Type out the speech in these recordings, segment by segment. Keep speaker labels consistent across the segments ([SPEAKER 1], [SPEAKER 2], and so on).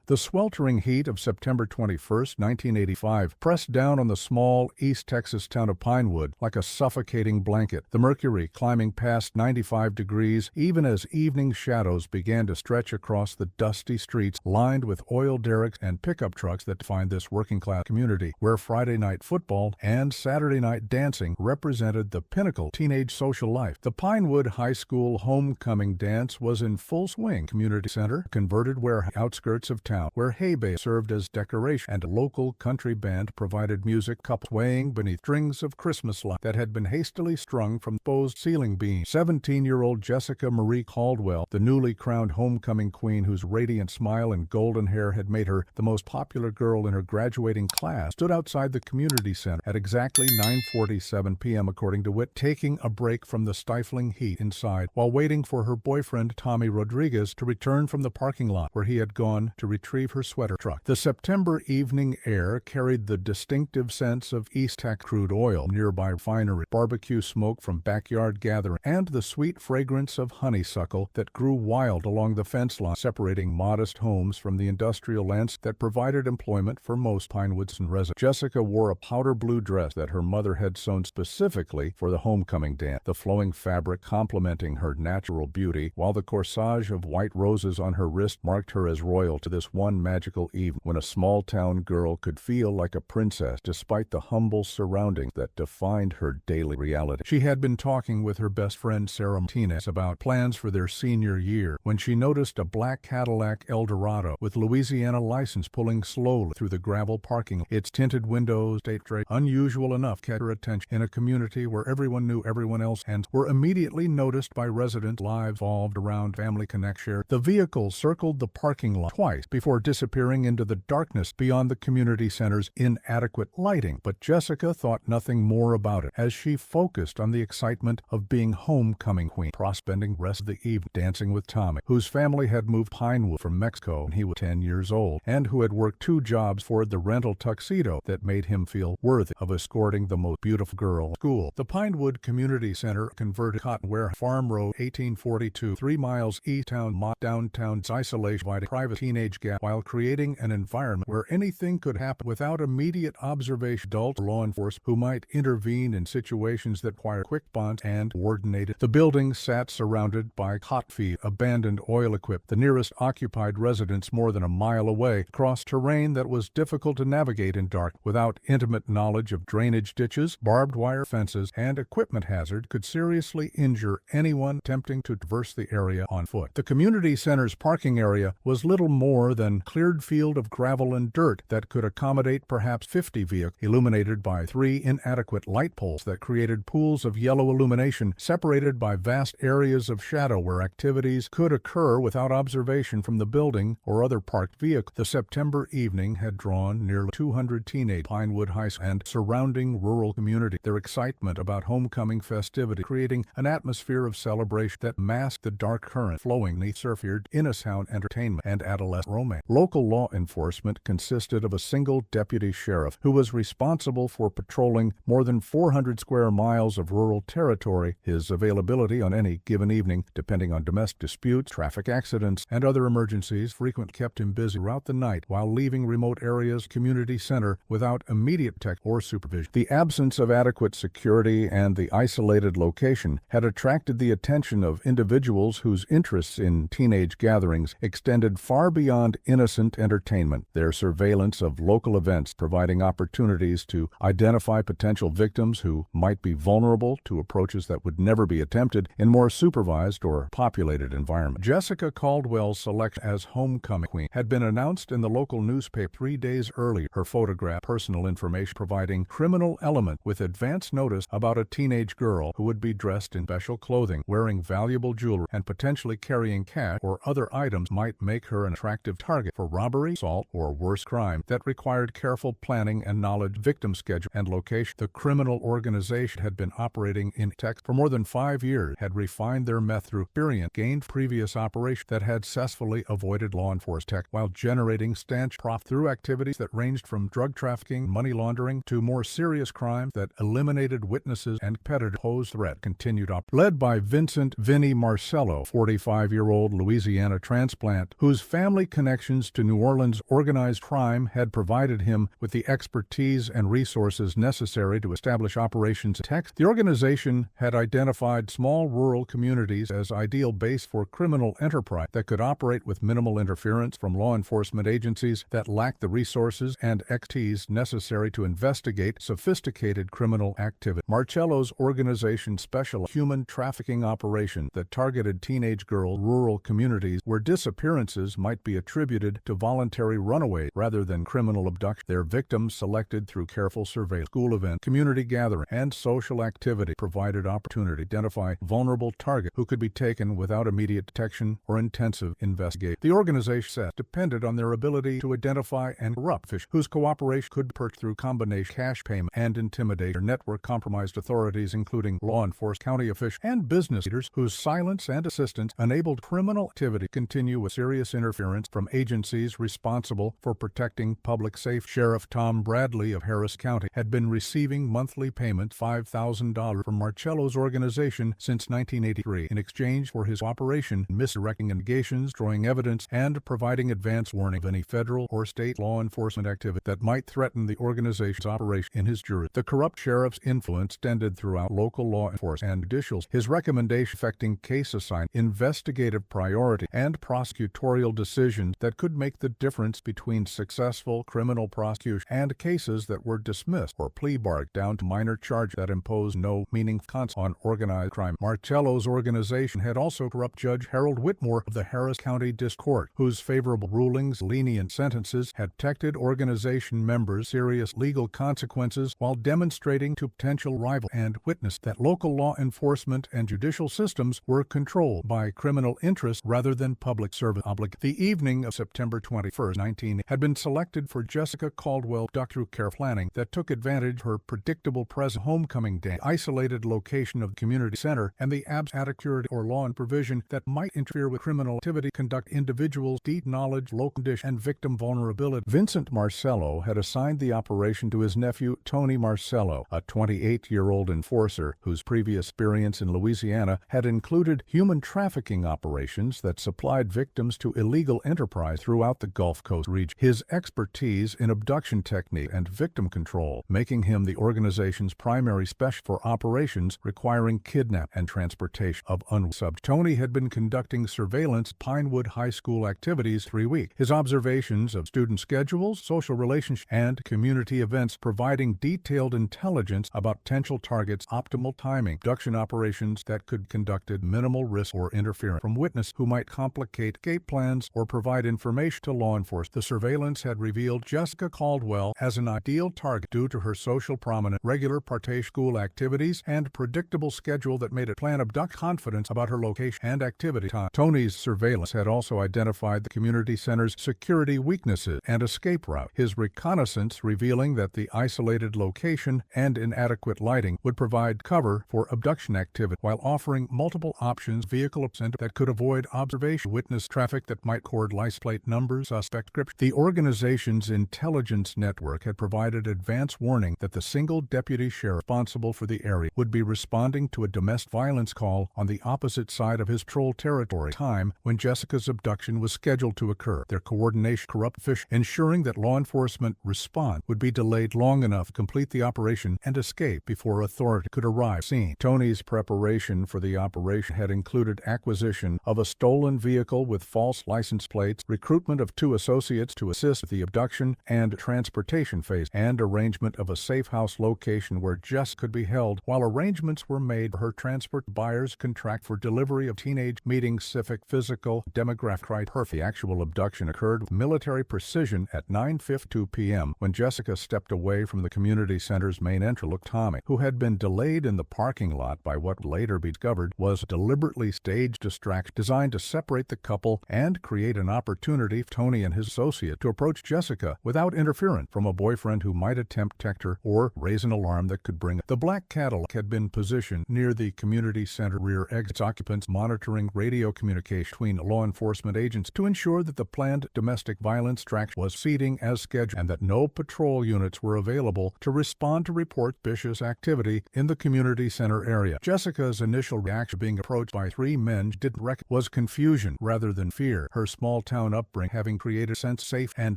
[SPEAKER 1] The sweltering heat of September 21, 1985, pressed down on the small East Texas town of Pinewood like a suffocating blanket, the mercury climbing past 95 degrees even as evening shadows began to stretch across the dusty streets lined with oil derricks and pickup trucks that define this working-class community, where Friday night football and Saturday night dancing represented the pinnacle of teenage social life. The Pinewood High School homecoming dance was in full swing. Community center, converted where outskirts of town, where hay bales served as decoration, and a local country band provided music, couples swaying beneath strings of Christmas lights that had been hastily strung from exposed ceiling beams. 17-year-old Jessica Marie Caldwell, the newly crowned homecoming queen whose radiant smile and golden hair had made her the most popular girl in her graduating class, stood outside the community center at exactly 9:47 p.m. according to Witt, taking a break from the stifling heat inside while waiting for her boyfriend Tommy Rodriguez to return from the parking lot where he had gone to retrieve her sweater truck. The September evening air carried the distinctive sense of East Texas crude oil, nearby refinery, barbecue smoke from backyard gathering, and the sweet fragrance of honeysuckle that grew wild along the fence line separating modest homes from the industrial landscape that provided employment for most Pinewoods residents. Jessica wore a powder blue dress that her mother had sewn specifically for the homecoming dance, the flowing fabric complementing her natural beauty, while the corsage of white roses on her wrist marked her as royal to this one magical evening when a small-town girl could feel like a princess despite the humble surroundings that defined her daily reality. She had been talking with her best friend Sarah Chen about plans for their senior year when she noticed a black Cadillac Eldorado with Louisiana license pulling slowly through the gravel parking lot. Its tinted windows, unusual enough, caught her attention in a community where everyone knew everyone else and were immediately noticed by residents. Lives revolved around family connection. The vehicle circled the parking lot twice before disappearing into the darkness beyond the community center's inadequate lighting. But Jessica thought nothing more about it as she focused on the excitement of being homecoming queen, spending the rest of the evening dancing with Tommy, whose family had moved Pinewood from Mexico when he was 10 years old, and who had worked 2 jobs for the rental tuxedo that made him feel worthy of escorting the most beautiful girl at school. The Pinewood Community Center, converted cotton warehouse, Farm Road, 1842, 3 miles east town, downtown's isolation, providing private teenage gap while creating an environment where anything could happen without immediate observation. Adult law enforcement who might intervene in situations that require quick bonds and coordinated. The building sat surrounded by cotton fields, abandoned oil equipment, the nearest occupied residence more than a mile away, across terrain that was difficult to navigate in dark without intimate knowledge of drainage ditches, barbed wire fences, and equipment hazard could seriously injure anyone attempting to traverse the area on foot. The community center's parking area was little more than a cleared field of gravel and dirt that could accommodate perhaps 50 vehicles, illuminated by 3 inadequate light poles that created pools of yellow illumination separated by vast areas of shadow where activities could occur without observation from the building or other parked vehicles. The September evening had drawn nearly 200 teenage Pinewood High School and surrounding rural community, their excitement about homecoming festivity creating an atmosphere of celebration that masked the dark current flowing beneath surf-feared innocent entertainment and adolescent romance. Local law enforcement consisted of a single deputy sheriff who was responsible for patrolling more than 400 square miles of rural territory. His availability on any given evening, depending on domestic disputes, traffic accidents, and other emergencies, frequently kept him busy throughout the night while leaving remote areas community center without immediate tech or supervision. The absence of adequate security and the isolated location had attracted the attention of individuals whose interests in teenage gatherings extended far beyond innocent entertainment, their surveillance of local events providing opportunities to identify potential victims who might be vulnerable to approaches that would never be attempted in more supervised or populated environments. Jessica Caldwell's selection as homecoming queen had been announced in the local newspaper 3 days earlier. Her photograph, personal information providing criminal element with advance notice about a teenage girl who would be dressed in special clothing, wearing valuable jewelry, and potentially carrying cash or other items might make her an attractive target for robbery, assault, or worse crime that required careful planning and knowledge, victim schedule, and location. The criminal organization had been operating in Texas for more than 5 years, had refined their method through experience gained previous operations that had successfully avoided law enforcement tech while generating stanch profit through activities that ranged from drug trafficking, money laundering, to more serious crimes that eliminated witnesses and competitors. Posed threat continued up. Led by Vinnie Marcello, 45-year-old Louisiana transplant, whose family connection connections to New Orleans organized crime had provided him with the expertise and resources necessary to establish operations in Texas. The organization had identified small rural communities as ideal base for criminal enterprise that could operate with minimal interference from law enforcement agencies that lacked the resources and expertise necessary to investigate sophisticated criminal activity. Marcello's organization specialized in human trafficking operations that targeted teenage girls in rural communities where disappearances might be attributed to voluntary runaways rather than criminal abduction. Their victims selected through careful surveillance, school events, community gathering, and social activity provided opportunity to identify vulnerable targets who could be taken without immediate detection or intensive investigation. The organization said depended on their ability to identify and corrupt fish whose cooperation could be purchased through combination cash payment and intimidation. Their network compromised authorities including law enforcement, county officials, and business leaders whose silence and assistance enabled criminal activity to continue with serious interference from agencies responsible for protecting public safety. Sheriff Tom Bradley of Harris County had been receiving monthly payments $5,000 from Marcello's organization since 1983 in exchange for his cooperation in misdirecting investigations, destroying evidence, and providing advance warning of any federal or state law enforcement activity that might threaten the organization's operation in his jurisdiction. The corrupt sheriff's influence extended throughout local law enforcement and judicial. His recommendation affecting case assignment, investigative priority, and prosecutorial decisions that could make the difference between successful criminal prosecution and cases that were dismissed or plea bargained down to minor charges that imposed no meaningful consequence on organized crime. Marcello's organization had also corrupt Judge Harold Whitmore of the Harris County District Court, whose favorable rulings, lenient sentences, had protected organization members serious legal consequences while demonstrating to potential rivals and witness that local law enforcement and judicial systems were controlled by criminal interests rather than public service obligations. The evening of September 21, 1980 had been selected for Jessica Caldwell through care planning that took advantage of her predictable present homecoming day, isolated location of the community center, and the absence of security or law and provision that might interfere with criminal activity conduct individuals' deep knowledge, local condition, and victim vulnerability. Vincent Marcello had assigned the operation to his nephew Tony Marcello, a 28-year-old enforcer whose previous experience in Louisiana had included human trafficking operations that supplied victims to illegal enterprise throughout the Gulf Coast region. His expertise in abduction technique and victim control, making him the organization's primary specialist for operations requiring kidnap and transportation of unwanted subjects. Tony had been conducting surveillance of Pinewood High School activities 3 weeks. His observations of student schedules, social relationships, and community events providing detailed intelligence about potential targets, optimal timing, abduction operations that could be conducted minimal risk or interference from witnesses who might complicate escape plans or provide information to law enforcement. The surveillance had revealed Jessica Caldwell as an ideal target due to her social prominence, regular participation school activities, and predictable schedule that made it plan abduct confidence about her location and activity time. Tony's surveillance had also identified the community center's security weaknesses and escape route. His reconnaissance revealing that the isolated location and inadequate lighting would provide cover for abduction activity while offering multiple options vehicle that could avoid observation, witness traffic that might record license plate numbers, suspect description. The organization's intelligence network had provided advance warning that the single deputy sheriff responsible for the area would be responding to a domestic violence call on the opposite side of his patrol territory time when Jessica's abduction was scheduled to occur. Their coordination corrupt fish, ensuring that law enforcement response would be delayed long enough to complete the operation and escape before authority could arrive scene. Tony's preparation for the operation had included acquisition of a stolen vehicle with false license plates, recruitment of 2 associates to assist with the abduction and transportation phase, and arrangement of a safe house location where Jess could be held while arrangements were made for her transport. Buyers contract for delivery of teenage meeting civic, physical, demographic criteria. The actual abduction occurred with military precision at 9:52 p.m. when Jessica stepped away from the community center's main entrance. Tommy, who had been delayed in the parking lot by what would later be discovered was a deliberately staged distraction designed to separate the couple and create an opportunity for Tony and his associate to approach Jessica without interference from a boyfriend who might attempt to protect her or raise an alarm that could bring. The black Cadillac had been positioned near the community center rear exit. Occupants monitoring radio communication between law enforcement agents to ensure that the planned domestic violence traction was proceeding as scheduled and that no patrol units were available to respond to report suspicious activity in the community center area. Jessica's initial reaction being approached by 3 men didn't recognize was confusion rather than fear. Her small town town upbringing having created a sense of safe and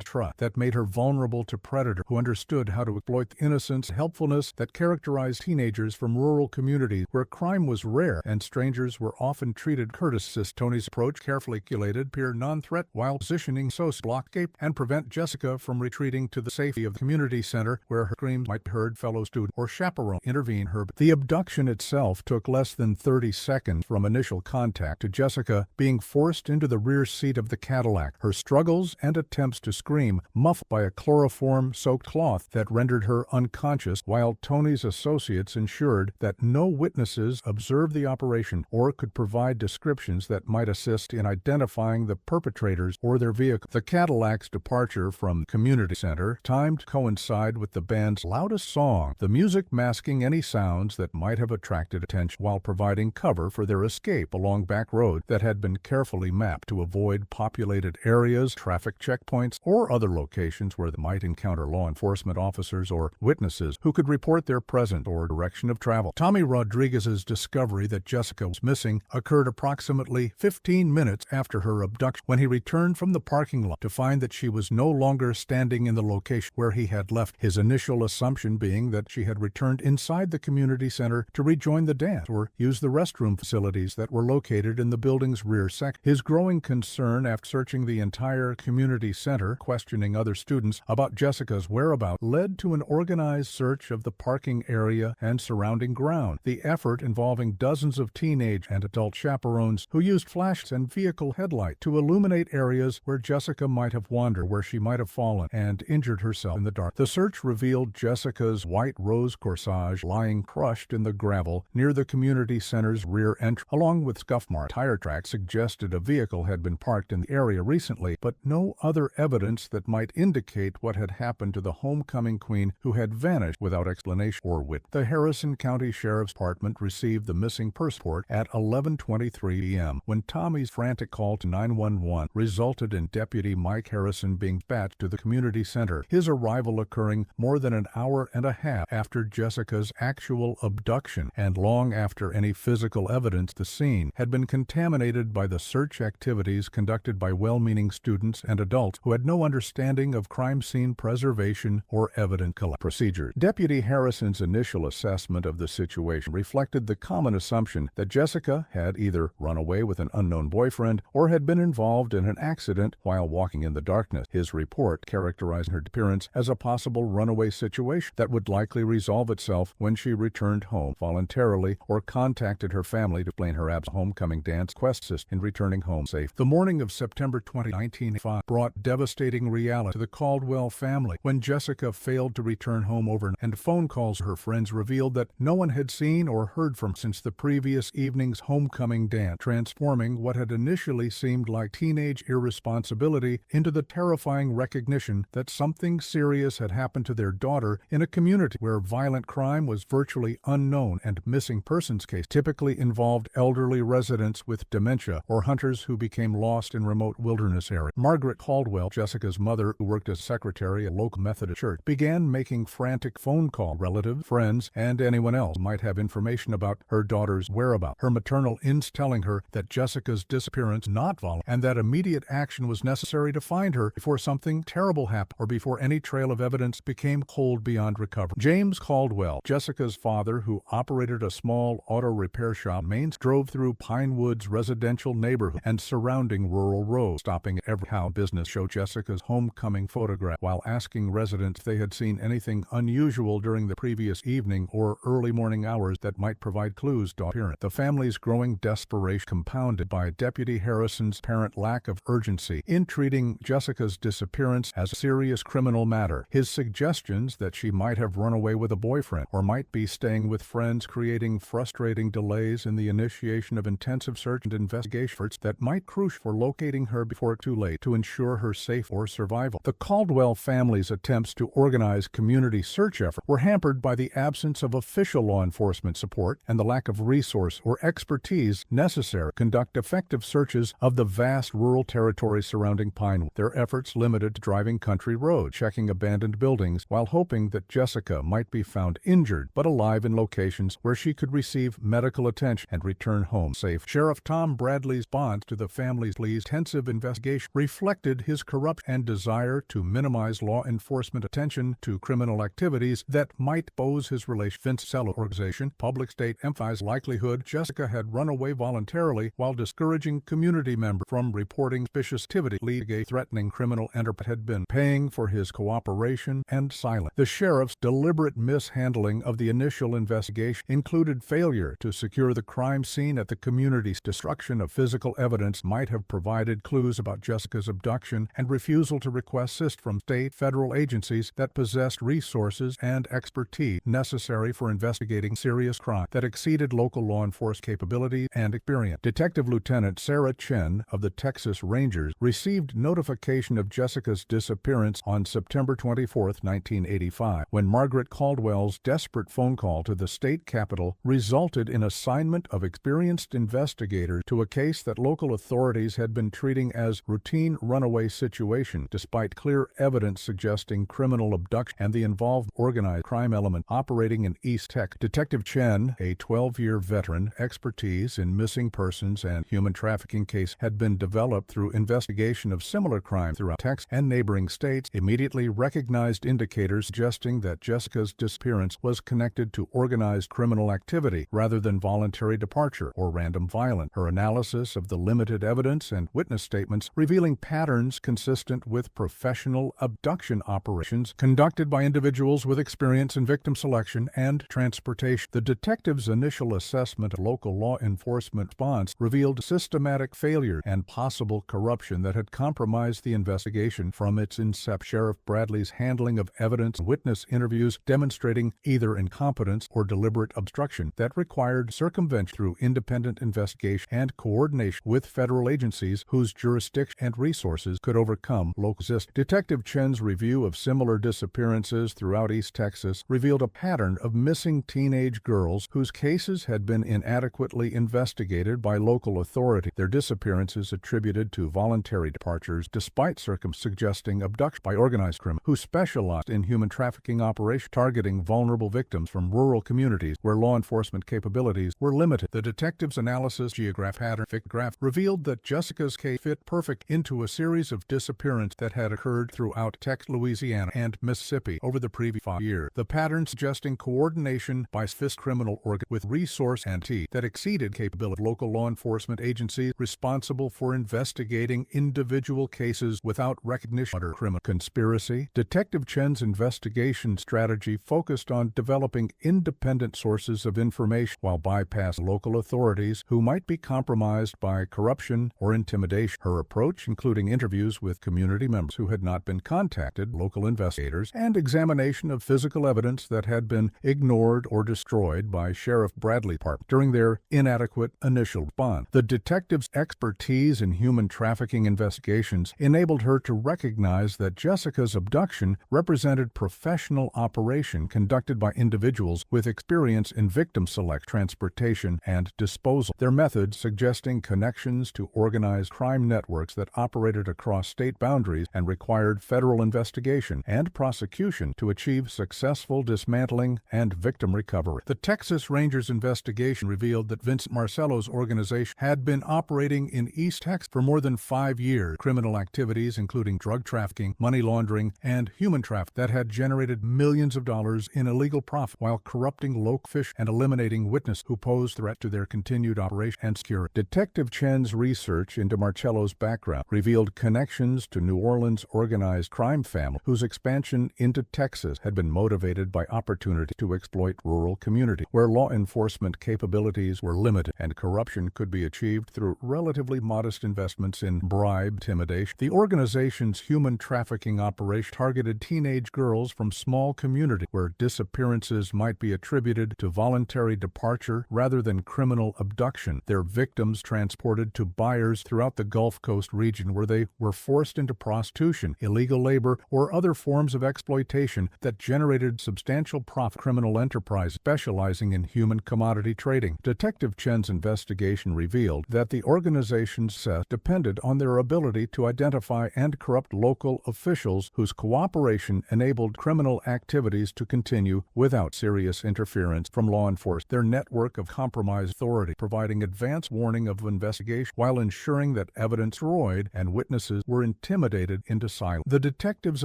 [SPEAKER 1] trust that made her vulnerable to predators who understood how to exploit the innocence and helpfulness that characterized teenagers from rural communities where crime was rare and strangers were often treated courteously. Tony's approach carefully calculated appear non-threat while positioning so as block escape and prevent Jessica from retreating to the safety of the community center where her screams might be heard. Fellow student or chaperone intervene her. The abduction itself took less than 30 seconds from initial contact to Jessica being forced into the rear seat of the Cadillac, her struggles and attempts to scream muffled by a chloroform-soaked cloth that rendered her unconscious, while Tony's associates ensured that no witnesses observed the operation or could provide descriptions that might assist in identifying the perpetrators or their vehicle. The Cadillac's departure from the community center timed to coincide with the band's loudest song, the music masking any sounds that might have attracted attention while providing cover for their escape along back roads that had been carefully mapped to avoid populated areas, traffic checkpoints, or other locations where they might encounter law enforcement officers or witnesses who could report their presence or direction of travel. Tommy Rodriguez's discovery that Jessica was missing occurred approximately 15 minutes after her abduction, when he returned from the parking lot to find that she was no longer standing in the location where he had left, his initial assumption being that she had returned inside the community center to rejoin the dance or use the restroom facilities that were located in the building's rear section. His growing concern after searching the entire community center, questioning other students about Jessica's whereabouts, led to an organized search of the parking area and surrounding ground. The effort involving dozens of teenage and adult chaperones who used flashes and vehicle headlights to illuminate areas where Jessica might have wandered, where she might have fallen and injured herself in the dark. The search revealed Jessica's white rose corsage lying crushed in the gravel near the community center's rear entrance, along with scuff marks. Tire tracks suggested a vehicle had been parked in the area recently, but no other evidence that might indicate what had happened to the homecoming queen who had vanished without explanation or wit. The Harrison County Sheriff's Department received the missing person report at 11:23 p.m. when Tommy's frantic call to 911 resulted in Deputy Mike Harrison being dispatched to the community center, his arrival occurring more than an hour and a half after Jessica's actual abduction and long after any physical evidence the scene had been contaminated by the search activities conducted by well-meaning students and adults who had no understanding of crime scene preservation or evidence collection procedures. Deputy Harrison's initial assessment of the situation reflected the common assumption that Jessica had either run away with an unknown boyfriend or had been involved in an accident while walking in the darkness. His report characterized her appearance as a possible runaway situation that would likely resolve itself when she returned home voluntarily or contacted her family to explain her absent homecoming dance quest in returning home safe. The morning of September 20, 1985 brought devastating reality to the Caldwell family when Jessica failed to return home overnight, and phone calls to her friends revealed that no one had seen or heard from since the previous evening's homecoming dance, transforming what had initially seemed like teenage irresponsibility into the terrifying recognition that something serious had happened to their daughter in a community where violent crime was virtually unknown and missing persons cases typically involved elderly residents with dementia or hunters who became lost in remote wilderness areas. Margaret Caldwell, Jessica's mother, who worked as secretary at a local Methodist church, began making frantic phone calls to relatives, friends, and anyone else who might have information about her daughter's whereabouts. Her maternal instincts telling her that Jessica's disappearance was not voluntary and that immediate action was necessary to find her before something terrible happened or before any trail of evidence became cold beyond recovery. James Caldwell, Jessica's father, who operated a small auto repair shop, drove through Pinewood's residential neighborhood and surrounding rural roads, stopping at every house business to show Jessica's homecoming photograph while asking residents if they had seen anything unusual during the previous evening or early morning hours that might provide clues to appearance. The family's growing desperation, compounded by Deputy Harrison's apparent lack of urgency in treating Jessica's disappearance as a serious criminal matter. His suggestions that she might have run away with a boyfriend or might be staying with friends, creating frustrating delays in the initiation of intensive search and investigation efforts that might be crucial for locating her before too late to ensure her safe or survival. The Caldwell family's attempts to organize community search efforts were hampered by the absence of official law enforcement support and the lack of resource or expertise necessary to conduct effective searches of the vast rural territory surrounding Pinewood. Their efforts limited to driving country roads, checking abandoned buildings, while hoping that Jessica might be found injured but alive in locations where she could receive medical attention and return home safe. Sheriff Tom Bradley's response to the family's pleas, intensive investigation reflected his corrupt and desire to minimize law enforcement attention to criminal activities that might pose his relation. Marcello organization, public state emphasized likelihood Jessica had run away voluntarily while discouraging community members from reporting suspicious activity, leading a threatening criminal enterprise had been paying for his cooperation and silence. The sheriff's deliberate mishandling of the initial investigation included failure to secure the crime scene at the community's destruction of physical evidence might have provided clues about Jessica's abduction and refusal to request assistance from state federal agencies that possessed resources and expertise necessary for investigating serious crime that exceeded local law enforcement capability and experience. Detective Lieutenant Sarah Chen of the Texas Rangers received notification of Jessica's disappearance on September 24, 1985, when Margaret Caldwell's desperate phone call to the state capitol resulted in assignment of experienced investigators to a case that local authorities had been treating as routine runaway situation, despite clear evidence suggesting criminal abduction and the involved organized crime element operating in East Texas. Detective Chen, a 12-year veteran, expertise in missing persons and human trafficking cases had been developed through investigation of similar crime throughout Texas and neighboring states, immediately recognized indicators suggesting that Jessica's disappearance was connected to organized criminal activity rather than voluntary departure or random violence. Her analysis of the limited evidence and witness statements revealing patterns consistent with professional abduction operations conducted by individuals with experience in victim selection and transportation. The detective's initial assessment of local law enforcement response revealed systematic failure and possible corruption that had compromised the investigation from its inception. Sheriff Bradley's handling of evidence and witness interviews demonstrating either incompetence or deliberate obstruction that required circumvention through independent investigation and coordination with federal agencies whose jurisdiction and resources could overcome local resistance. Detective Chen's review of similar disappearances throughout East Texas revealed a pattern of missing teenage girls whose cases had been inadequately investigated by local authorities, their disappearances attributed to voluntary departures despite circumstances suggesting abduction by organized criminals who specialized in human trafficking operations targeting vulnerable victims from rural communities where law enforcement capabilities were limited. The detective's analysis geograph pattern graph revealed that Jessica's case fit perfect into a series of disappearances that had occurred throughout Texas, Louisiana, and Mississippi over the previous 5 years. The pattern suggesting coordination by sophisticated criminal organ with resource and that exceeded capability of local law enforcement agencies responsible for investigating individual cases without recognition of criminal conspiracy. Detective Chen's investigation strategy focused on developing independent sources of information while bypassing local authorities who might be compromised by corruption or intimidation. Her approach, including interviews with community members who had not been contacted, local investigators, and examination of physical evidence that had been ignored or destroyed by Sheriff Bradley Department during their inadequate initial response. The detective's expertise in human trafficking investigations enabled her to recognize that Jessica's abduction represented professional operation conducted by individuals with experience in victim select, transportation, and disposal. Their methods suggesting connections to organized crime networks that operated across state boundaries and required federal investigation and prosecution to achieve successful dismantling and victim recovery. The Texas Rangers investigation revealed that Vincent Marcello's organization had been operating in East Texas for more than 5 years. Criminal activities including drug trafficking, money laundering, and human trafficking that had generated millions of dollars in illegal profit while corrupting local fish and eliminating witnesses who posed threat to their continued operation and security. Detective Chen's research into Marcello's background revealed connections to New Orleans' organized crime family whose expansion into Texas had been motivated by opportunity to exploit rural communities where law enforcement capabilities were limited and corruption could be achieved through relatively modest investments in bribe intimidation. The organization's human trafficking operation targeted teenage girls from small communities where disappearances might be attributed to voluntary departure rather than criminal abduction, their victims transported to buyers throughout the Gulf Coast region where they were forced into prostitution, illegal labor, or other forms of exploitation that generated substantial profit. Criminal enterprise specializing in human commodity trading. Detective Chen's investigation revealed that the organization's success depended on their ability to identify and corrupt local officials whose cooperation enabled criminal activities to continue without serious interference from law enforcement. Their network of compromised authority providing advance warning of investigation while ensuring that evidence evidence destroyed, and witnesses were intimidated into silence. The detective's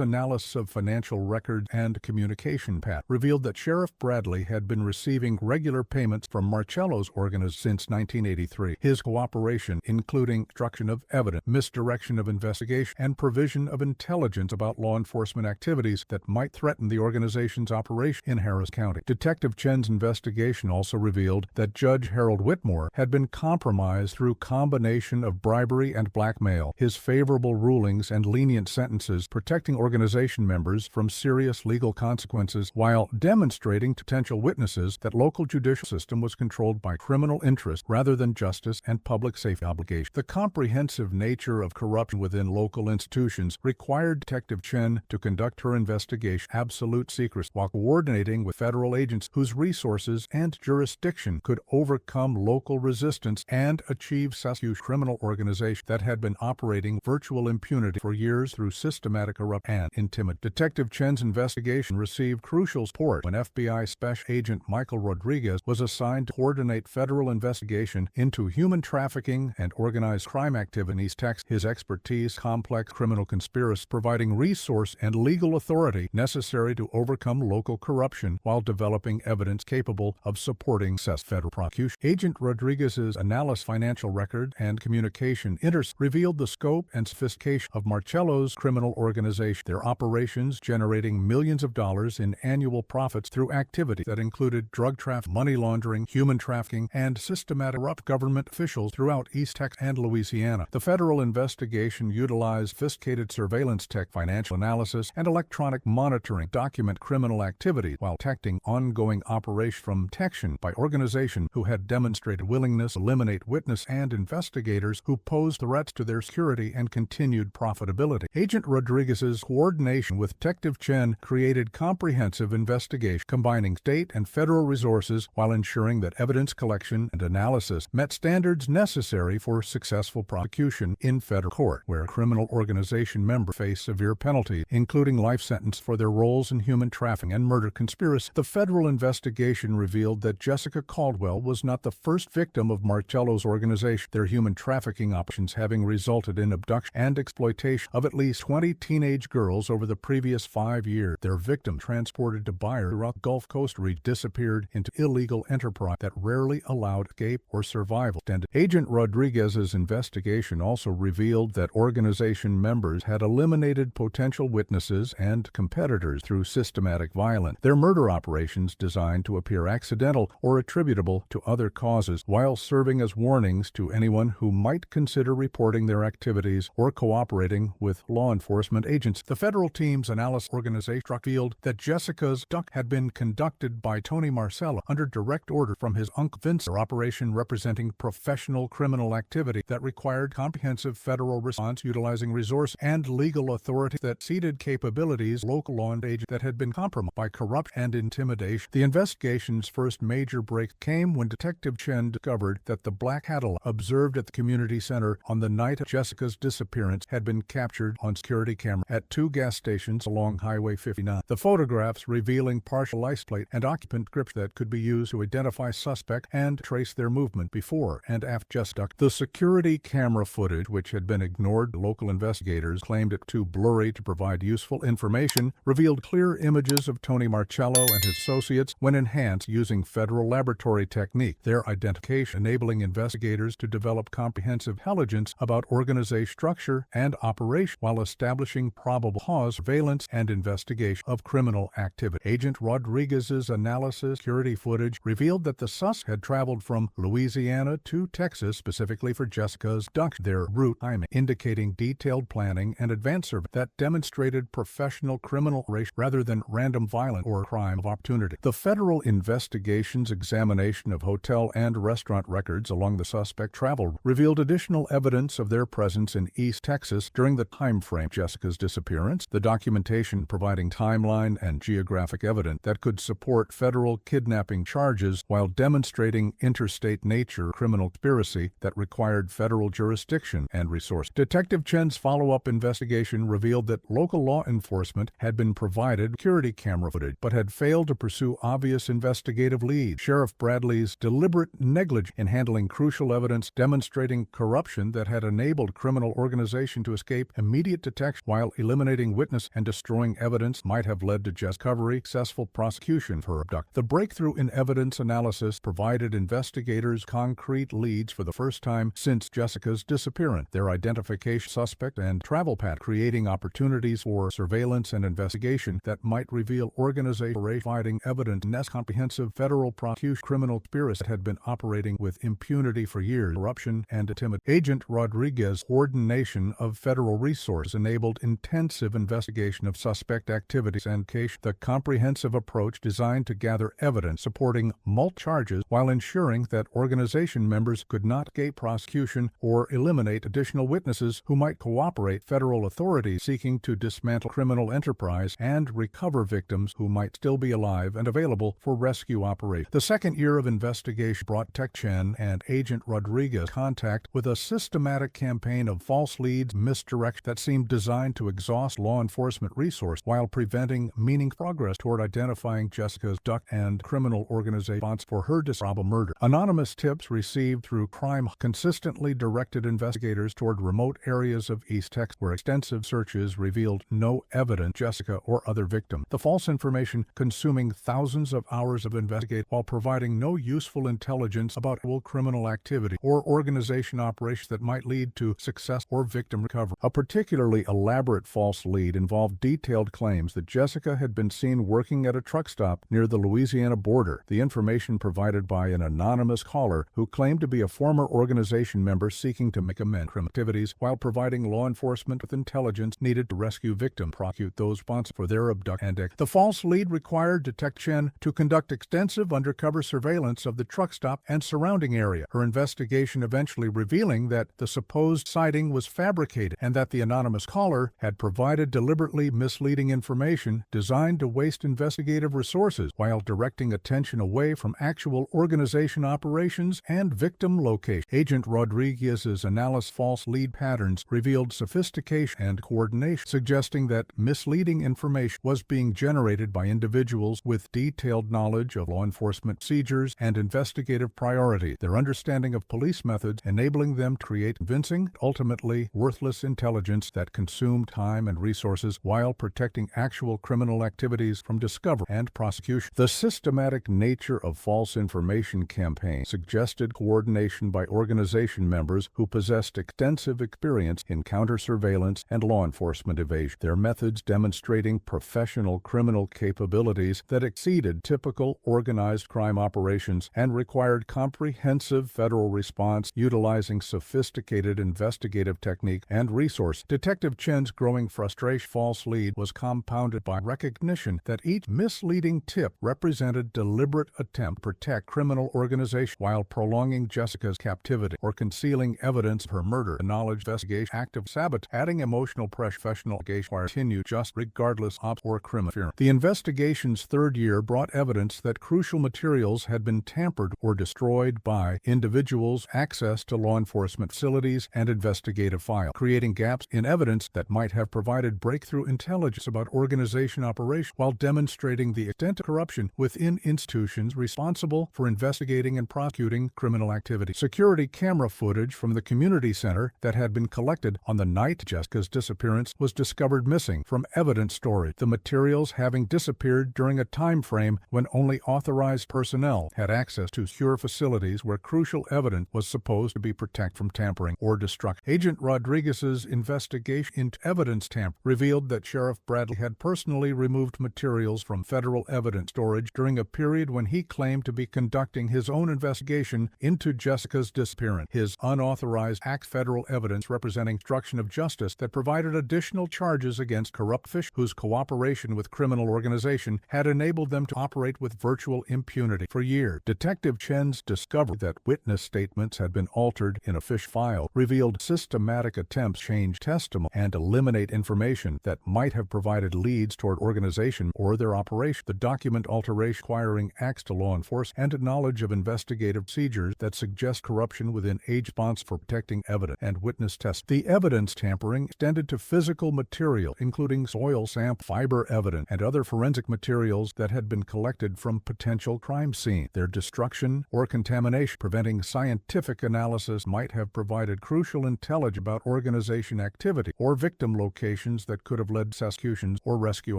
[SPEAKER 1] analysis of financial records and communication patterns revealed that Sheriff Bradley had been receiving regular payments from Marcello's organization since 1983. His cooperation, including obstruction of evidence, misdirection of investigation, and provision of intelligence about law enforcement activities that might threaten the organization's operation in Harris County. Detective Chen's investigation also revealed that Judge Harold Whitmore had been compromised through combination of bribery and blackmail. His favorable rulings and lenient sentences protecting organization members from serious legal consequences while demonstrating to potential witnesses that local judicial system was controlled by criminal interest rather than justice and public safety obligations. The comprehensive nature of corruption within local institutions required Detective Chen to conduct her investigation absolute secrecy while coordinating with federal agents whose resources and jurisdiction could overcome local resistance and achieve success. Criminal organization that had been operating virtual impunity for years through systematic corruption and intimidation. Detective Chen's investigation received crucial support when FBI Special Agent Michael Rodriguez was assigned to coordinate federal investigation into human trafficking and organized crime activity in East Texas. His expertise, complex criminal conspiracy, providing resource and legal authority necessary to overcome local corruption while developing evidence capable of supporting federal prosecution. Agent Rodriguez's analysis of financial record and communication revealed the scope and sophistication of Marcello's criminal organization, their operations generating millions of dollars in annual profits through activity that included drug trafficking, money laundering, human trafficking, and systematic corrupt government officials throughout East Texas and Louisiana. The federal investigation utilized sophisticated surveillance tech, financial analysis, and electronic monitoring to document criminal activity while detecting ongoing operations from detection by organizations who had demonstrated willingness to eliminate witness and investigators who posed threats to their security and continued profitability. Agent Rodriguez's coordination with Detective Chen created comprehensive investigation combining state and federal resources while ensuring that evidence collection and analysis met standards necessary for successful prosecution in federal court, where criminal organization members face severe penalties, including life sentence for their roles in human trafficking and murder conspiracy. The federal investigation revealed that Jessica Caldwell was not the first victim of Marcello's organization, their human trafficking operations having resulted in abduction and exploitation of at least 20 teenage girls over the previous 5 years. Their victims, transported to buyers throughout the Gulf Coast region, disappeared into illegal enterprise that rarely allowed escape or survival. Agent Rodriguez's investigation also revealed that organization members had eliminated potential witnesses and competitors through systematic violence. Their murder operations designed to appear accidental or attributable to other causes while serving as warnings to anyone who might consider reporting their activities or cooperating with law enforcement agents. The federal team's analysis organization revealed that Jessica's abduction had been conducted by Tony Marcello under direct order from his uncle Vincent, their operation representing professional criminal activity that required comprehensive federal response utilizing resources and legal authority that ceded capabilities local law enforcement agents that had been compromised by corruption and intimidation. The investigation's first major break came when Detective Chen discovered that the black Cadillac observed at the community center on the night of Jessica's disappearance had been captured on security camera at 2 gas stations along Highway 59. The photographs revealing partial license plate and occupant description that could be used to identify suspect and trace their movement before and after Jessica. The security camera footage, which had been ignored by local investigators, claimed it too blurry to provide useful information, revealed clear images of Tony Marcello and his associates when enhanced using federal laboratory technique. Their identification enabling investigators to develop comprehensive intelligence about organization structure and operation while establishing probable cause, surveillance, and investigation of criminal activity. Agent Rodriguez's analysis security footage revealed that the suspect had traveled from Louisiana to Texas specifically for Jessica's abduction, their route timing indicating detailed planning and advance survey that demonstrated professional criminal operation rather than random violence or crime of opportunity. The federal investigation's examination of hotel and restaurant records along the suspect travel revealed additional evidence of their presence in East Texas during the time frame of Jessica's disappearance, the documentation providing timeline and geographic evidence that could support federal kidnapping charges while demonstrating interstate nature criminal conspiracy that required federal jurisdiction and resource. Detective Chen's follow-up investigation revealed that local law enforcement had been provided security camera footage but had failed to pursue obvious investigative leads. Sheriff Bradley's deliberate negligence in handling crucial evidence demonstrating corruption that that had enabled criminal organization to escape immediate detection while eliminating witness and destroying evidence might have led to Jessica Marie successful prosecution for her abduction. The breakthrough in evidence analysis provided investigators concrete leads for the first time since Jessica's disappearance. Their identification suspect and travel path, creating opportunities for surveillance and investigation that might reveal organization providing evidence in this comprehensive federal prosecution criminal conspiracy that had been operating with impunity for years. Corruption and intimidation. Agent Rodriguez's coordination of federal resources enabled intensive investigation of suspect activities and case. The comprehensive approach designed to gather evidence supporting multiple charges while ensuring that organization members could not escape prosecution or eliminate additional witnesses who might cooperate. Federal authorities seeking to dismantle criminal enterprise and recover victims who might still be alive and available for rescue operations. The second year of investigation brought Tech Chen and Agent Rodriguez contact with a systematic campaign of false leads misdirection that seemed designed to exhaust law enforcement resources while preventing meaningful progress toward identifying Jessica's abduction and criminal organization for her dishonorable murder. Anonymous tips received through crime consistently directed investigators toward remote areas of East Texas where extensive searches revealed no evidence of Jessica or other victims. The false information consuming thousands of hours of investigation while providing no useful intelligence about criminal activity or organization operations that might lead to success or victim recovery. A particularly elaborate false lead involved detailed claims that Jessica had been seen working at a truck stop near the Louisiana border. The information provided by an anonymous caller who claimed to be a former organization member seeking to make amends criminal activities while providing law enforcement with intelligence needed to rescue victims, prosecute those responsible for their abduction. The false lead required Detective Chen to conduct extensive undercover surveillance of the truck stop and surrounding area, her investigation eventually revealing that the supposed sighting was fabricated and that the anonymous caller had provided deliberately misleading information designed to waste investigative resources while directing attention away from actual organization operations and victim location. Agent Rodriguez's analysis false lead patterns revealed sophistication and coordination, suggesting that misleading information was being generated by individuals with detailed knowledge of law enforcement procedures and investigative priorities. Their understanding of police methods enabling them to create convincing, ultimately worthless intelligence that consumed time and resources while protecting actual criminal activities from discovery and prosecution. The systematic nature of false information campaigns suggested coordination by organization members who possessed extensive experience in counter-surveillance and law enforcement evasion, their methods demonstrating professional criminal capabilities that exceeded typical organized crime operations and required comprehensive federal response utilizing sophisticated investigative technique and resource. Detective Chen's growing frustration false lead was compounded by recognition that each misleading tip represented deliberate attempt to protect criminal organization while prolonging Jessica's captivity or concealing evidence of her murder. The knowledge investigation active sabotage, adding emotional pressure, professional continue just regardless of or criminal fear. The investigation's third year brought evidence that crucial materials had been tampered or destroyed by individuals' access to law enforcement facilities and investigative files, creating gaps in evidence that might have provided breakthrough intelligence about organization operation while demonstrating the extent of corruption within institutions responsible for investigating and prosecuting criminal activity. Security camera footage from the community center that had been collected on the night Jessica's disappearance was discovered missing from evidence storage, the materials having disappeared during a time frame when only authorized personnel had access to secure facilities where crucial evidence was supposed to be protected from tampering or destruction. Agent Rodriguez's investigation into evidence tampering revealed that Sheriff Bradley had personally removed materials from federal evidence storage during a period when he claimed to be conducting his own investigation into Jessica's disappearance. His unauthorized federal evidence representing obstruction of justice that provided additional charges against corrupt officials whose cooperation with criminal organization had enabled them to operate with virtual impunity for years. Detective Chen's discovery that witness statements had been altered in a fish file revealed systematic attempts to change testimony and eliminate information that might have provided leads toward organization or their operation. The document alteration requiring access to law enforcement and knowledge of investigative procedures that suggest corruption within age bonds for protecting evidence and witness tests. The evidence tampering extended to physical material, including soil sample, fiber evidence, and other forensic materials that had been collected from potential crime scenes. Their destruction or contamination, preventing scientific analysis, might have provided provided crucial intelligence about organization activity or victim locations that could have led to executions or rescue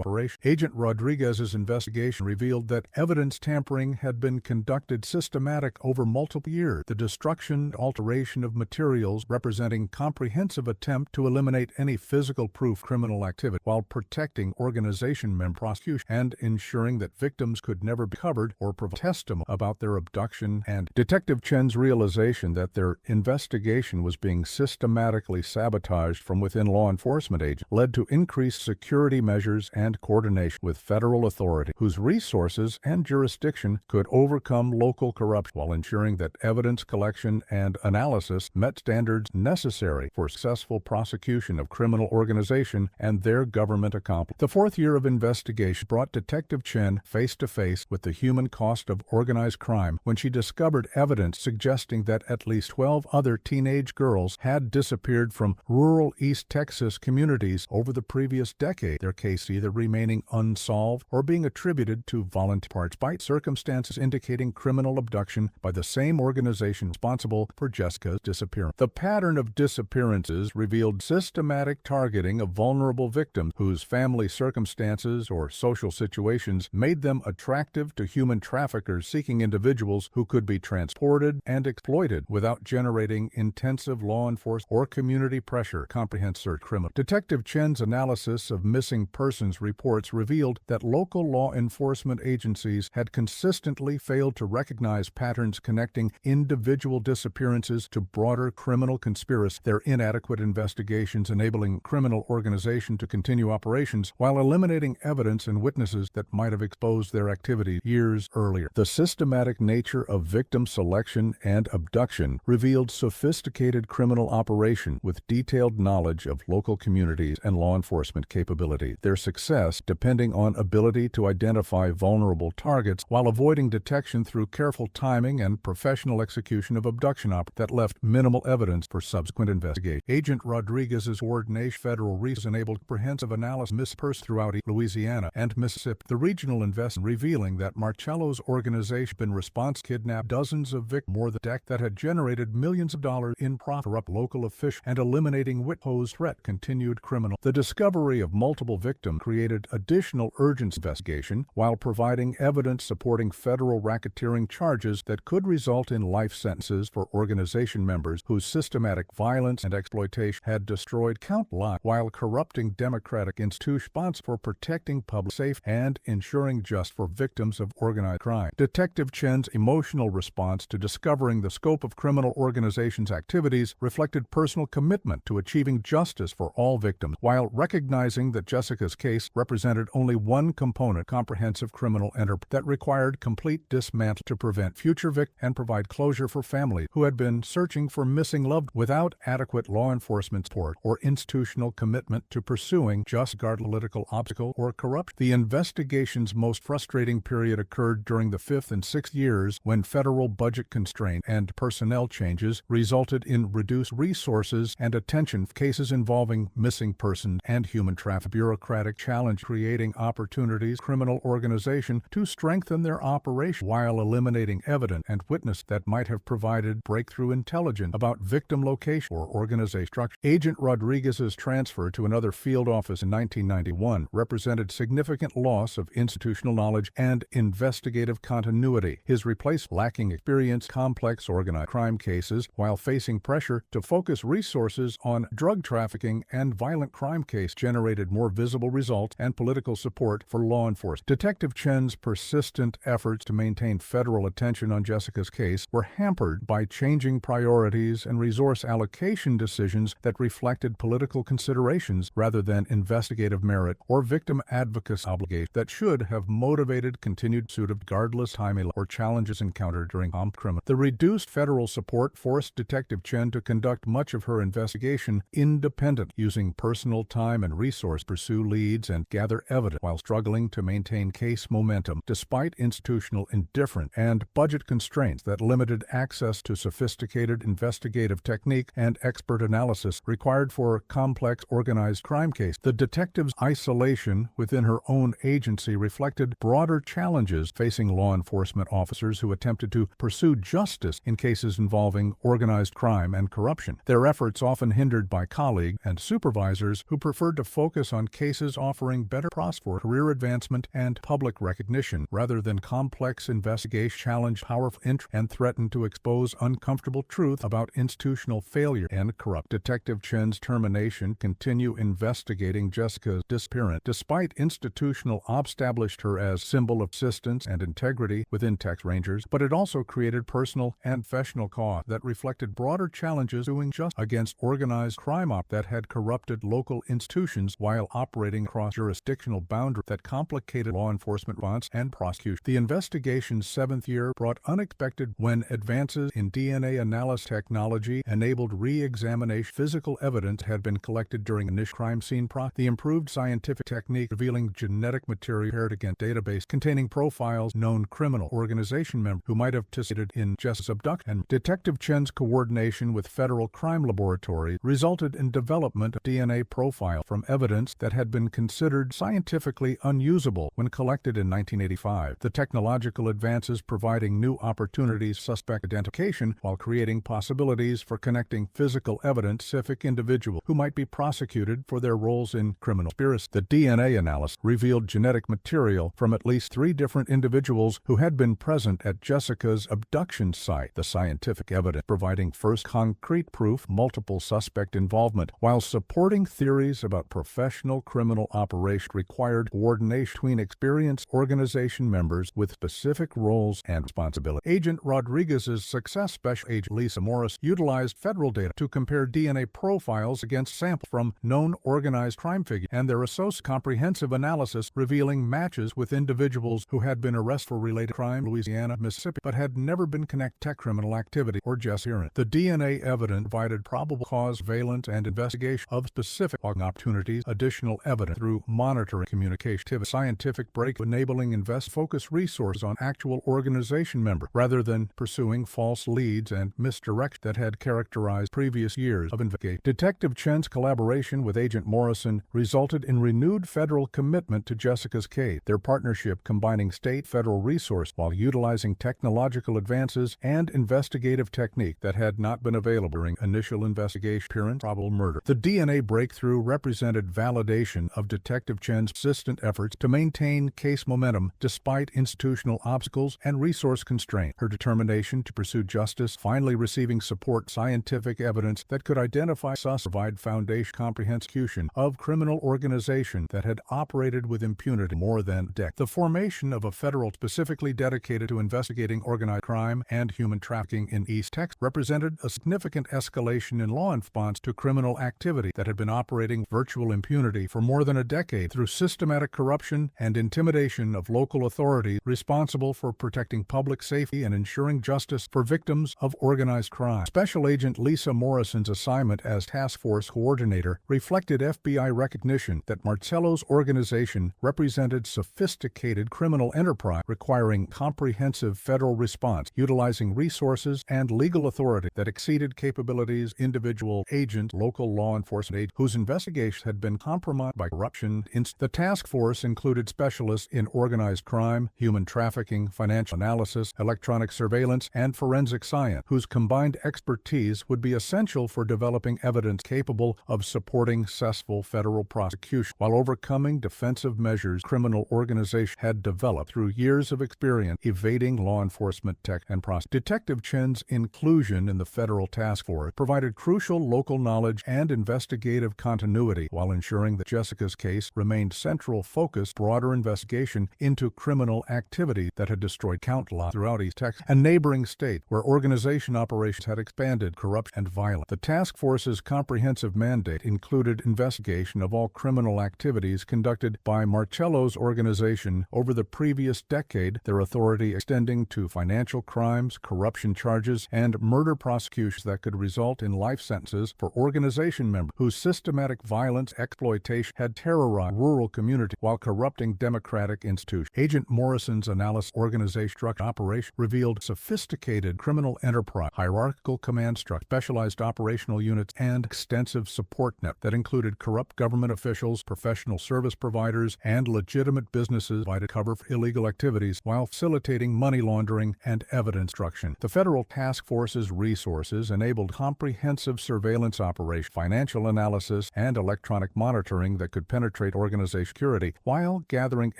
[SPEAKER 1] operations. Agent Rodriguez's investigation revealed that evidence tampering had been conducted systematic over multiple years. The destruction and alteration of materials representing comprehensive attempt to eliminate any physical proof of criminal activity while protecting organization member prosecution and ensuring that victims could never be covered or provide testimony about their abduction. And Detective Chen's realization that their investigation was being systematically sabotaged from within law enforcement agents led to increased security measures and coordination with federal authorities whose resources and jurisdiction could overcome local corruption while ensuring that evidence collection and analysis met standards necessary for successful prosecution of criminal organization and their government accomplishments. The fourth year of investigation brought Detective Chen face to face with the human cost of organized crime when she discovered evidence suggesting that at least 12 other teenage girls had disappeared from rural East Texas communities over the previous decade, their case either remaining unsolved or being attributed to volunteer parts by circumstances indicating criminal abduction by the same organization responsible for Jessica's disappearance. The pattern of disappearances revealed systematic targeting of vulnerable victims whose family circumstances or social situations made them attractive to human traffickers seeking individuals who could be transported and exploited without generating intensive law enforcement or community pressure. Comprehensive search criminal. Detective Chen's analysis of missing persons reports revealed that local law enforcement agencies had consistently failed to recognize patterns connecting individual disappearances to broader criminal conspiracies, their inadequate investigations enabling criminal organization to continue operations while eliminating evidence and witnesses that might have exposed their activity years earlier. The systematic nature of victim selection and abduction revealed sophisticated criminal operation with detailed knowledge of local communities and law enforcement capabilities. Their success depending on ability to identify vulnerable targets while avoiding detection through careful timing and professional execution of abduction operations that left minimal evidence for subsequent investigation. Agent Rodriguez's coordination federal resources enabled comprehensive analysis of missing persons throughout Louisiana and Mississippi. The regional investigation revealing that Marcello's organization had been responsible to kidnap dozens of victims more than a decade that had generated millions of dollars in profit, corrupt local officials, and eliminating witness threat continued criminal. The discovery of multiple victims created additional urgent investigation while providing evidence supporting federal racketeering charges that could result in life sentences for organization members whose systematic violence and exploitation had destroyed countless lives while corrupting democratic institutions responsible for protecting public safety and ensuring justice for victims of organized crime. Detective Chen's emotional response to discovering the scope of criminal organizations' activities reflected personal commitment to achieving justice for all victims, while recognizing that Jessica's case represented only one component comprehensive criminal enterprise that required complete dismantling to prevent future victims and provide closure for families who had been searching for missing loved ones without adequate law enforcement support or institutional commitment to pursuing just political obstacle or corruption. The investigation's most frustrating period occurred during the 5th and 6th years when federal budget constraints and personnel changes resulted in reduced resources and attention for cases involving missing persons and human trafficking. Bureaucratic challenge creating opportunities for criminal organization to strengthen their operation while eliminating evidence and witness that might have provided breakthrough intelligence about victim location or organization structure. Agent Rodriguez's transfer to another field office in 1991 represented significant loss of institutional knowledge and investigative continuity. His replacement, lacking experience in complex organized crime cases while facing pressure to focus resources on drug trafficking and violent crime cases, generated more visible results and political support for law enforcement. Detective Chen's persistent efforts to maintain federal attention on Jessica's case were hampered by changing priorities and resource allocation decisions that reflected political considerations rather than investigative merit or victim advocacy obligations that should have motivated continued pursuit of regardless timing or challenges encountered during criminal. The reduced federal support forced Detective Chen to conduct much of her investigation independently, using personal time and resource to pursue leads and gather evidence while struggling to maintain case momentum despite institutional indifference and budget constraints that limited access to sophisticated investigative technique and expert analysis required for complex organized crime cases. The detective's isolation within her own agency reflected broader challenges facing law enforcement officers who attempted to pursue justice in cases involving organized crime crime and corruption. Their efforts often hindered by colleagues and supervisors who preferred to focus on cases offering better prospects for career advancement and public recognition, rather than complex investigations challenge powerful interests and threaten to expose uncomfortable truth about institutional failure and corrupt. Detective Chen's determination to continue investigating Jessica's disappearance, despite institutional established her as symbol of persistence and integrity within Texas Rangers, but it also created personal and professional cause that reflected broader challenges doing just against organized crime that had corrupted local institutions while operating across jurisdictional boundaries that complicated law enforcement response and prosecution. The investigation's seventh year brought unexpected when advances in DNA analysis technology enabled re-examination. Physical evidence had been collected during initial crime scene process. The improved scientific technique revealing genetic material paired against database containing profiles known criminal organization members who might have participated in Jessica's abduction. And Detective Chen's coordination with federal crime laboratories resulted in development of DNA profile from evidence that had been considered scientifically unusable when collected in 1985. The technological advances providing new opportunities for suspect identification while creating possibilities for connecting physical evidence to specific individuals who might be prosecuted for their roles in criminal conspiracy. The DNA analysis revealed genetic material from at least 3 different individuals who had been present at Jessica's abduction site, the scientific evidence providing first concrete proof of multiple suspect involvement, while supporting theories about professional criminal operations required coordination between experienced organization members with specific roles and responsibilities. Agent Rodriguez's success special agent Lisa Morris utilized federal data to compare DNA profiles against samples from known organized crime figures and their associated comprehensive analysis revealing matches with individuals who had been arrested for related crime in Louisiana, Mississippi, but had never been connected to criminal activity or Jessica. The DNA evidence provided probable cause, surveillance, and investigation of specific opportunities, additional evidence through monitoring communication, scientific break enabling focus resources on actual organization members rather than pursuing false leads and misdirection that had characterized previous years of investigation. Detective Chen's collaboration with Agent Morrison resulted in renewed federal commitment to Jessica's case. Their partnership combining state-federal resources while utilizing technological advances and investigative technique that had not been available during initial investigation appearance probable murder. The DNA breakthrough represented validation of Detective Chen's persistent efforts to maintain case momentum despite institutional obstacles and resource constraints. Her determination to pursue justice, finally receiving support scientific evidence that could identify suspects, provide foundation comprehensive execution of criminal organization that had operated with impunity more than a decade. The formation of a federal specifically dedicated to investigating organized crime and human trafficking in East Texas represented a significant escalation in law response to criminal activity that had been operating with virtual impunity for more than a decade through systematic corruption and intimidation of local authorities responsible for protecting public safety and ensuring justice for victims of organized crime. Special Agent Lisa Morrison's assignment as task force coordinator reflected FBI recognition that Marcello's organization represented sophisticated criminal enterprise requiring comprehensive federal response, utilizing resources and legal authority that exceeded capabilities individual agents, local law enforcement agents whose investigations had been compromised by corruption. The task force included specialists in organized crime, human trafficking, financial analysis, electronic surveillance, and forensic science, whose combined expertise would be essential for developing evidence capable of supporting successful federal prosecution while overcoming defensive measures criminal organizations had developed through years of experience evading law enforcement tech and prosecution. Detective Chen's inclusion in the federal task force provided crucial local knowledge and investigative continuity while ensuring that Jessica's case remained central focus broader investigation into criminal activity that had destroyed countless lives throughout East Texas and neighboring states where organization operations had expanded corruption and violence. The task force's comprehensive mandate included investigation of all criminal activities conducted by Marcello's organization over the previous decade, their authority extending to financial crimes, corruption charges, and murder prosecutions that could result in life sentences for organization members whose systematic violence exploitation had terrorized rural communities while corrupting democratic institutions. Agent Morrison's analysis organization structure operation revealed sophisticated criminal enterprise, hierarchical command structure, specialized operational units, and extensive support net that included corrupt government officials, professional service providers, and legitimate businesses provided cover for illegal activities while facilitating money laundering and evidence destruction. The federal task force's resources forces enabled comprehensive surveillance operations, financial analysis, and electronic monitoring that could penetrate organization security while gathering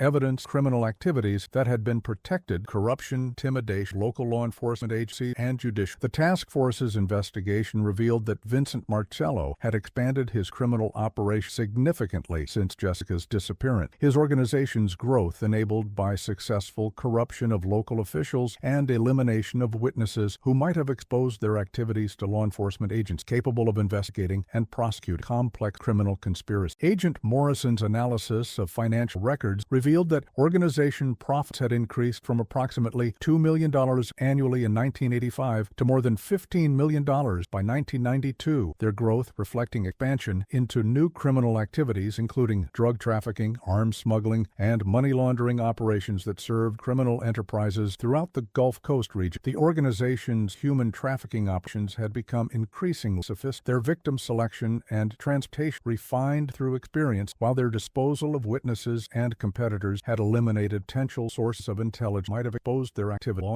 [SPEAKER 1] evidence of criminal activities that had been protected, corruption, intimidation, local law enforcement agencies, and judicial. The task force's investigation revealed that Vincent Marcello had expanded his criminal operation significantly since Jessica's disappearance. His organization's growth enabled by successful corruption of local officials and elimination of witnesses who might have exposed their activities to law enforcement agents capable of investigating and prosecuting complex criminal conspiracies. Agent Morrison's analysis of financial records revealed that organization profits had increased from approximately $2 million annually in 1985 to more than $15 million by 1992, their growth reflecting expansion into new criminal activities including drug trafficking, arms smuggling, and money laundering operations that served criminal enterprises throughout the Gulf Coast region. The organization's human trafficking options had become increasingly sophisticated, their victim selection and transportation refined through experience, while their disposal of witnesses and competitors had eliminated potential sources of intelligence might have exposed their activity.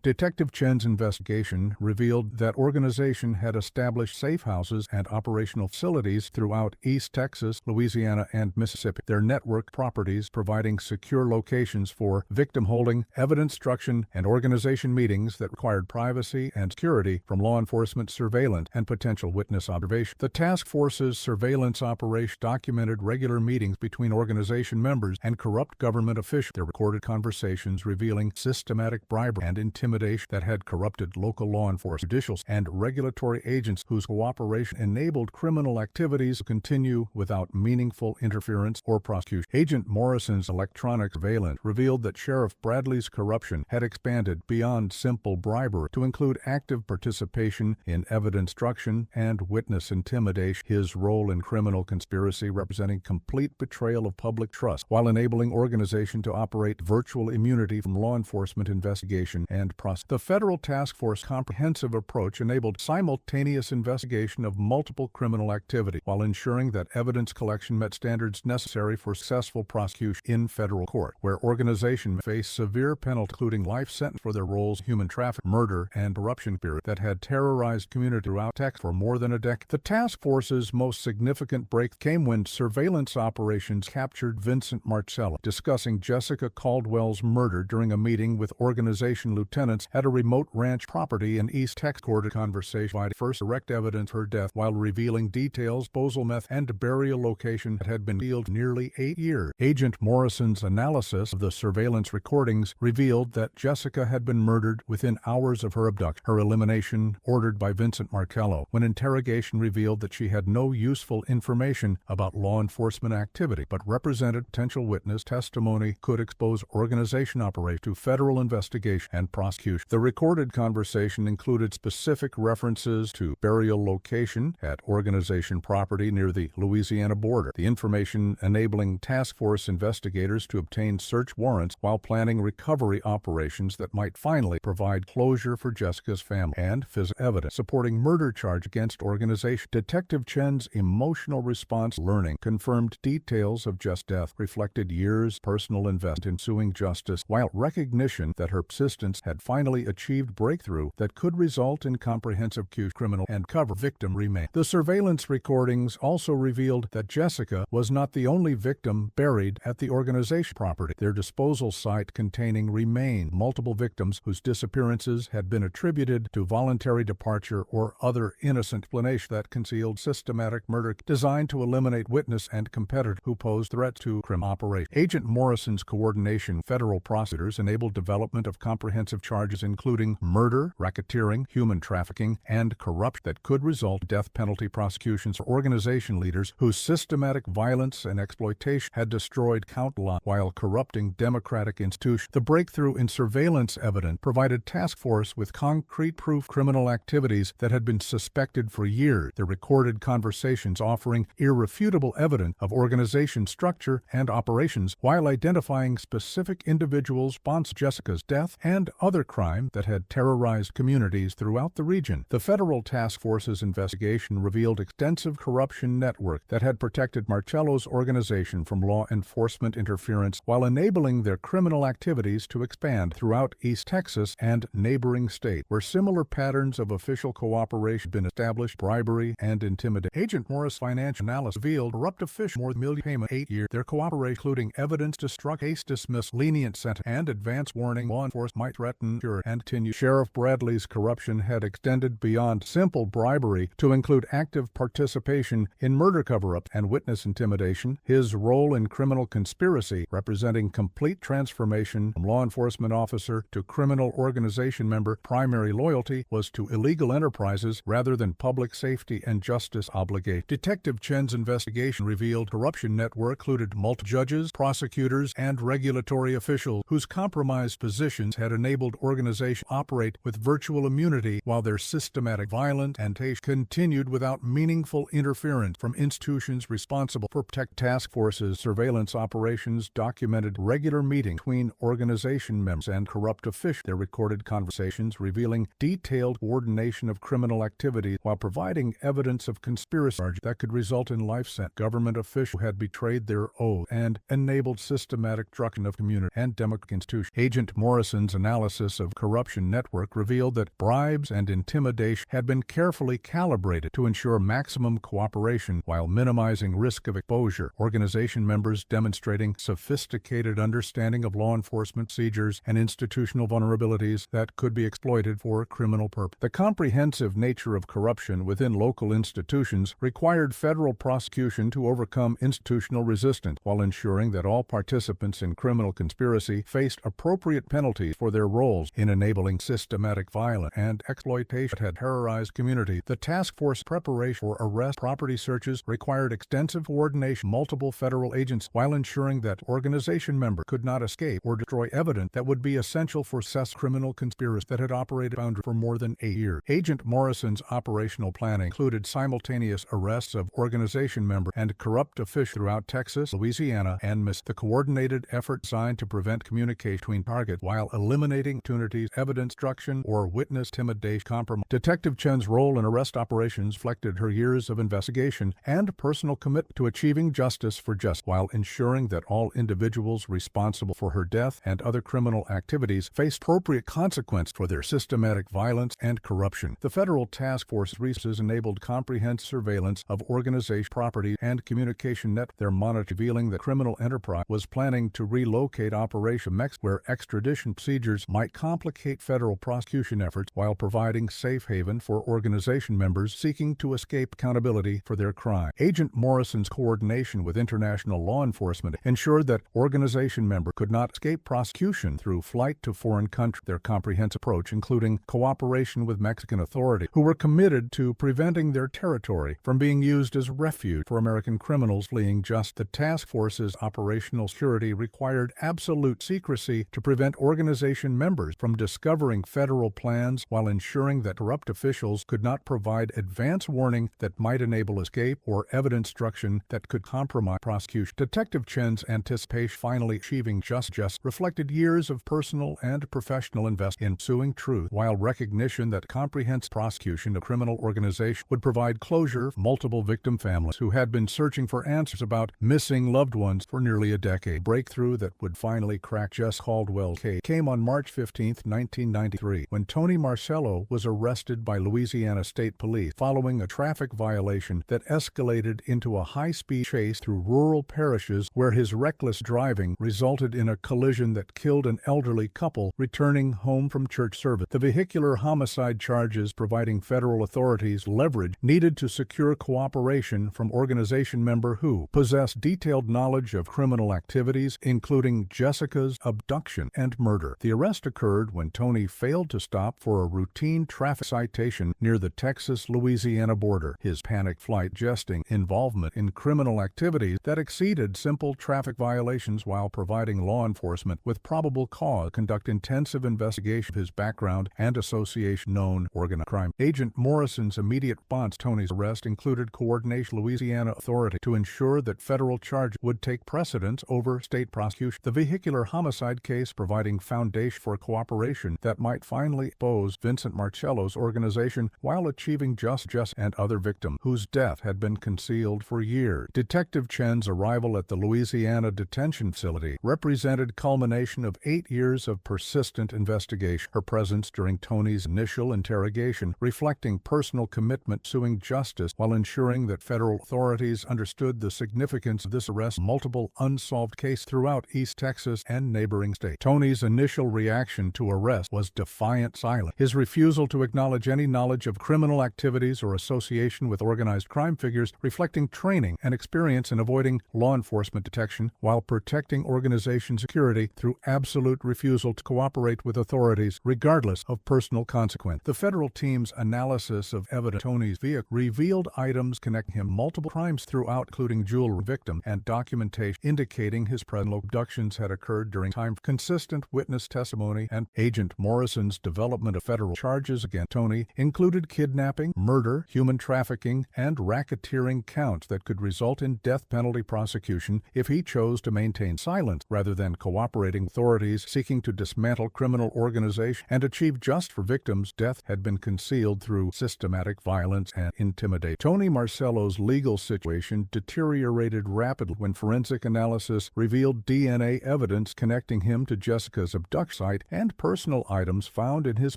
[SPEAKER 1] Detective Chen's investigation revealed that organization had established safe houses and operational facilities throughout East Texas, Louisiana, and Mississippi, their network properties providing secure locations for victim holding, evidence destruction, and organization meetings that required privacy and security from law enforcement surveillance and potential witness observation. The task force's surveillance operation documented regular meetings between organization members and corrupt government officials. Their recorded conversations revealing systematic bribery and intimidation that had corrupted local law enforcement, judicial, and regulatory agents whose cooperation enabled criminal activities to continue without meaningful interference or prosecution. Agent Morrison's electronic surveillance revealed that Sheriff Bradley's corruption had expanded beyond simple bribery to include active participation in evidence destruction and witness intimidation, his role in criminal conspiracy representing complete betrayal of public trust, while enabling organization to operate virtual immunity from law enforcement investigation and prosecution. The Federal Task Force comprehensive approach enabled simultaneous investigation of multiple criminal activity while ensuring that evidence collection met standards necessary for successful prosecution in federal court, where organizations faced severe penalties including life sentence for their roles in human trafficking, murder, and corruption that had terrorized communities throughout Texas for more than a decade. The task force's most significant break came when surveillance operations captured Vincent Marcello discussing Jessica Caldwell's murder during a meeting with organization lieutenants at a remote ranch property in East Texas. Recorded conversation provided first direct evidence of her death while revealing details, disposal method, and burial location that had been sealed nearly 8 years. Agent Morrison's analysis of the surveillance recordings revealed that Jessica had been murdered within hours of her abduction, her elimination ordered by Vincent Marcello, when interrogation revealed that she had no useful information about law enforcement activity, but represented potential witness testimony could expose organization operations to federal investigation and prosecution. The recorded conversation included specific references to burial location at organization property near the Louisiana border, the information enabling task force investigators to obtain search warrants while planning recovery operations that might finally provide closure for Jessica's family, and physical evidence supporting murder charge against organization. Detective Chen's emotional response learning confirmed details of Jessica's death reflected years personal investment in pursuing justice, while recognition that her persistence had finally achieved breakthrough that could result in comprehensive criminal and cover victim remain. The surveillance recordings also revealed that Jessica was not the only victim buried at the organization property. Their disposal site containing remains multiple victims whose disappearances had been attributed to voluntary departure or other innocent explanation that concealed systematic murder designed to eliminate witness and competitor who posed threats to criminal operation. Agent Morrison's coordination federal prosecutors enabled development of comprehensive charges including murder, racketeering, human trafficking, and corruption that could result in death penalty prosecutions for organization leaders whose systematic violence and exploitation had destroyed countless lives while corrupting democratic institutions. The breakthrough in surveillance evidence provided task force with concrete proof criminal activities that had been suspected for years, the recorded conversations offering irrefutable evidence of organization structure and operations while identifying specific individuals responsible for Jessica's death and other crimes that had terrorized communities throughout the region. The federal task force's investigation revealed extensive corruption network that had protected Marcello's organization from law enforcement interference while enabling their criminal activities to expand throughout East Texas and neighboring states, where similar patterns patterns of official cooperation had been established, bribery and intimidation. Agent Morris' financial analysis revealed corrupt officials more than $1 million payment 8 years. Their cooperation, including evidence to struck case dismiss, lenient sentence, and advance warning law enforcement might threaten and continue. Sheriff Bradley's corruption had extended beyond simple bribery to include active participation in murder cover-ups and witness intimidation. His role in criminal conspiracy, representing complete transformation from law enforcement officer to criminal organization member, primary loyalty was to illegal enterprises rather than public safety and justice obligation. Detective Chen's investigation revealed corruption network included multiple judges, prosecutors, and regulatory officials whose compromised positions had enabled organizations to operate with virtual immunity while their systematic violence and continued without meaningful interference from institutions responsible for protect. Task forces surveillance operations documented regular meetings between organization members and corrupt officials. Their recorded conversations revealing detailed coordination of criminal activity while providing evidence of conspiracy charges that could result in life sentence. Government officials had betrayed their oath and enabled systematic destruction of community and democratic institutions. Agent Morrison's analysis of corruption network revealed that bribes and intimidation had been carefully calibrated to ensure maximum cooperation while minimizing risk of exposure. Organization members demonstrating sophisticated understanding of law enforcement procedures and institutional vulnerabilities that could be exploited for criminal purposes. The comprehensive nature of corruption within local institutions required federal prosecution to overcome institutional resistance while ensuring that all participants in criminal conspiracy faced appropriate penalties for their roles in enabling systematic violence and exploitation that had terrorized communities. The task force preparation for arrest property searches required extensive coordination of multiple federal agents while ensuring that organization members could not escape or destroy evidence that would be essential for successful criminal conspiracy that had operated for more than 8 years. Agent Morrison's operational planning included simultaneous arrests of organization members and corrupt officials throughout Texas, Louisiana, and Mississippi. The coordinated effort designed to prevent communication between targets while eliminating opportunities, evidence destruction, or witness intimidation compromise. Detective Chen's role in arrest operations reflected her years of investigation and personal commitment to achieving justice for justice while ensuring that all individuals responsible for her death and other criminal activities faced appropriate consequences for their systematic violence and corruption. The federal task force resources enabled comprehensive surveillance of organization property and communication net. Their monitor revealing that criminal enterprise was planning to relocate Operation Mexico, where extradition procedures might complicate federal prosecution efforts while providing safe haven for organization members seeking to escape accountability for their crime. Agent Morrison's coordination with international law enforcement ensured that organization members could not escape prosecution through flight to foreign countries. Their comprehensive approach, including cooperation with Mexican authorities, who were committed to preventing their territory from being used as refuge for American criminals fleeing justice. The task force's operational security required absolute secrecy to prevent organization members from discovering federal plans while ensuring that corrupt officials could not provide advance warning that might enable escape or evidence destruction that could compromise prosecution. Detective Chen's anticipation finally achieving justice reflected years of personal and professional investment in pursuing truth, while recognition that comprehensive prosecution of criminal organization would provide closure for multiple victim families who had been searching for answers about missing loved ones for nearly a decade. Breakthrough that would finally crack Jessica Caldwell's case came on March 15, 1993, when Tony Marcello was arrested by Louisiana State Police following a traffic violation that escalated into a high-speed chase through rural parishes where his reckless driving resulted in a collision that killed an elderly couple returning home from church service. The vehicular homicide charges providing federal authorities leverage needed to secure cooperation from organization member who possessed detailed knowledge of criminal activities, including Jessica's abduction and murder. The arrest occurred when Tony failed to stop for a routine traffic citation near the Texas-Louisiana border. His panicked flight suggesting involvement in criminal activities that exceeded simple traffic violations while providing law enforcement with probable cause to conduct intensive investigation of his background and association known organized crime. Agent Morrison's immediate response to Tony's arrest included coordination with Louisiana authority to ensure that federal charges would take precedence over state prosecution. The vehicular homicide case providing foundation for cooperation that might finally expose Vincent Marcello's organization while achieving justice and other victims whose death had been concealed for years. Detective Chen's arrival at the Louisiana detention facility represented culmination of 8 years of persistent investigation. Her presence during Tony's initial initial interrogation, reflecting personal commitment to pursuing justice while ensuring that federal authorities understood the significance of this arrest. Multiple unsolved cases throughout East Texas and neighboring states. Tony's initial reaction to arrest was defiant silence. His refusal to acknowledge any knowledge of criminal activities or association with organized crime figures, reflecting training and experience in avoiding law enforcement detection while protecting organization security through absolute refusal to cooperate with authorities regardless of personal consequence. The federal team's analysis of evidence Tony's vehicle revealed items connecting him to multiple crimes throughout, including jewelry victim and documentation indicating his present abductions had occurred during time. Consistent witness testimony and Agent Morrison's development of federal charges against Tony included kidnapping, murder, human trafficking, and racketeering counts that could result in death penalty prosecution if he chose to maintain silence rather than cooperating with authorities seeking to dismantle criminal organizations and achieve justice for victims. Death had been concealed through systematic violence and intimidation. Tony Marcello's legal situation deteriorated rapidly when forensic analysis revealed DNA evidence connecting him to Jessica's abduction site and personal items found in his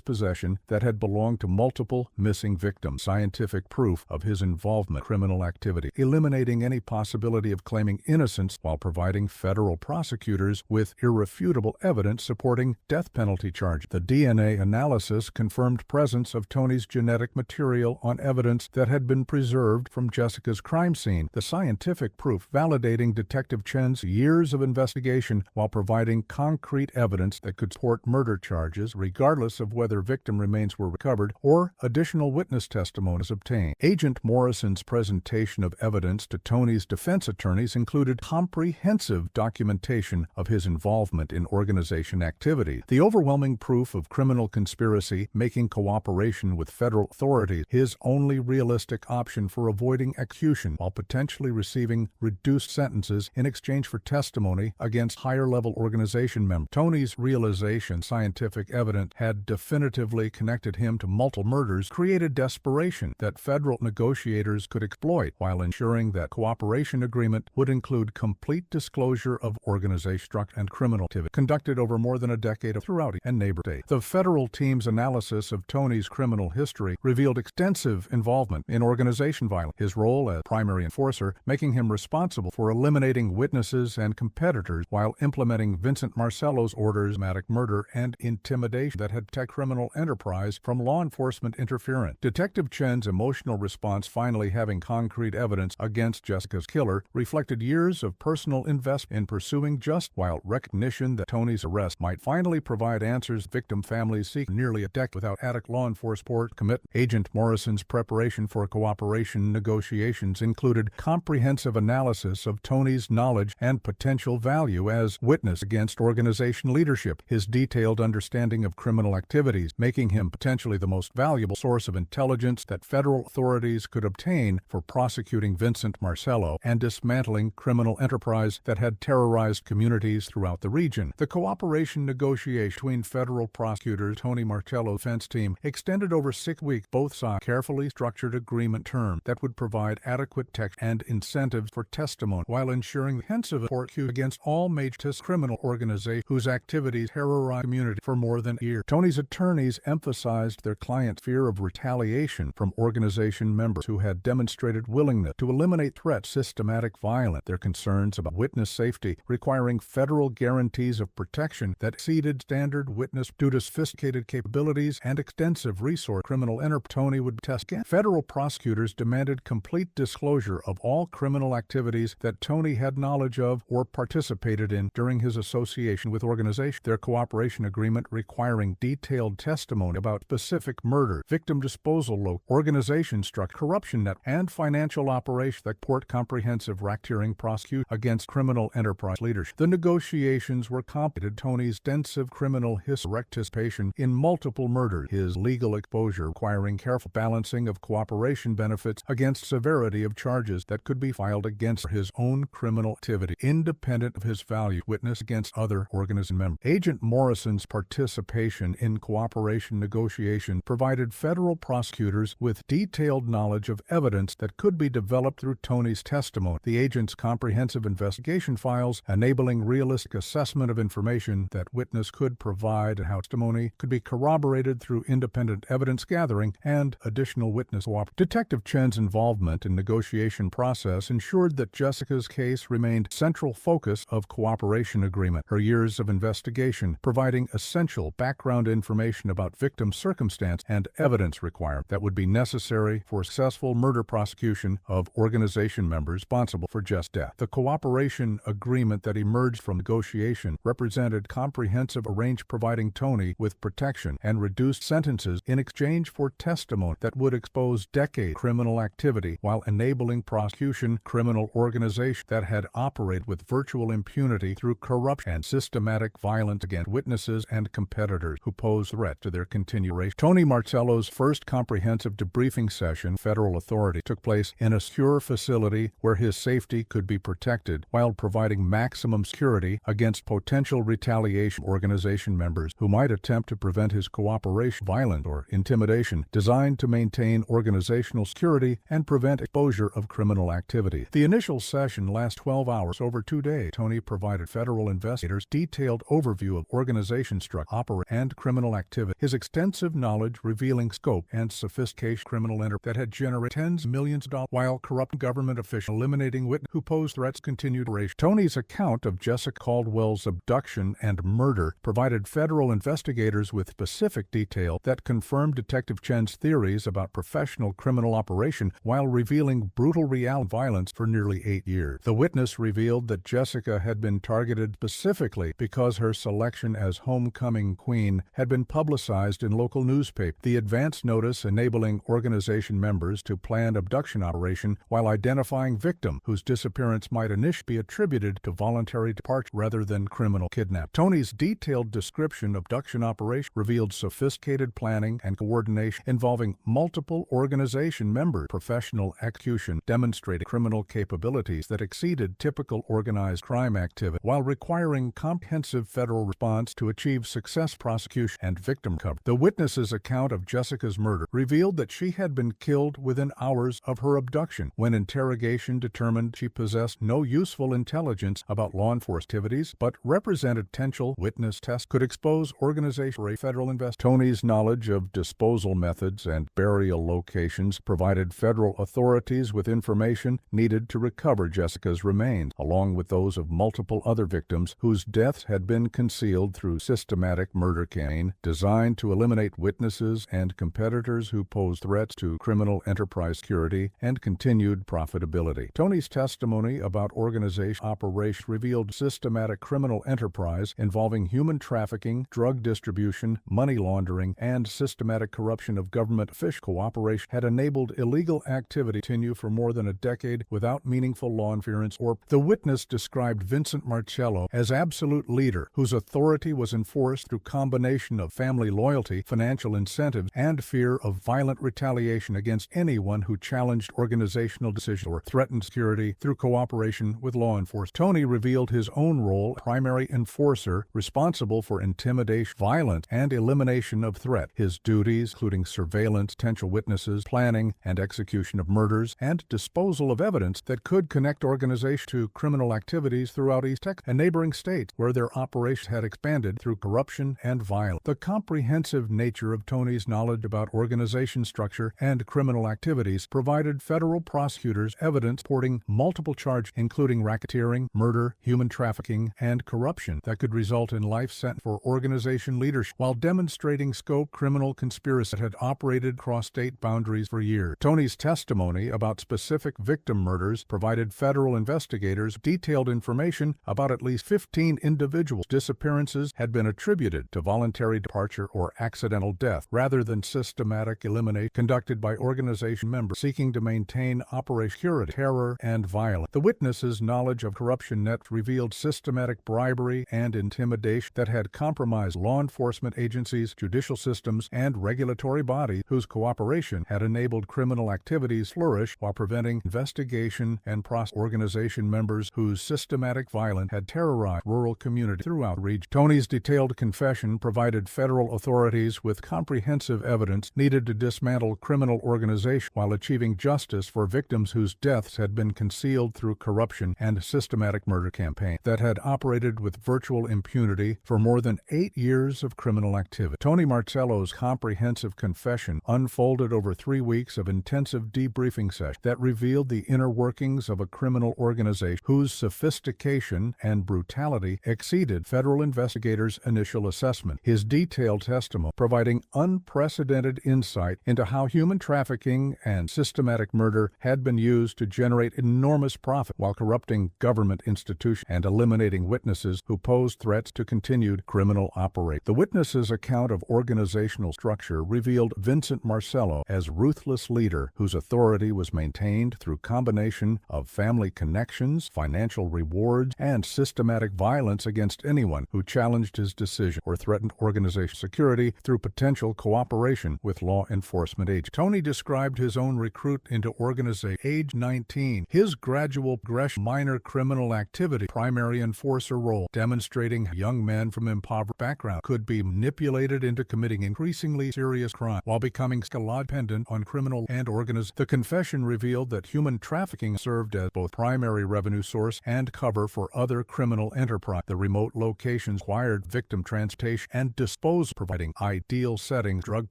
[SPEAKER 1] possession that had belonged to multiple missing victims. Scientific proof of his involvement in criminal activity, eliminating any possibility of claiming innocence while providing federal prosecutors with irrefutable evidence supporting death penalty charges. The DNA analysis confirmed presence of Tony's genetic material on evidence that had been preserved from Jessica's crime scene. The scientific proof validating Detective Chen's years of investigation while providing concrete evidence that could support murder charges regardless of whether victim remains were recovered or additional witness testimonies obtained. Agent Morrison's presentation of evidence to Tony's defense attorneys included comprehensive documentation of his involvement in organization activity. The overwhelming proof of criminal conspiracy making cooperation with federal authorities his only realistic option for avoiding execution while potentially receiving reduced sentences in exchange for testimony against higher-level organization members. Tony's realization scientific evidence had definitively connected him to multiple murders created desperation that federal negotiators could exploit while ensuring that cooperation agreement would include complete disclosure of organization structure and criminal activity conducted over more than a decade throughout and neighbor states. The federal team's analysis of Tony's criminal history revealed extensive involvement in organization violence, his role as primary enforcer making him responsible for eliminating witnesses and competitors while implementing Vincent Marcello's orders, systematic murder, and intimidation that had protected criminal enterprise from law enforcement interference. Detective Chen's emotional response, finally having concrete evidence against Jessica's killer, reflected years of personal investment in pursuing justice, while recognition that Tony's arrest might finally provide answers victim families seek nearly a decade without adequate law enforcement support. Agent Morrison's preparation for cooperation negotiations included comprehensive analysis of Tony's knowledge and potential value as witness against organization leadership, his detailed understanding of criminal activities, making him potentially the most valuable source of intelligence that federal authorities could obtain for prosecuting Vincent Marcello and dismantling criminal enterprise that had terrorized communities throughout the region. The cooperation negotiation between federal prosecutors Tony Marcello's defense team extended over 6 weeks. Both sides carefully structured agreement terms that would provide adequate text and incentives for testimony while ensuring comprehensive support against all major criminal organizations whose activities terrorized the community for more than a year. Tony's attorneys emphasized their client's fear of retaliation from organization members who had demonstrated willingness to eliminate threats, systematic violence, their concerns about witness safety, requiring federal guarantees of protection that exceeded standard witness due to sophisticated capabilities and extensive resource criminal enterprise. Tony would test again. Federal prosecutors demanded complete disclosure of all criminal activities that Tony had knowledge of or participated in during his association with organizations. Their cooperation agreement requiring detailed testimony about specific murder, victim disposal, organization structure, corruption net, and financial operations that support comprehensive racketeering prosecution against criminal enterprise leadership. The negotiations were complicated. Tony's extensive criminal history, participation in multiple murders, his legal exposure requiring careful balancing of cooperation benefits against severity of charges that could be filed against his own criminal activity, independent of his value witness against other organization members. Agent Morrison's participation in cooperation negotiations provided federal prosecutors with detailed knowledge of evidence that could be developed through Tony's testimony. The agent's comprehensive investigation files enabling realistic assessment of information that witness could provide and how testimony could be corroborated through independent evidence gathering and additional witness cooperation. Detective Chen's involvement in the negotiation process ensured that Jessica's case remained central focus of cooperation agreement. Her years of investigation providing essential background information about victim circumstance and evidence required that would be necessary for successful murder prosecution of organization members responsible for Jess' death. The cooperation agreement that emerged from negotiation represented comprehensive arrangement providing Tony with protection and reduced sentences in exchange for testimony that would expose decade criminal activity while enabling prosecution criminal organization that had operated with virtual impunity through corruption and systematic violence against witnesses and competitors who posed threat to their continuation. Tony Marcello's first comprehensive debriefing session federal authority took place in a secure facility where his safety could be protected while providing maximum security against potential retaliation organization members who might attempt to prevent his cooperation, violence, or intimidation, designed to maintain organizational security and prevent exposure of criminal activity. The initial session lasted 12 hours over 2 days. Tony provided federal investigators detailed overview of organization structure, operation, and criminal activity. His extensive knowledge revealing scope and sophistication criminal enterprise that had generated tens of millions of dollars while corrupt government officials eliminating witnesses who posed threats continued operation. Tony's account of Jessica Caldwell's abduction and murder provided federal investigators with specific detail that confirmed Detective Chen's theories about professional criminal operation while revealing brutal reality violence for nearly 8 years. The witness revealed that Jessica had been targeted specifically because her selection as homecoming queen had been publicized in local newspapers. The advance notice enabling organization members to plan abduction operation while identifying victim whose disappearance might initially be attributed to voluntary departure rather than criminal kidnapping. Tony's detailed description of abduction operation revealed sophisticated planning and coordination involving multiple organization members, professional execution demonstrating criminal capabilities that exceeded typical organized crime activity while requiring comprehensive federal response to achieve success prosecution and victim cover. The witness's account of Jessica's murder revealed that she had been killed within hours of her abduction when interrogation determined she possessed no useful intelligence about law enforcement activities, but represented potential witness tests could expose organization for a federal investigation. Tony's knowledge of disposal methods and burial locations provided federal authorities with information needed to recover Jessica's remains, along with those of multiple other victims whose deaths had been concealed through systematic murder campaign designed to eliminate witnesses and competitors who posed threats to criminal enterprise security and continued profitability. Tony's testimony about organization operation revealed systematic criminal enterprise involving human trafficking, drug distribution, money laundering, and systematic corruption of government official cooperation had enabled illegal activity to continue for more than a decade without meaningful law interference. Or the witness described Vincent Marcello as absolute leader whose authority was enforced through combination of family loyalty, financial incentives, and fear of violent retaliation against anyone who challenged organizational decisions or threatened security through cooperation with law enforcement. Tony revealed his own role, primary enforcer responsible for intimidation, violence, and elimination of threat. His duties, including surveillance, potential witnesses, planning and execution of murders, and disposal of evidence that could connect organizations to criminal activities throughout East Texas and neighboring states where their operations had expanded through corruption and violence. The comprehensive nature of Tony's knowledge about organization structure and criminal activities provided federal prosecutors evidence supporting multiple charges, including racketeering, murder, human trafficking, and corruption that could result in life sentence for organization leadership, while demonstrating scope criminal conspiracy that had operated across state boundaries for years. Tony's testimony about specific victim murders provided federal investigators detailed information about at least 15 individuals' disappearances had been attributed to voluntary departure or accidental death rather than systematic elimination conducted by organization members seeking to maintain operation security, terror, and violence. The witness's knowledge of corruption nets revealed systematic bribery and intimidation that had compromised law enforcement agencies, judicial systems, and regulatory bodies whose cooperation had enabled criminal activities flourish while preventing investigation and process. Organization members whose systematic violence had terrorized rural communities throughout the region. Tony's detailed confession provided federal authorities with comprehensive evidence needed to dismantle criminal organization while achieving justice for victims whose deaths had been concealed through corruption and systematic murder campaign that had operated with virtual impunity for more than 8 years of criminal activity. Tony Marcello's comprehensive confession unfolded over 3 weeks of intensive debriefing sessions that revealed the inner workings of a criminal organization whose sophistication and brutality exceeded federal investigators' initial assessment. His detailed testimony providing unprecedented insight into how human trafficking and systematic murder had been used to generate enormous profit while corrupting government institutions and eliminating witnesses who posed threats to continued criminal operations. The witness's account of organizational structure revealed Vincent Marcello as ruthless leader whose authority was maintained through combination of family connections, financial rewards, and systematic violence against anyone who challenged his decision or threatened organizational security through potential cooperation with law enforcement agents. Tony described his own recruit into organization, age 19, his gradual progression, minor criminal activity, primary enforcer role, demonstrating young men from impoverished backgrounds could be manipulated into committing increasingly serious crime while becoming dependent on criminal and organized. The confession revealed that human trafficking served as both primary revenue source and cover for other criminal enterprise. The remote locations required victim transportation and disposal, providing ideal settings. Drug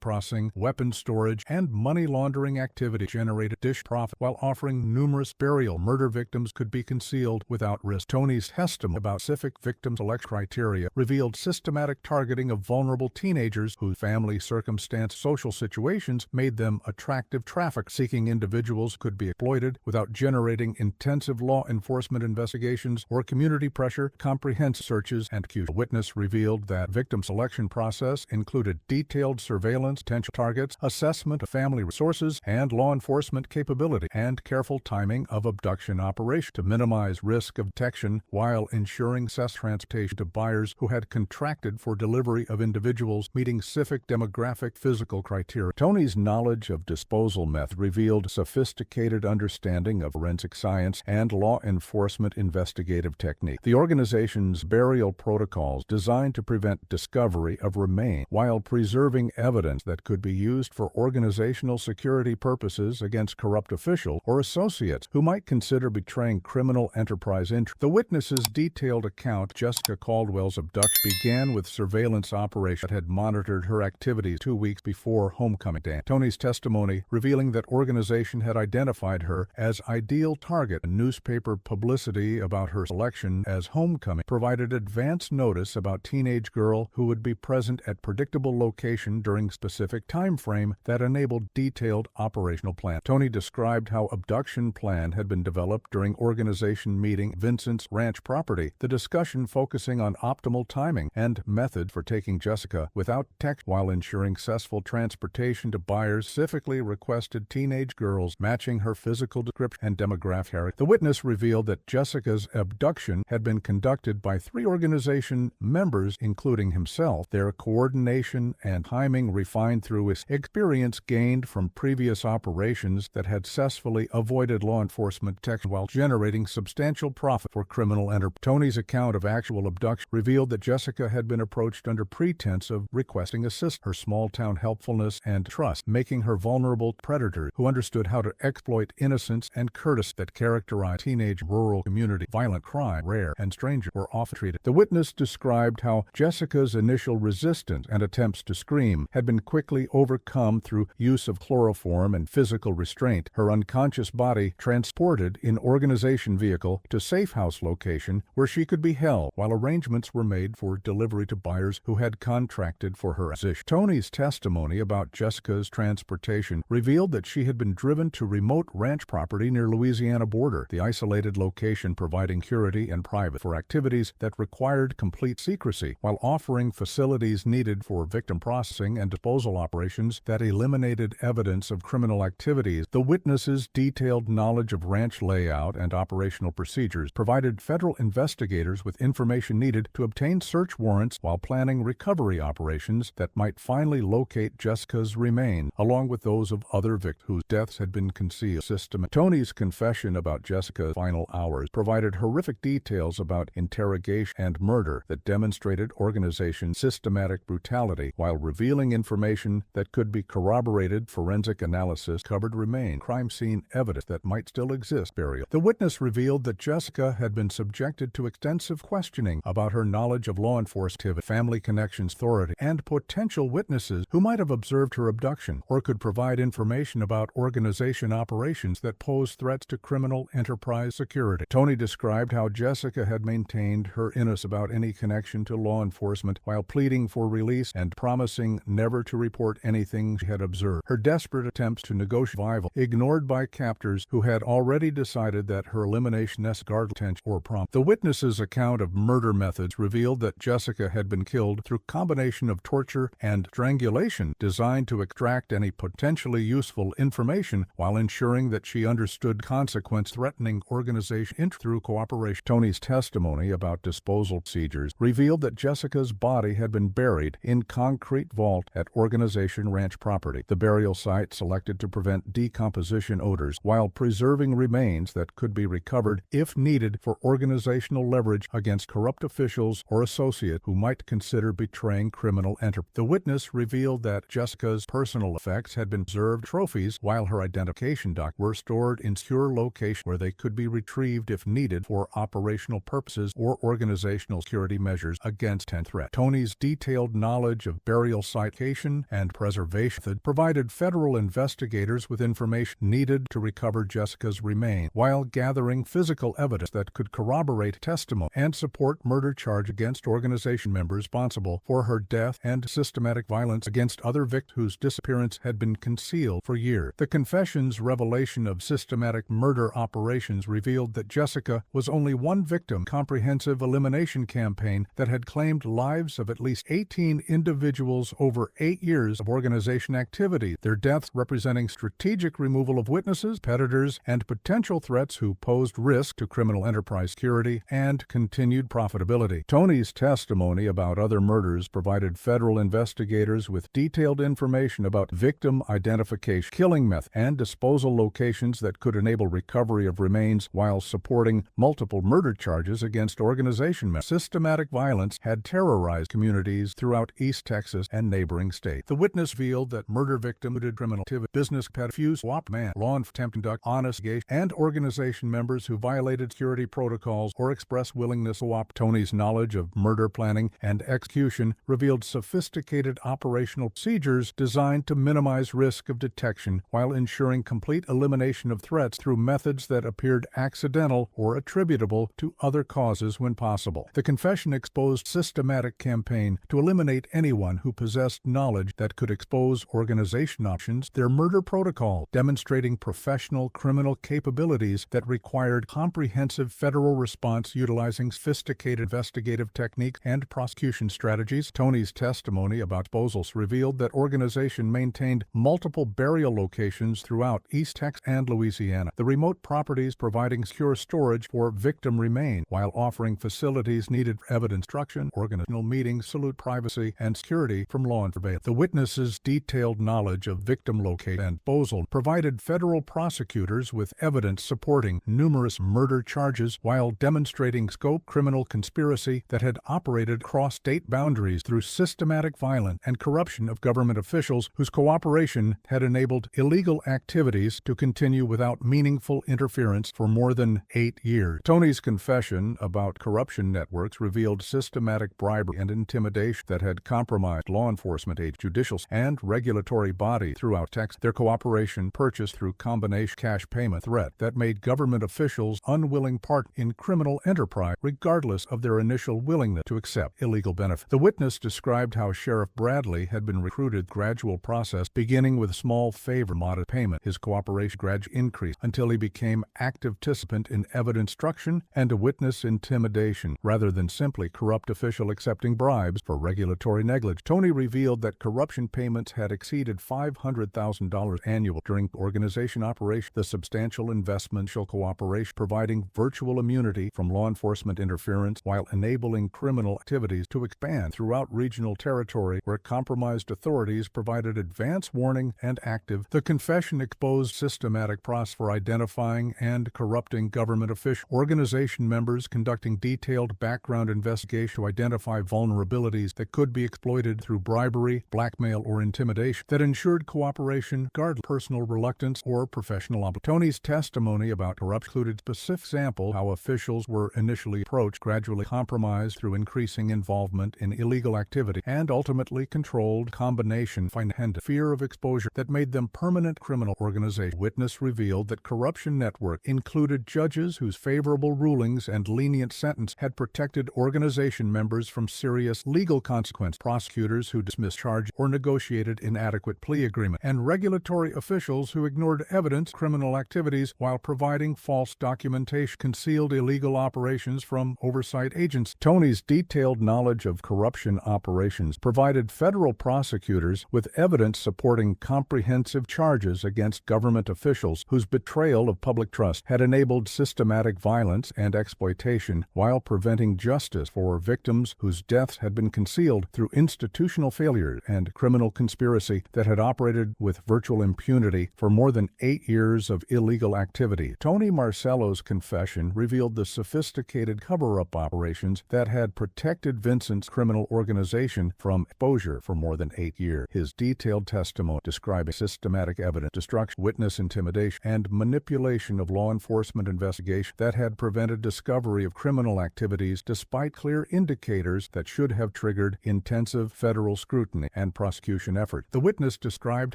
[SPEAKER 1] processing, weapons storage, and money laundering activity generated profit while offering numerous burial. Murder victims could be concealed without risk. Tony's testimony about specific victim selection criteria revealed systematic targeting of vulnerable teenagers whose family circumstance, social situations made them attractive. Traffic-seeking individuals could be exploited without generating intensive law enforcement investigations or community pressure. Comprehensive searches and accused. A witness revealed that victim selection process included detailed surveillance, potential targets, assessment of family resources and law enforcement capability, and careful timing of abduction operations to minimize risk of detection while ensuring successful transportation to buyers who had contracted for delivery of individuals meeting specific demographic physical criteria. Tony's knowledge of disposal method revealed sophisticated understanding of forensic science and law enforcement investigative technique. The organization's burial protocols designed to prevent discovery of remains while preserving evidence that could be used for organizational security purposes against corrupt officials or associates who might consider betraying criminal enterprise interests. The witness's detailed account of Jessica Caldwell's abduction began with surveillance operations that had monitored her activities 2 weeks before homecoming day. Tony's testimony revealing that organization had identified her as ideal target. A newspaper publicity about her selection as homecoming provided advance notice about teenage girl who would be present at predictable location during specific time frame that enabled detailed operational plan. Tony described how abduction plan had been developed during organization meeting Vincent's ranch property, the discussion focusing on optimal timing and method for taking Jessica without text while ensuring successful transportation to buyers specifically requested teenage girls matching her physical description and demographic character. The witness revealed that Jessica's abduction had been conducted by 3 organization members, including himself. Their coordination and timing refined through his experience gained from previous operations that had successfully avoided law enforcement detection while generating substantial profit for criminal enterprise. Tony's account of actual abduction revealed that Jessica had been approached under pretense of requesting assistance. Her small-town helpfulness and trust, making her vulnerable to predators who understood how to exploit innocence and courtesy that characterized teenage rural community. Violent crime, rare and stranger, were often treated. The witness described how Jessica's initial resistance and attempts to scream had been quickly overcome through use of chloroform and physical restraint. Her unconscious body transported in organization vehicle to safe house location where she could be held while arrangements were made for delivery to buyers who had contracted for her position. Tony's testimony about Jessica's transportation revealed that she had been driven to remote ranch property near Louisiana border, the isolated location providing security and private for activities that required complete secrecy, while offering facilities needed for victim processing and disposal operations that eliminated evidence of criminal activities. The witness's detailed knowledge of ranch layout and operational procedures provided federal investigators with information needed to obtain search warrants while planning recovery operations that might finally locate Jessica's remains, along with those of other victims whose deaths had been concealed. Tony's confession about Jessica's final hours provided horrific details about interrogation and murder that demonstrated organization's systematic brutality, while revealing information that could be corroborated. Forensic analysis covered remains, crime scene evidence that might still exist, burial. The witness revealed that Jessica had been subjected to extensive questioning about her knowledge of law enforcement, family connections, authority, and potential witnesses who might have observed her abduction or could provide information about organization operations that pose threats to criminal enterprise security. Tony described how Jessica had maintained her innocence about any connection to law enforcement while pleading for release and promising never to report anything she had observed. Her desperate attempts to negotiate survival ignored by captors who had already decided that her elimination escalated attention or prompt. The witness's account of murder methods revealed that Jessica had been killed through a combination of torture and strangulation designed to extract any potentially useful information while ensuring that she understood consequence-threatening organization through cooperation. Tony's testimony about disposal procedures revealed that Jessica's body had been buried in concrete vault at organization ranch property. The burial site selected to prevent decomposition odors while preserving remains that could be recovered if needed for organizational leverage against corrupt officials or associates who might consider betraying criminal enterprise. The witness revealed that Jessica's personal effects had been preserved trophies while her identification documents were stored in secure locations where they could be retrieved if needed for operational purposes or organizational security measures against threat. Tony's detailed knowledge of burial site location and preservation method provided federal investigators with information needed to recover Jessica's remains while gathering physical evidence that could corroborate testimony and support murder charge against organization members responsible for her death and systematic violence against other victims whose disappearance had been concealed for years. The confession's revelation of systematic murder operations revealed that Jessica was only one victim. Comprehensive elimination campaign that had claimed lives of at least 18 individuals over 8 years of organization activity, their deaths representing strategic removal of witnesses, competitors, and potential threats who posed risk to criminal enterprise security and continued profitability. Tony's testimony about other murders provided federal investigators with detailed information about victim identification, killing method, and disposal locations that could enable recovery of remains while supporting multiple murder charges against organization members. Systematic violence had terrorized communities throughout East Texas and neighboring states. The witness revealed that murder victim committed criminal activity, business fuse, swap man, law enforcement conduct, honest engagement, and organization members who violated security protocols or expressed willingness to cooperate. Tony's knowledge of murder planning and execution revealed sophisticated operational procedures designed to minimize risk of detection while ensuring complete elimination of threats through methods that appeared accidental or attributable to other causes when possible. The confession exposed systematic campaign to eliminate anyone who possessed knowledge that could expose organization options, their murder protocol, demonstrating professional criminal capabilities that required comprehensive federal response utilizing sophisticated investigative techniques and prosecution strategies. Tony's testimony about disposals revealed that organization maintained multiple burial locations throughout East Texas and Louisiana, the remote properties providing secure storage for victim remains while offering facilities needed for evidence destruction, organizational meetings, salute privacy, and security from law enforcement. The witness's detailed knowledge of victim location and disposal provided federal prosecutors with evidence supporting numerous murder charges while demonstrating scope criminal conspiracy that had operated across state boundaries through systematic violence and corruption of government officials whose cooperation had enabled illegal activities to continue without meaningful interference for more than 8 years. Tony's confession about corruption networks revealed systematic bribery and intimidation that had compromised law enforcement agencies, judicial, and regulatory bodies throughout Texas. Their cooperation purchased through combination cash payment threat that made government officials unwilling part in criminal enterprise regardless of their initial willingness to accept illegal benefits. The witness described how Sheriff Bradley had been recruited gradual process beginning with small favor modest payment. His cooperation gradually increased until he became active participant in evidence destruction and a witness intimidation rather than simply corrupt official accepting bribes for regulatory negligence. Tony revealed that corruption payments had exceeded $500,000 annually during organization operation. The substantial investmental cooperation providing virtual immunity from law enforcement interference while enabling criminal activities to expand throughout regional territory where compromised authorities provided advance warning and active. The confession exposed systematic process for identifying and corrupting government officials, organization members conducting detailed background investigation to identify vulnerabilities that could be exploited through bribery, blackmail, or intimidation that ensured cooperation, regardless of personal reluctance or professional obligation. Tony's testimony about corruption included specific examples how officials were initially approached, gradually compromised through increasing involvement in illegal activity, and ultimately controlled combination and fear of exposure that made them permanent criminal organizations. Witness revealed that corruption network included judges whose favorable rulings and lenient sentence had protected organization members from serious legal consequence, prosecutors who dismissed charges or negotiated inadequate plea agreements, and regulatory officials who ignored evidence of criminal activities while providing false documentation, concealed illegal operations from oversight agents. Tony's detailed knowledge of corruption operations provided federal prosecutors with evidence supporting comprehensive charges against government officials whose betrayal of public trust had enabled systematic violence and exploitation while preventing justice for victims whose deaths had been concealed through institutional failure and criminal conspiracy that had operated with virtual impunity for more than 8 years of illegal activity. Tony Marcello's confession revealed the sophisticated cover-up operations that had protected Vincent's criminal organization from exposure for more than 8 years. His detailed testimony describing systematic evidence, destruction, witness intimidation, and manipulation of law enforcement investigation that had prevented discovery of criminal activities despite clear indicators that should have triggered intensive federal scrutiny and prosecution efforts. The witness described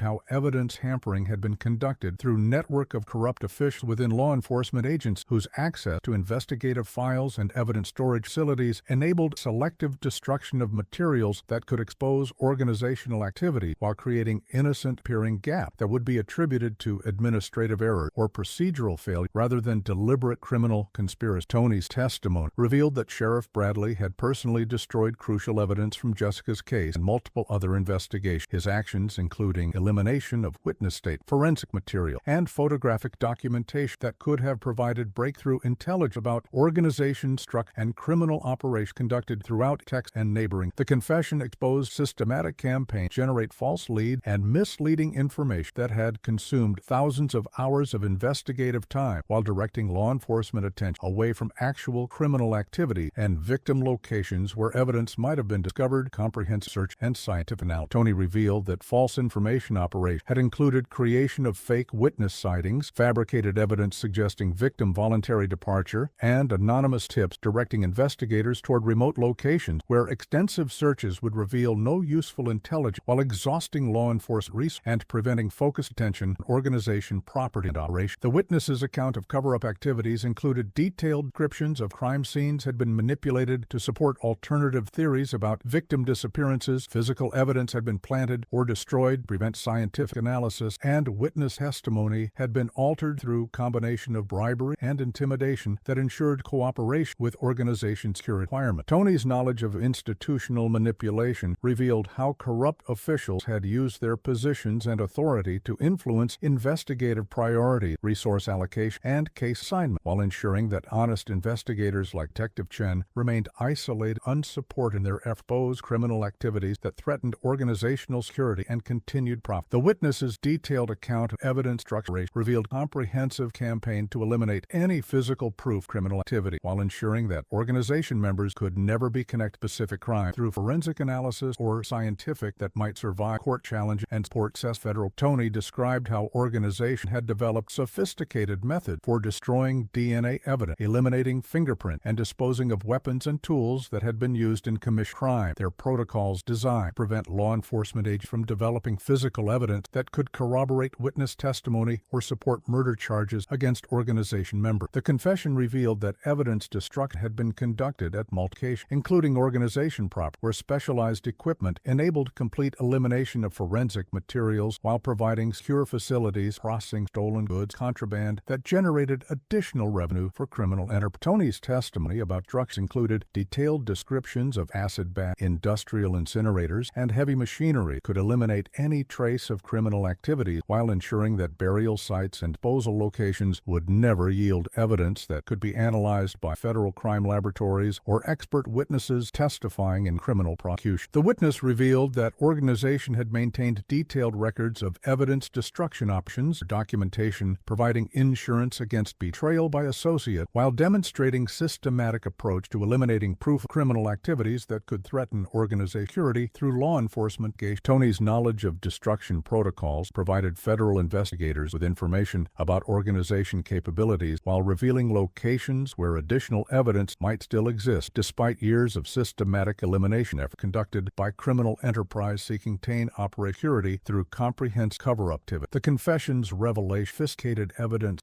[SPEAKER 1] how evidence hampering had been conducted through a network of corrupt officials within law enforcement agents whose access to investigative files and evidence storage facilities enabled selective destruction of materials that could expose organizational activity while creating innocent-appearing gap that would be attributed to administrative error or procedural failure rather than deliberate criminal conspiracy. Tony's testimony revealed that Sheriff Bradley had personally destroyed crucial evidence from Jessica's case and multiple other investigations. His actions including elimination of witness statements, forensic material, and photographic documentation that could have provided breakthrough intelligence about organization structure and criminal operations conducted throughout Texas and neighboring. The confession exposed systematic campaign to generate false lead and misleading information that had consumed thousands of hours of investigative time while directing law enforcement attention away from actual criminal activity and victim locations where evidence might have been discovered. Comprehensive search and scientific analysis. Tony revealed that false information operations had included creation of fake witness sightings, fabricated evidence suggesting victim voluntary departure, and anonymous tips directing investigators toward remote locations where extensive searches would reveal no useful intelligence while exhausting law enforcement resources and preventing focused attention on organization, property, and operation. The witness's account of cover-up activities included detailed descriptions of crime scenes had been manipulated to support alternative theories about victim disappearances, physical evidence had been planted or destroyed to prevent scientific analysis, and witness testimony had been altered through combination of bribery and intimidation that ensured cooperation with organization security requirements. Tony's knowledge of institutional manipulation revealed how corrupt officials had used their positions and authority to influence investigative priorities, resource allocation, and case assignment, while ensuring that honest investigators like Detective Chen remained isolated, unsupported in their efforts to expose criminal activities that threatened organizational security and continued profit. The witness's detailed account of evidence structure revealed a comprehensive campaign to eliminate any physical proof of criminal activity, while ensuring that organization members could never be connected to specific crime through forensic analysis or scientific that might survive court challenge and support success. Federal. Tony described how organization had developed sophisticated methods for destroying DNA evidence, eliminating fingerprint, and disposing of weapons and tools that had been used in commission crime. Their protocols designed to prevent law enforcement agents from developing physical evidence that could corroborate witness testimony or support murder charges against organization members. The confession revealed that evidence destruction had been conducted at multiple locations, including organization property, where specialized equipment enabled complete elimination of forensic materials while providing secure facilities processing stolen goods, contraband that generated additional revenue for criminal enterprise. Tony's testimony about drugs included detailed descriptions of acid bath, industrial incinerators, and heavy machinery could eliminate any trace of criminal activity while ensuring that burial sites and disposal locations would never yield evidence that could be analyzed by federal crime laboratories or expert witnesses testifying in criminal prosecution. The witness revealed that organization had maintained detailed records of evidence destruction options, documentation providing insurance against betrayal by associate, while demonstrating systematic approach to eliminating proof of criminal activities that could threaten organization security through law enforcement. Tony's knowledge of destruction protocols provided federal investigators with information about organization capabilities while revealing locations where additional evidence might still exist despite years of systematic elimination effort. conducted by criminal enterprise seeking to operate security through comprehensive cover-up activity. The confessions revelation sophisticated evidence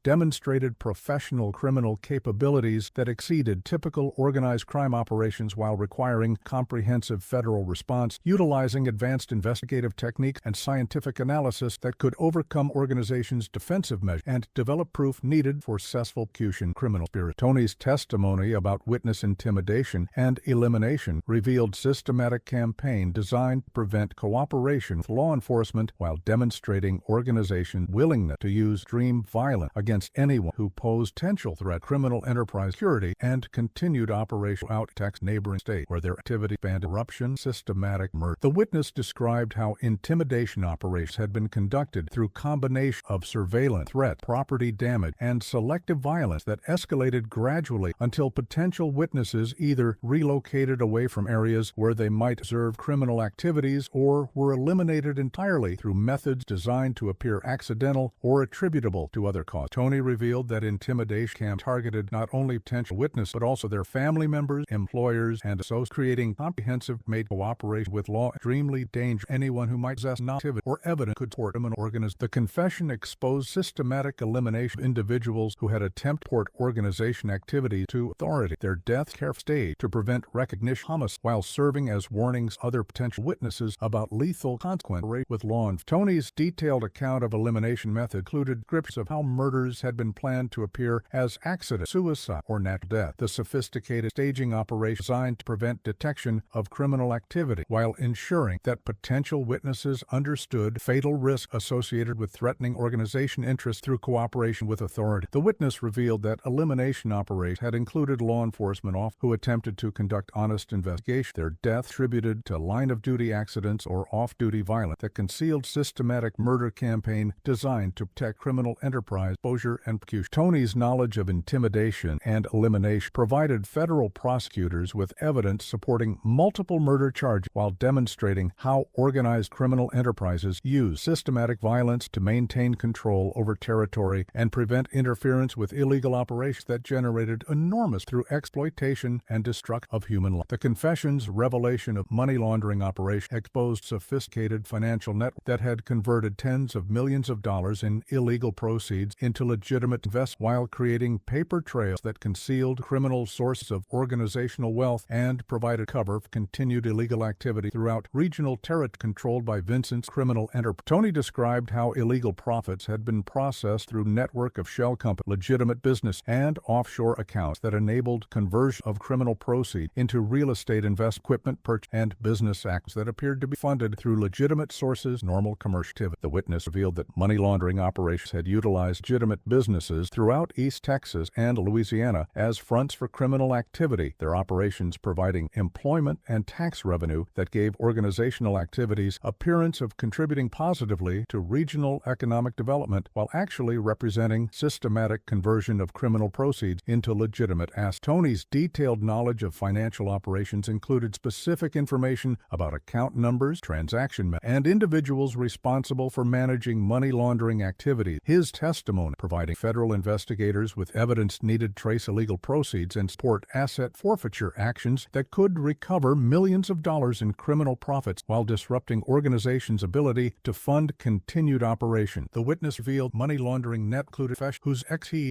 [SPEAKER 1] demonstrated professional criminal capabilities that exceeded typical organized crime operations while requiring comprehensive federal response, utilizing advanced investigative techniques and scientific analysis that could overcome organizations' defensive measures and develop proof needed for successful prosecution. Criminal spirit. Tony's testimony about witness intimidation and elimination revealed systematic campaign designed to prevent cooperation with law enforcement while demonstrating organization willingness to use extreme violence against anyone who posed potential threat. Criminal enterprise security and continued operation out Texas neighboring state where their activity spanned corruption, systematic murder. The witness described how intimidation operations had been conducted through combination of surveillance, threat, property damage, and selective violence that escalated gradually until potential witnesses either relocated away from areas where they might observe criminal activities or were eliminated entirely through methods designed to appear accidental or attributable to other causes. Tony revealed that intimidation camp targeted not only potential witnesses but also their family members, employers, and associates, creating comprehensive made cooperation with law extremely dangerous. Anyone who might possess activity or evidence could support criminal organization. The confession exposed systematic elimination of individuals who had attempted to report organization activity to authority. Their death care stage to prevent recognition homicide while serving as warnings to other potential witnesses about lethal consequences with law enforcement. Tony's detailed account of elimination method included descriptions of how murders had been planned to appear as accident, suicide, or natural death. The sophisticated staging operation designed to prevent detection of criminal activity while ensuring that potential witnesses understood fatal risk associated with threatening organization interests through cooperation with authority. The witness revealed that elimination operations had included law enforcement officers who attempted to conduct honest investigation. Their death attributed to line-of-duty accidents or off-duty violence. The concealed systematic murder campaign designed to protect criminal enterprise exposure and prosecution. Tony's knowledge of intimidation and elimination provided federal prosecutors with evidence supporting multiple murder charges while demonstrating how organized criminal enterprises use systematic violence to maintain control over territory and prevent interference with illegal operations that generated enormous through exploitation and destruction of human life. The confession's revelation of money laundering operations exposed sophisticated financial networks that had converted tens of millions of dollars in illegal proceeds into legitimate investments while creating paper trails that concealed criminal sources of organizational wealth and provided cover for continued illegal activity throughout regional territory controlled by Vincent's criminal enterprise. Tony described how illegal profits had been processed through network of shell companies, legitimate business, and offshore accounts that enabled conversion of criminal proceeds into real estate investment, equipment purchase, and business acts that appeared to be funded through legitimate sources, normal commercial activity. The witness revealed that money laundering operations had utilized legitimate businesses throughout East Texas and Louisiana as fronts for criminal activity, their operations providing employment and tax revenue that gave organizational activities appearance of contributing positively to regional economic development while actually representing systematic conversion of criminal proceeds into legitimate assets. Tony's detailed knowledge of financial operations included specific information about account numbers, transaction methods, and individuals responsible for managing money laundering activities. His testimony providing federal investigators with evidence needed to trace illegal proceeds and support asset forfeiture actions that could recover millions of dollars in criminal profits while disrupting organizations' ability to fund continued operation. The witness revealed money laundering net included whose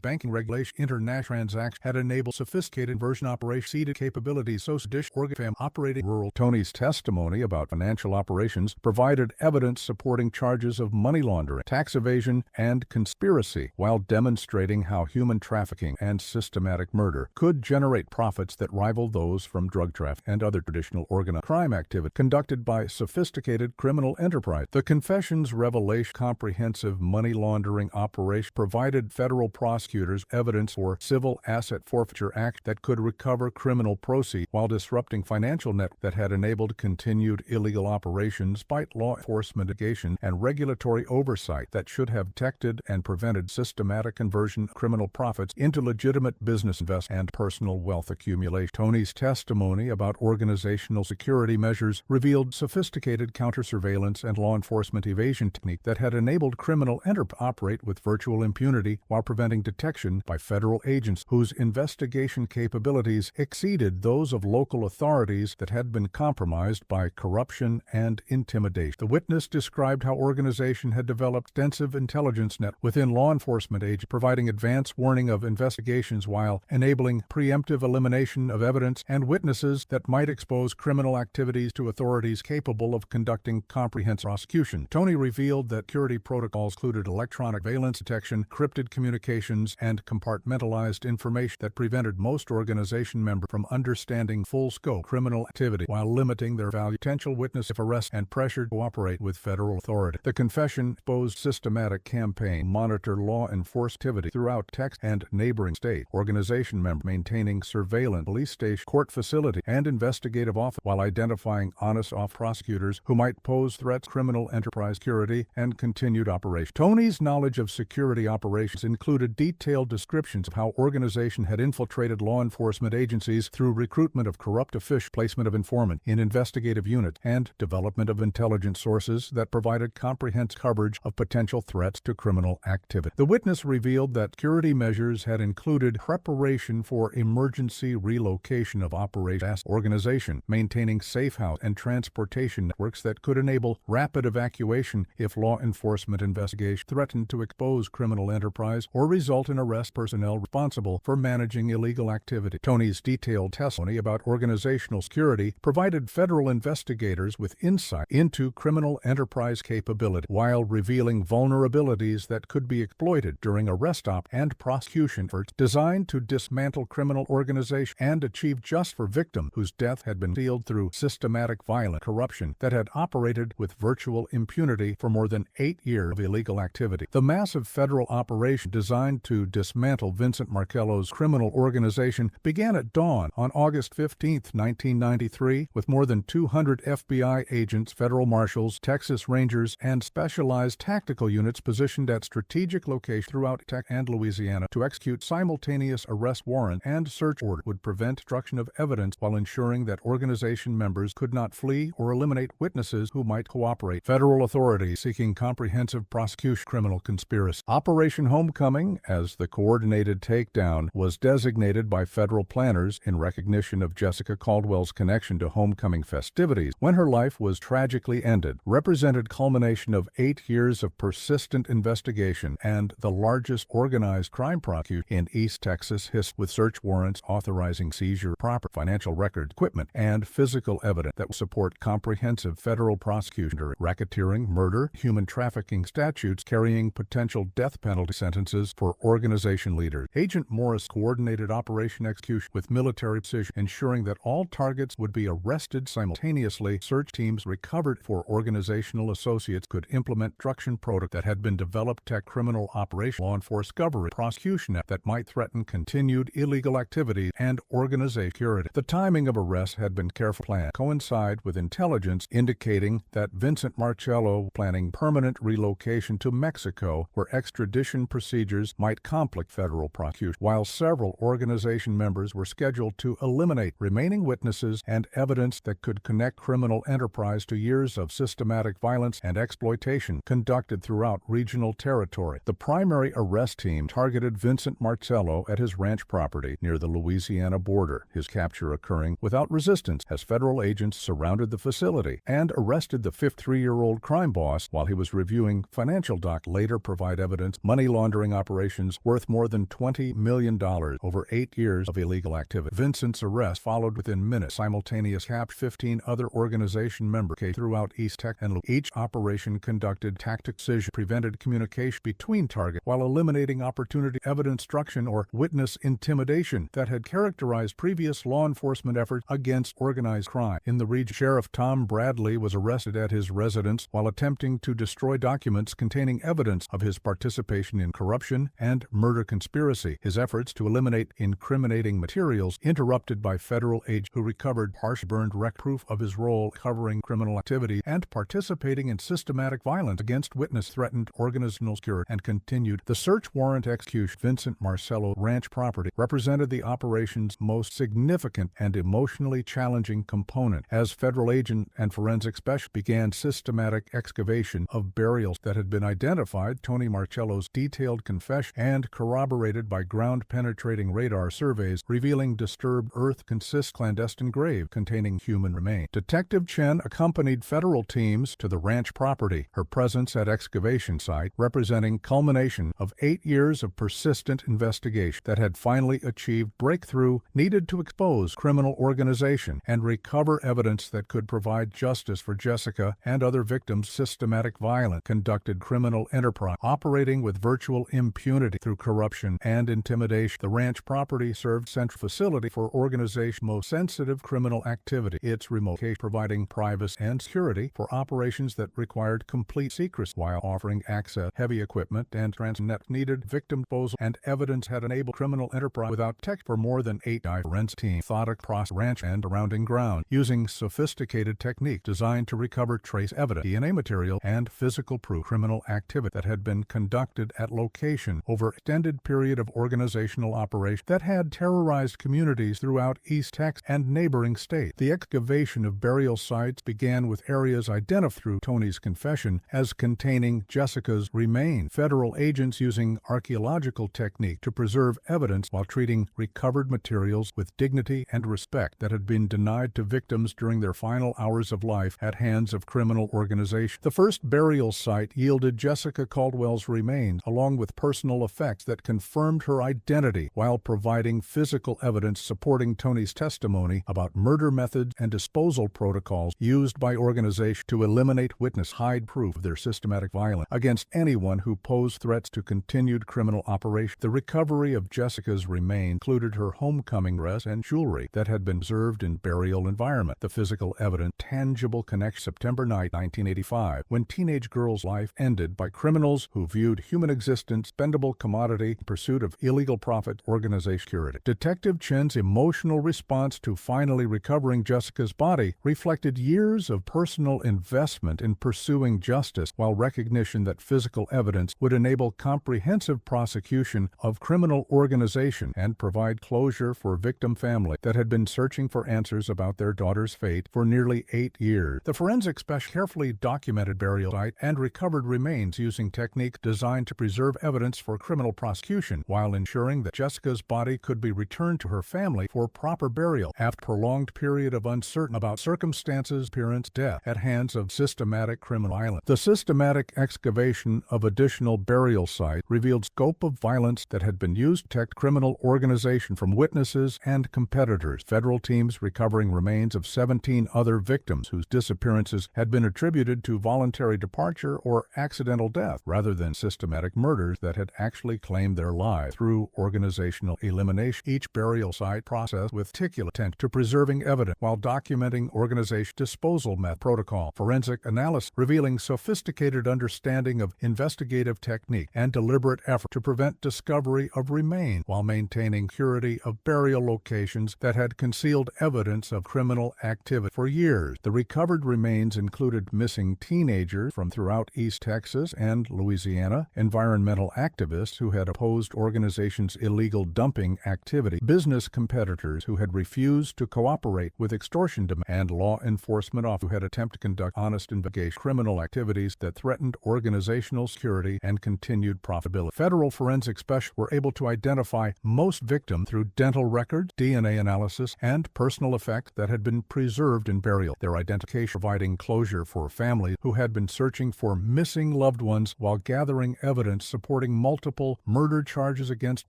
[SPEAKER 1] banking regulation international transactions had enabled sophisticated conversion operations seeded capabilities so organ operating rural. Tony's testimony about financial operations provided evidence supporting charges of money laundering, tax evasion, and conspiracy while demonstrating how human trafficking and systematic murder could generate profits that rivaled those from drug trafficking and other traditional organized crime activity conducted by sophisticated criminal enterprise. The confession's revelation comprehensive money laundering operation provided federal prosecutors evidence for civil asset forfeiture act that could recover criminal proceeds while disrupting financial networks that had enabled continued illegal operations despite law enforcement mitigation and regulatory oversight that should have detected and prevented systematic conversion of criminal profits into legitimate business investment and personal wealth accumulation. Tony's testimony about organizational security measures revealed sophisticated counter-surveillance and law enforcement evasion technique that had enabled criminal enterprise operate with virtual impunity while preventing detection by federal agents whose investigation capabilities exceeded those of local authorities that had been compromised by corruption and intimidation. The witness described how organization had developed extensive intelligence net within law enforcement agents, providing advance warning of investigations while enabling preemptive elimination of evidence and witnesses that might expose criminal activities to authorities capable of conducting comprehensive prosecution. Tony revealed that security protocols included electronic surveillance detection, encrypted communications, and compartmentalized information that prevented most organization members from understanding full-scope criminal activity while limiting their value. Potential witness if arrested and pressured to cooperate with federal authority. The confession exposed systematic campaign monitor law enforcement activity throughout Texas and neighboring state. Organization members maintaining surveillance, police station, court facility, and investigative office while identifying honest prosecutors who might pose threats, criminal enterprise security, and continued operation. Tony's knowledge of security operations included detailed descriptions of how organization had infiltrated law enforcement agencies through recruitment of corrupt officials, placement of informant in investigative units, and development of intelligence sources that provided comprehensive coverage of potential threats to criminal activity. The witness revealed that security measures had included preparation for emergency relocation of operations organization, maintaining safe house and transportation networks that could enable rapid evacuation if law enforcement investigation threatened to expose criminal enterprise or result in arrest personnel responsible for managing illegal activity. Tony's detailed testimony about organizational security provided federal investigators with insight into criminal enterprise capability while revealing vulnerabilities that could be exploited during arrest stop and prosecution efforts designed to dismantle criminal organization and achieve justice for victims whose death had been sealed through systematic violent corruption that had operated with virtual impunity for more than 8 years of illegal activity. The massive federal operation designed to dismantle Vincent Marcello's criminal organization began at dawn on August 15, 1993, with more than 200 FBI agents, federal marshals, Texas Rangers, and specialized tactical units positioned at strategic locations throughout Texas and Louisiana to execute simultaneous arrest warrant and search order would prevent destruction of evidence while ensuring that organization members could not flee or eliminate witnesses who might cooperate. Federal authorities seeking comprehensive prosecution criminal conspiracy. Operation Homecoming, as the coordinated takedown, was designated by federal planners in recognition of Jessica Caldwell's connection to homecoming festivities when her life was tragically ended, represented culmination of 8 years of persistent investigation and the largest organized crime prosecution in East Texas history, with search warrants authorizing seizure of property, financial records, equipment, and physical evidence that will support comprehensive federal prosecution during racketeering, murder, human trafficking statutes carrying potential death penalty sentences for organization leaders. Agent Morris coordinated operation execution with military precision, ensuring that all targets would be arrested simultaneously. Search teams recovered for organizational associates could implement obstruction protocol that had been developed to criminal operation law enforcement discovery prosecution that might threaten continued illegal activity and organization security. The timing of arrests had been carefully planned, coincide with intelligence indicating that Vincent Marcello planning permanent relocation to Mexico, where extradition procedures might conflict federal prosecution, while several organization members were scheduled to eliminate remaining witnesses and evidence that could connect criminal enterprise to years of systematic violence and exploitation conducted throughout regional territory. The primary arrest team targeted Vincent Marcello at his ranch property near the Louisiana border, his capture occurring without resistance as federal agents surrounded the facility and arrested the 53-year-old crime boss while he was reviewing financial documents. Later provide evidence money laundering operations worth more than $20 million over 8 years of illegal activity. Vincent's arrest followed within minutes. Simultaneous capture 15 other organization members throughout East Texas and each operation conducted tactic precision, prevented communication between targets while eliminating opportunity evidence destruction or witness intimidation that had characterized previous law enforcement efforts against organized crime. In the region, Sheriff Tom Bradley was arrested at his residence while attempting to destroy documents containing evidence of his participation in corruption and murder conspiracy. His efforts to eliminate incriminating materials interrupted by federal agents who recovered partially burned proof of his role covering criminal activity and participating in systematic violence against witness threatened organizational security and continued. The search warrant execution Vincent Marcello ranch property represented the operation's most significant and emotionally challenging component as federal agent and forensic specialists began systematic excavation of burials that had been identified. Tony Marcello's detailed confession and corroborated by ground-penetrating radar surveys revealing disturbed earth consists clandestine graves grave containing human remains. Detective Chen accompanied federal teams to the ranch property, her presence at excavation site representing culmination of 8 years of persistent investigation that had finally achieved breakthrough needed to expose criminal organization and recover evidence that could provide justice for Jessica and other victims. Systematic violence conducted criminal enterprise operating with virtual impunity through corruption and intimidation. The ranch property served central facility for organization most sensitive criminal activity, its remote location providing privacy and security for operations that required complete secrecy while offering access, heavy equipment, and transnet needed victim disposal and evidence had enabled criminal enterprise without tech for more than 8 forensic team methodic process ranch and surrounding ground using sophisticated technique designed to recover trace evidence, DNA material, and physical proof criminal activity that had been conducted at location over an extended period of organizational operation that had terrorized communities throughout East Texas and neighboring states. The excavation of burial sites began with areas identified through Tony's confession as containing Jessica's remains. Federal agents using archaeological technique to preserve evidence while treating recovered materials with dignity and respect that had been denied to victims during their final hours of life at hands of criminal organization. The first burial site yielded Jessica Caldwell's remains, along with personal effects that confirmed her identity while providing physical evidence supporting Tony's testimony about murder methods and disposal protocols used by organizations to eliminate witness hide proof of their systematic violence against anyone who posed threats to continued criminal operation. The recovery of Jessica's remains included her homecoming dress and jewelry that had been preserved in burial environment. The physical evidence, tangible connection. September 9, 1985, when teenage girl's life ended by criminals who viewed human existence spendable commodity in pursuit of illegal profit organization security. Detective Chen's emotional response to finally recovering Jessica's body reflected years of personal investment in pursuing justice while recognition that physical evidence would enable comprehensive prosecution of criminal organization and provide closure for victim family that had been searching for answers about their daughter's fate for nearly 8 years. The forensic specialist carefully documented burial site and recovered remains using techniques designed to preserve evidence for criminal prosecution while ensuring that Jessica's body could be returned to her family for proper burial after a prolonged period of uncertainty about circumstances, appearance, death at hands of systematic criminal violence. The systematic excavation of additional burial sites revealed scope of violence that had been used to protect criminal organization from witnesses and competitors. Federal teams recovering remains of 17 other victims whose disappearances had been attributed to voluntary departure or accidental death rather than systematic murders that had actually claimed their lives through organizational elimination. Each burial site processed with meticulous attention to preserving evidence while documenting organization disposal method protocol. Forensic analysis revealing sophisticated understanding of investigative technique and deliberate effort to prevent discovery of remains while maintaining purity of burial locations that had concealed evidence of criminal activity for years. The recovered remains included missing teenagers from throughout East Texas and Louisiana, environmental activists who had opposed organizations' illegal dumping activity, business competitors who had refused to cooperate with extortion demands, and law enforcement officers who had attempted to conduct honest investigation of criminal activities that threatened organizational security and continued profitability. Federal forensic specialists were able to identify most victims through dental records, DNA analysis, and personal effects that had been preserved in burial. Their identification providing closure for families who had been searching for missing loved ones while gathering evidence supporting multiple murder charges against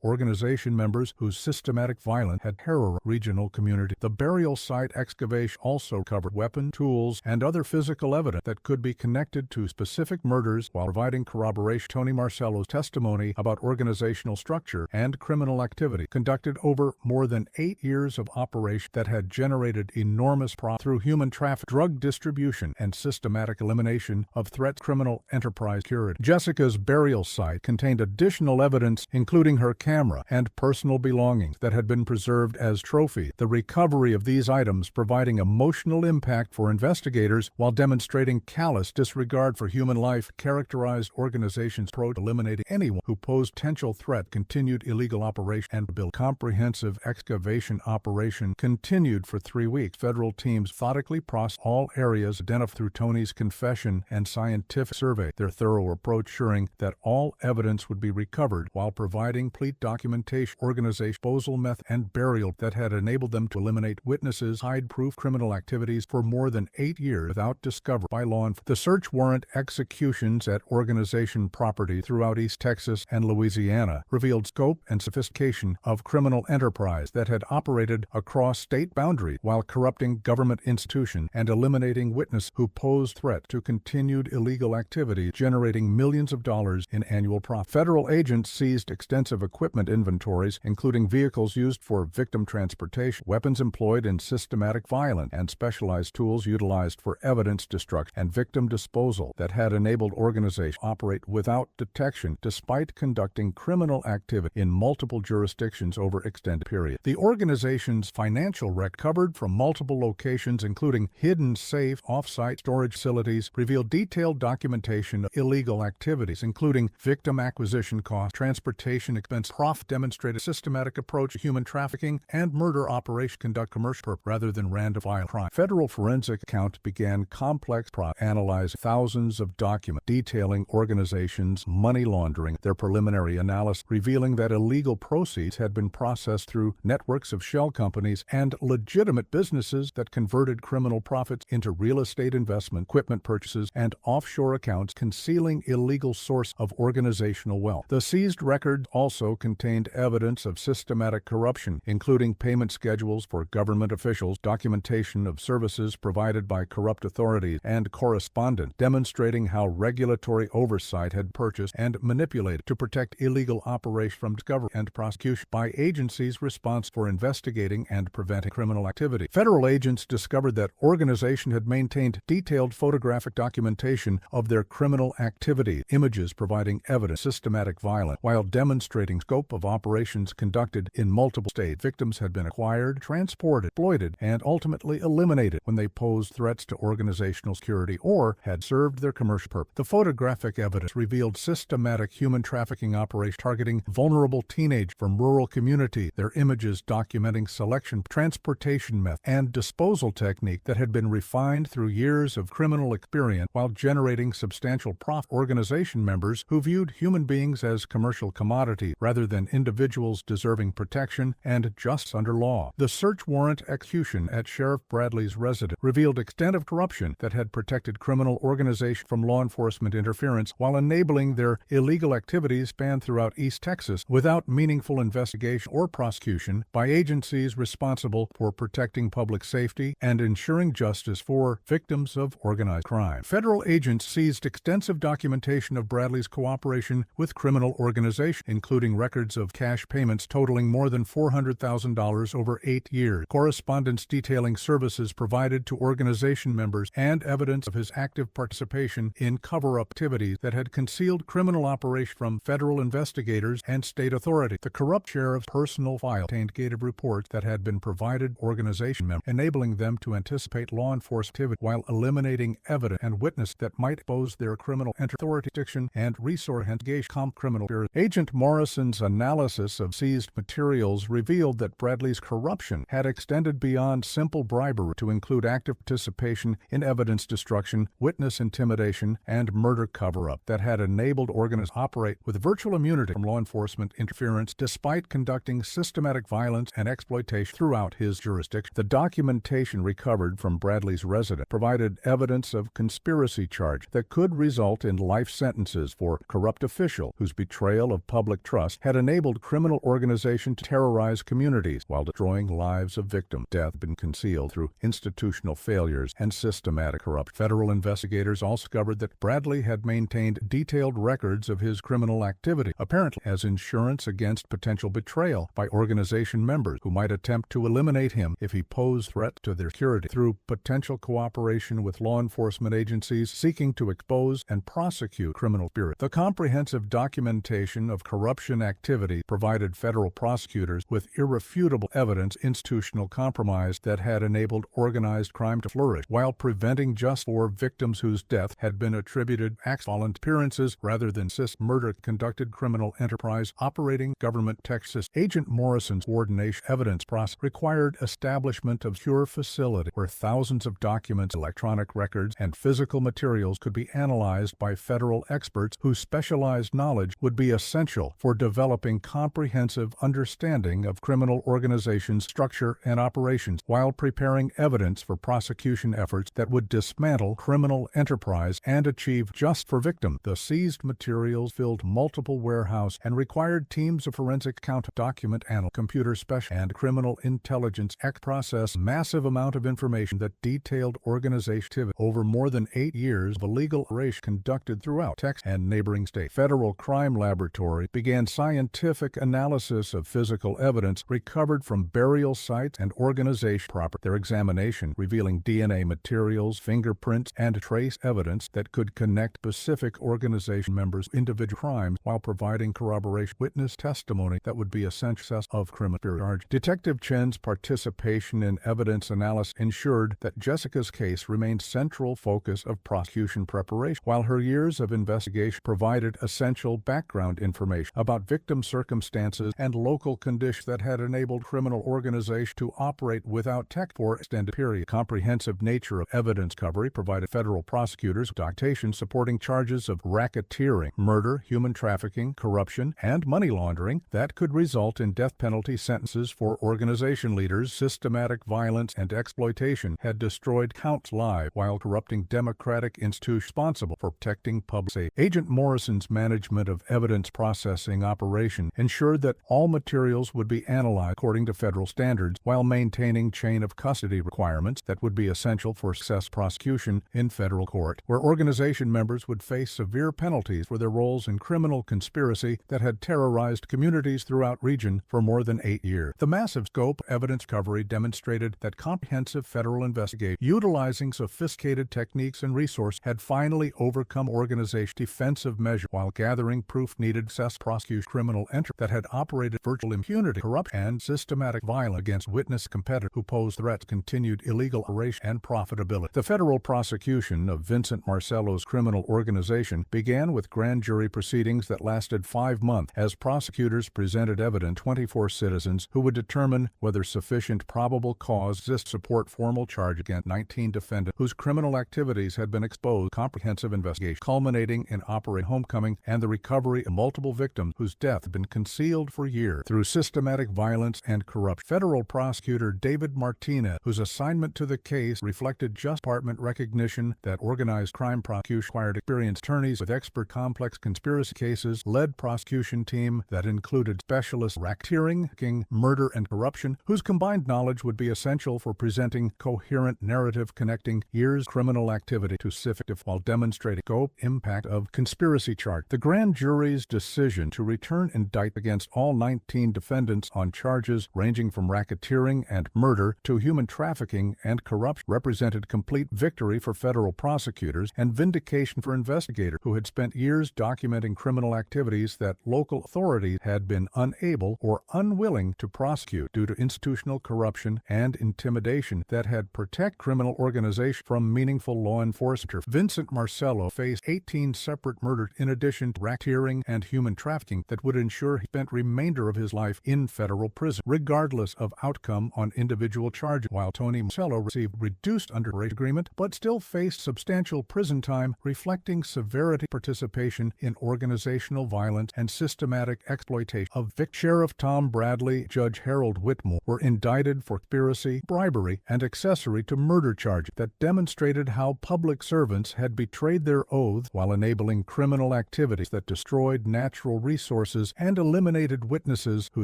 [SPEAKER 1] organization members whose systematic violence had terrorized regional community. The burial site excavation also covered weapons, tools, and other physical evidence that could be connected to specific murders while providing corroboration. Tony Marcello's testimony about organizational structure and criminal activity conducted over more than 8 years of operation that had generated enormous profit through human trafficking, drug distribution, and systematic elimination of threat criminal enterprise security. Jessica's burial site contained additional evidence including her camera and personal belongings that had been preserved as trophies. The recovery of these items providing emotional impact for investigators while demonstrating callous disregard for human life characterized organizations pro eliminating anyone who posed potential threat. Continued illegal operation and build comprehensive excavation operation continued for 3 weeks. Federal teams methodically processed all areas identified through Tony's confession and scientific survey, their thorough approach ensuring that all evidence would be recovered while providing complete documentation, organization, disposal method, and burial that had enabled them to eliminate witnesses hide proof criminal activities for more than 8 years without discovery by law enforcement. The search warrant executions at organization property throughout East Texas and Louisiana revealed scope and sophistication of criminal enterprise that had operated across state boundaries while corrupting government institutions and eliminating witnesses who posed threat to continued illegal activity, generating millions of dollars in annual profit. Federal agents seized extensive equipment inventories, including vehicles used for victim transportation, weapons employed in systematic violence, and specialized tools utilized for evidence destruction and victim disposal that had enabled organizations to operate without detection despite conducting criminal activity in multiple jurisdictions over extended periods. The organization's financial record, covered from multiple locations including hidden safe off-site storage facilities, revealed detailed documentation of illegal activities including victim acquisition costs, transportation expense, profit, demonstrated systematic approach to human trafficking and murder operation conduct commercial purpose rather than random violent crime. Federal forensic account began complex analyze thousands of documents detailing organizations' money laundering. Their preliminary analysis revealing that illegal proceeds had been processed through networks of shell companies and legitimate businesses that converted criminal profits into real estate investment, equipment purchases, and offshore accounts, concealing illegal source of organizational wealth. The seized records also contained evidence of systematic corruption, including payment schedules for government officials, documentation of services provided by corrupt authorities, and correspondence demonstrating how regulatory oversight had purchased and manipulated to protect illegal operations from discovery and prosecution by agencies responsible for investigating and preventing criminal activity. Federal agents discovered that organization had maintained detailed photographic documentation of their criminal activity, images providing evidence of systematic violence, while demonstrating scope of operations conducted in multiple states. Victims had been acquired, transported, exploited, and ultimately eliminated when they posed threats to organizational security or had served their commercial purpose. The photographic evidence revealed systematic human trafficking operations targeting vulnerable teenagers from rural communities, their images documenting selection, transportation method, and disposal technique that had been refined through years of criminal experience while generating substantial profit. Organization members who viewed human beings as commercial commodities rather than individuals deserving protection and justice under law. The search warrant execution at Sheriff Bradley's residence revealed extent of corruption that had protected criminal organizations from law enforcement interference while enabling their illegal activities spanned throughout East Texas without meaningful investigation or prosecution by agencies responsible for protecting public safety and ensuring justice for victims of organized crime. Federal agents seized extensive documentation of Bradley's cooperation with criminal organizations, including records of cash payments totaling more than $400,000 over 8 years, correspondence detailing services provided to organization members, and evidence of his active participation in cover-up activities that had concealed criminal operations from federal investigators and state authorities. The corrupt sheriff's personal file contained investigative reports that had been provided organization members, enabling them to anticipate law enforcement activity while eliminating evidence and witness that might expose their criminal authority jurisdiction and resource investigation criminal bureau. Agent Morrison's analysis of seized materials revealed that Bradley's corruption had extended beyond simple bribery to include active participation in evidence destruction, witness intimidation, and murder cover-up that had enabled organizations to operate with virtual immunity from law enforcement interference despite conducting systematic violence and exploitation throughout his jurisdiction. The documentation recovered from Bradley's residence provided evidence of conspiracy charge that could result in life sentences for corrupt officials whose betrayal of public trust had enabled criminal organizations to terrorize communities while destroying lives of victims. Death had been concealed through institutional failures and systematic corruption. Federal investigators also discovered that Bradley had maintained detailed records of his criminal activity, apparently as insurance against potential betrayal by organization members who might attempt to eliminate him if he posed threat to their security through potential cooperation with law enforcement agencies seeking to expose and prosecute criminal spirits. The comprehensive documentation of corruption activity provided federal prosecutors with irrefutable evidence institutional compromise that had enabled organized crime to flourish while preventing justice for victims whose death had been attributed to volunteer appearances rather than murder. Conducted criminal enterprise operating government Texas. Agent Morrison's coordination evidence process required establishment of secure facility where thousands of documents, electronic records, and physical materials could be analyzed by federal experts whose specialized knowledge would be essential for developing comprehensive understanding of criminal organizations' structure and and operations while preparing evidence for prosecution efforts that would dismantle criminal enterprise and achieve justice for victims. The seized materials filled multiple warehouses and required teams of forensic accountant, document analysts, computer specialists, and criminal intelligence process massive amount of information that detailed organization activity over more than 8 years of illegal operation conducted throughout Texas and neighboring states. Federal Crime Laboratory began scientific analysis of physical evidence recovered from burial sites and organization property. Their examination revealing DNA materials, fingerprints, and trace evidence that could connect specific organization members to individual crimes while providing corroboration witness testimony that would be essential of criminal charge. Detective Chen's participation in evidence analysis ensured that Jessica's case remained central focus of prosecution preparation, while her years of investigation provided essential background information about victim circumstances and local conditions that had enabled criminal organizations to operate without tech for extended period. Comprehensive nature of evidence recovery provided federal prosecutors with documentation supporting charges of racketeering, murder, human trafficking, corruption, and money laundering that could result in death penalty sentences for organization leaders. Systematic violence and exploitation had destroyed countless lives while corrupting democratic institutions responsible for protecting public safety. Agent Morrison's management of evidence processing operation ensured that all materials would be analyzed according to federal standards while maintaining chain of custody requirements that would be essential for successful prosecution in federal court, where organization members would face severe penalties for their roles in criminal conspiracy that had terrorized communities throughout region for more than 8 years. The massive scope evidence recovery demonstrated that comprehensive federal investigation utilizing sophisticated techniques and resources had finally overcome organization defensive measures while gathering proof needed to prosecute criminal enterprise that had operated virtual impunity, corruption, and systematic violence against witness competitors who posed threats to continued illegal operation and profitability. The federal prosecution of Vincent Marcello's criminal organization began with grand jury proceedings that lasted 5 months as prosecutors presented evidence to 24 citizens who would determine whether sufficient probable cause exists to support formal charge against 19 defendants whose criminal activities had been exposed. Comprehensive investigation culminating in Operation Homecoming and the recovery of multiple victims whose death had been concealed for years through systematic violence and corruption. Federal prosecutor David Martinez, whose assignment to the case reflected just department recognition that organized crime prosecution required experienced attorneys with expert complex conspiracy cases, led prosecution team that included specialists in racketeering, murder, and corruption, whose combined knowledge would be essential for presenting coherent narrative connecting years criminal activity to specific while demonstrating scope impact of conspiracy charge. The grand jury's decision to return indict against all 19 defendants on charges ranging from racketeering and murder to human trafficking and corruption represented complete victory for federal prosecutors and vindication for investigators who had spent years documenting criminal activities that local authorities had been unable or unwilling to prosecute due to institutional corruption and intimidation that had protected criminal organizations from meaningful law enforcement. Vincent Marcello faced 18 separate murders in addition to racketeering and human trafficking that would ensure he spent remainder of his life in federal prison, regardless of outcome on individual charges, while Tony Marcello received reduced under agreement but still faced substantial prison time, reflecting severity participation in organizational violence and systematic exploitation of victims. Sheriff Tom Bradley, Judge Harold Whitmore were indicted for conspiracy, bribery, and accessory to murder charges that demonstrated how public servants had betrayed their oaths while enabling criminal activities that destroyed natural resources and eliminated witnesses who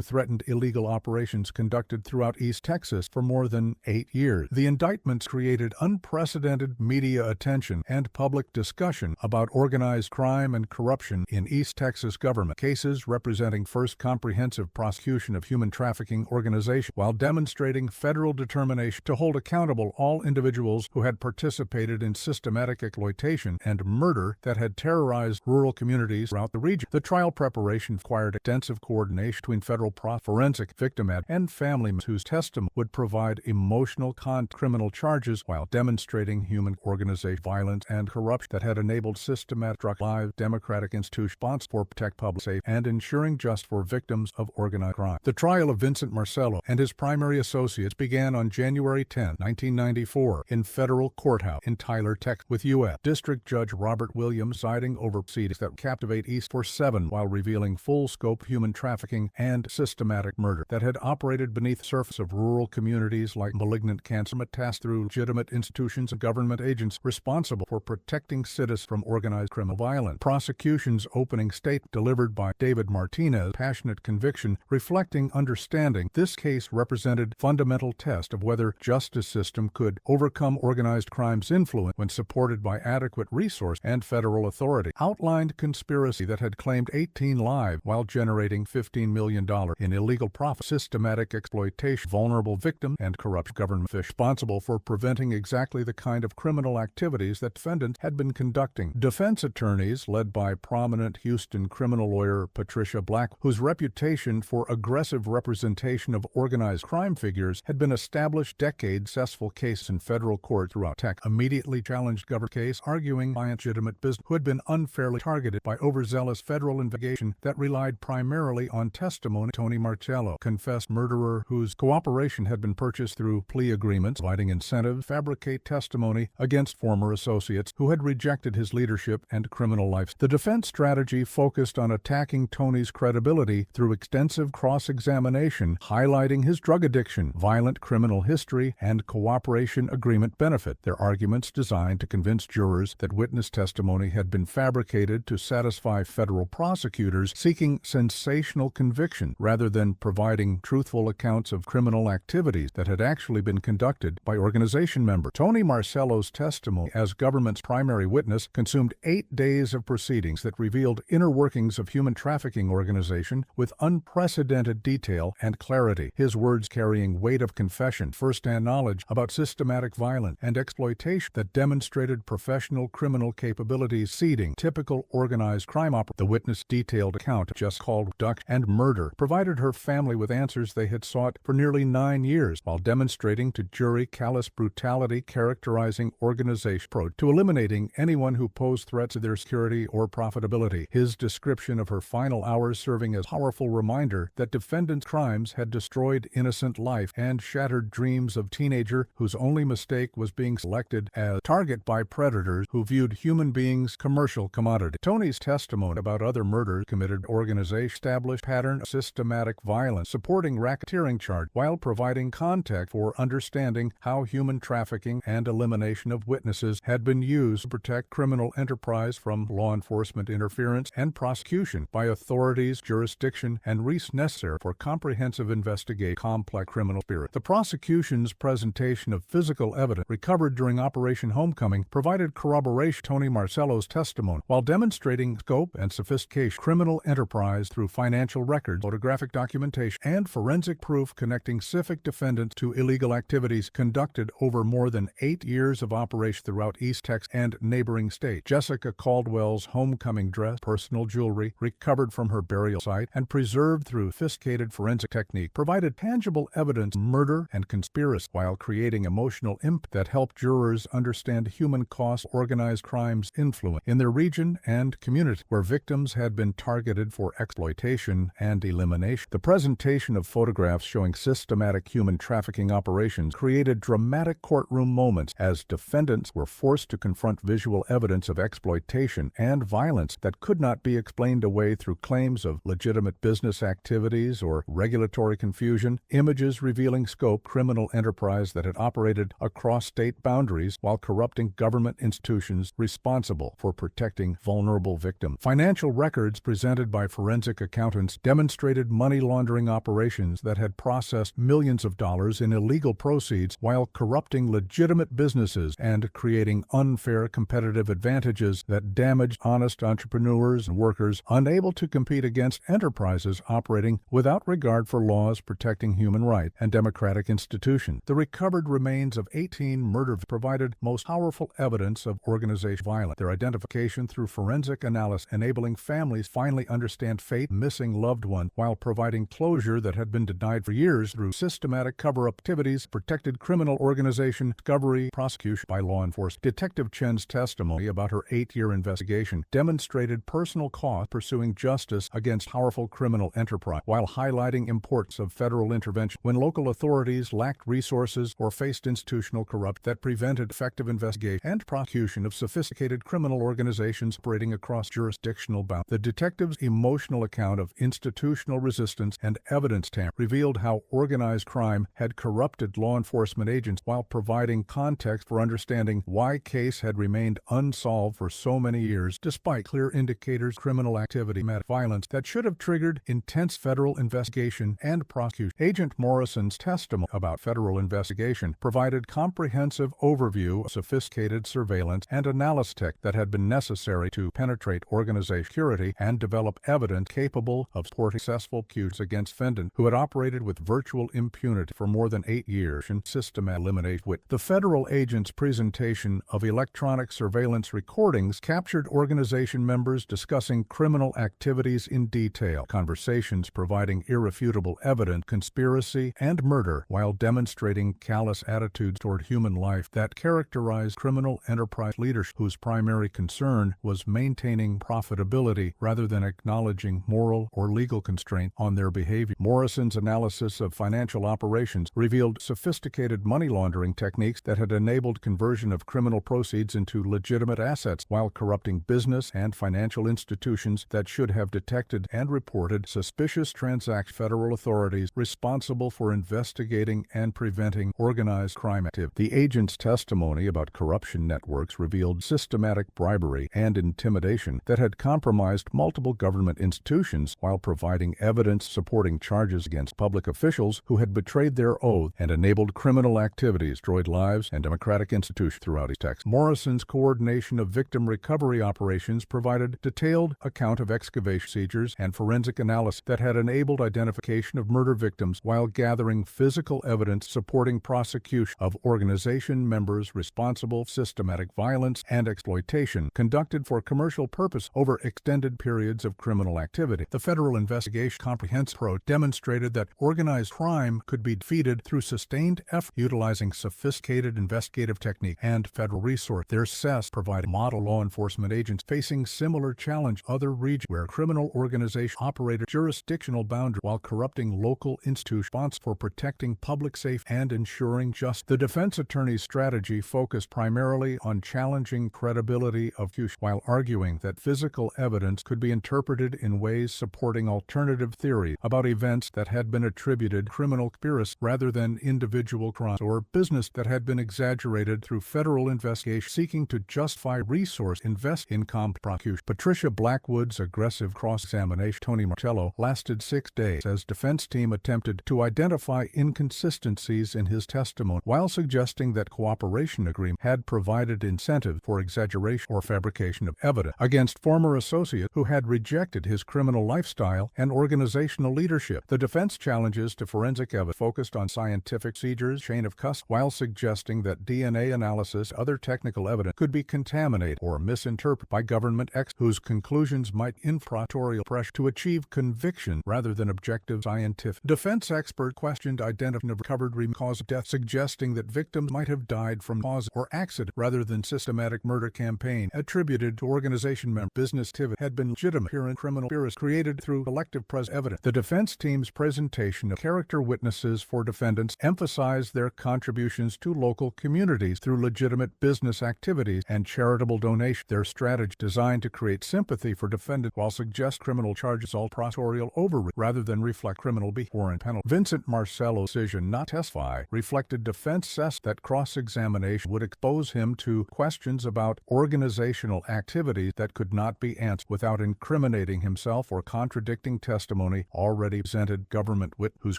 [SPEAKER 1] threatened illegal operations conducted throughout East Texas for more than 8 years. The indictments created unprecedented media attention and public discussion about organized crime and corruption in East Texas government, cases representing first comprehensive prosecution of human trafficking organizations while demonstrating federal determination to hold accountable all individuals who had participated in systematic exploitation and murder that had terrorized rural communities throughout the region. The trial preparation required extensive coordination between federal forensic, victim and family members whose testimony would provide emotional criminal charges while demonstrating human organization violence and corruption that had enabled systematic live democratic institutions responsible for protect public safety and ensuring justice for victims of organized crime. The trial of Vincent Marcello and his primary associates began on January 10, 1994 in federal courthouse in Tyler, Texas, with U.S. District Judge Robert Williams presiding over proceedings that captivate East for 7 while revealing full-scope human trafficking and systematic murder that had operated beneath the surface relentless of rural communities like malignant cancer metastasized through legitimate institutions and government agents responsible for protecting citizens from organized criminal violence. Prosecution's opening statement delivered by David Martinez, passionate conviction, reflecting understanding. This case represented fundamental test of whether justice system could overcome organized crime's influence when supported by adequate resource and federal authority. Outlined conspiracy that had claimed 18 lives while generating $15 million in illegal profit, systematic exploitation, vulnerable victim, and corrupt government officials responsible for preventing exactly the kind of criminal activities that defendants had been conducting. Defense attorneys, led by prominent Houston criminal lawyer Patricia Black, whose reputation for aggressive representation of organized crime figures had been established decades, successful cases in federal court throughout Texas, immediately challenged government case, arguing by legitimate business who had been unfairly targeted by overzealous federal investigation that relied primarily on testimony. Tony Marcello, confessed murderer whose cooperation had been purchased through plea agreements, providing incentives, fabricate testimony against former associates who had rejected his leadership and criminal life. The defense strategy focused on attacking Tony's credibility through extensive cross-examination, highlighting his drug addiction, violent criminal history, and cooperation agreement benefit. Their arguments designed to convince jurors that witness testimony had been fabricated to satisfy federal prosecutors seeking sensational conviction rather than providing truthful accounts of criminal activities that had actually been conducted by organization members. Tony Marcello's testimony as government's primary witness consumed 8 days of proceedings that revealed inner workings of human trafficking organization with unprecedented detail and clarity, his words carrying weight of confession, first-hand knowledge about systematic violence and exploitation that demonstrated professional criminal capabilities exceeding typical organized crime operation. The witness' detailed account, just called abduction and murder, provided her family with answers they had sought for nearly 9 years, while demonstrating to jury callous brutality characterizing organization approach to eliminating anyone who posed threats to their security or profitability. His description of her final hours serving as a powerful reminder that defendants' crimes had destroyed innocent life and shattered dreams of teenager whose only mistake was being selected as target by predators who viewed human beings commercial commodity. Tony's testimony about other murders committed organization established pattern of systematic violence, supporting racketeering charge while providing context for understanding how human trafficking and elimination of witnesses had been used to protect criminal enterprise from law enforcement interference and prosecution by authorities, jurisdiction, and resources necessary for comprehensive investigation of complex criminal spirit. The prosecution's presentation of physical evidence recovered during Operation Homecoming provided corroboration of Tony Marcello's testimony while demonstrating scope and sophistication of criminal enterprise through financial records, photographic documentation, and forensic proof connecting specific defendants to illegal activities conducted over more than 8 years of operation throughout East Texas and neighboring states. Jessica Caldwell's homecoming dress, personal jewelry recovered from her burial site and preserved through sophisticated forensic technique provided tangible evidence of murder and conspiracy while creating emotional impact that helped jurors understand human cost organized crimes influence in their region and community where victims had been targeted for exploitation and elimination. The presentation of photographs showing systematic human trafficking operations created dramatic courtroom moments as defendants were forced to confront visual evidence of exploitation and violence that could not be explained away through claims of legitimate business activities or regulatory confusion. Images revealing scope criminal enterprise that had operated across state boundaries while corrupting government institutions responsible for protecting vulnerable victims. Financial records presented by forensic accountants demonstrated money laundering operations that had processed millions of dollars in illegal proceeds while corrupting legitimate businesses and creating unfair competitive advantages that damaged honest entrepreneurs and workers unable to compete against enterprises operating without regard for laws protecting human rights and democratic institutions. The recovered remains of 18 murder victims provided most powerful evidence of organized violence. Their identification through forensic analysis enabling families finally understand fate missing loved one while providing closure that had been denied for years through systematic cover-up activities, protected criminal organization, discovery, prosecution by law enforcement. Detective Chen's testimony about her 8-year investigation demonstrated personal cost pursuing justice against powerful criminal enterprise while highlighting importance of federal intervention when local authorities lacked resources or faced institutional corruption that prevented effective investigation and prosecution of sophisticated criminal organizations operating across jurisdictional boundaries. The detective's emotional account of institutional resistance and evidence tampering revealed how organizations organized crime had corrupted law enforcement agents while providing context for understanding why case had remained unsolved for so many years despite clear indicators of criminal activity and violence that should have triggered intense federal investigation and prosecution. Agent Morrison's testimony about federal investigation provided comprehensive overview of sophisticated surveillance and analysis tech that had been necessary to penetrate organization security and develop evidence capable of supporting successful accused against defendants who had operated with virtual impunity for more than 8 years and systematic elimination. The federal agent's presentation of electronic surveillance recordings captured organization members discussing criminal activities in detail, conversations providing irrefutable evidence, conspiracy, and murder, while demonstrating callous attitudes toward human life that characterized criminal enterprise leadership whose primary concern was maintaining profitability rather than acknowledging moral or legal constraint on their behavior. Morrison's analysis of financial operations revealed sophisticated money laundering techniques that had enabled conversion of criminal proceeds into legitimate assets while corrupting business and financial institutions that should have detected and reported suspicious transactions. Federal authorities responsible for investigating and preventing organized crime activity. The agent's testimony about corruption networks revealed systematic bribery and intimidation that had compromised multiple government institutions while providing evidence supporting charges against public officials who had betrayed their oath and enabled criminal activities, destroyed lives, and democratic institutions throughout Texas. Morrison's coordination of victim recovery operations provided detailed account of excavation procedures and forensic analysis that had enabled identification of murder victims while gathering physical evidence supporting prosecution of organization members responsible for systematic violence and exploitation conducted for commercial purpose over extended periods of criminal activity. The federal investigation comprehensive approach demonstrated that organized crime could be defeated through sustained effort utilizing sophisticated investigative technique and federal resource. Their success provided model law enforcement agents facing similar challenge other regions where criminal organizations operated jurisdictional boundaries while corrupting local institutions responsible for protecting public safety and ensuring justice. The defense attorney's strategy focused primarily on challenging credibility of accused while arguing that physical evidence could be interpreted in ways supporting alternative theories about events that had been attributed to criminal conspiracy rather than individual crimes or business that had been exaggerated through federal investigation seeking to justify resource invest in prosecution. Patricia Blackwood's aggressive cross-examination Tony Marcello lasted 6 days as defense team attempted to identify inconsistencies in his testimony while suggesting that cooperation agreement had provided incentive for exaggeration or fabrication of evidence against former associates who had rejected his criminal lifestyle and organizational leadership. The defense challenges to forensic evidence focused on scientific procedures, chain of custody, while suggesting that DNA analysis and other technical evidence could be contaminated or misinterpreted by government experts whose conclusions might infratorial pressure to achieve conviction rather than objective scientific. Defense expert questioned identification of recovered cause of death, suggesting that victims might have died from cause or accident rather than systematic murder campaign attributed to organization members. Business activity had been legitimate here in criminal conspiracy created through collective evidence. The defense team's presentation of character witnesses for defendants emphasized their contributions to local communities through legitimate business activities and charitable donations. Their strategy designed to create sympathy for defendants while suggest criminal charges all prosecutorial overreach rather than reflect criminal behavior and penalty. Vincent Marcello's decision not to testify reflected defense assessment that cross-examination would expose him to questions about organizational activities that could not be answered without incriminating himself or contradicting testimony already presented. Government witness whose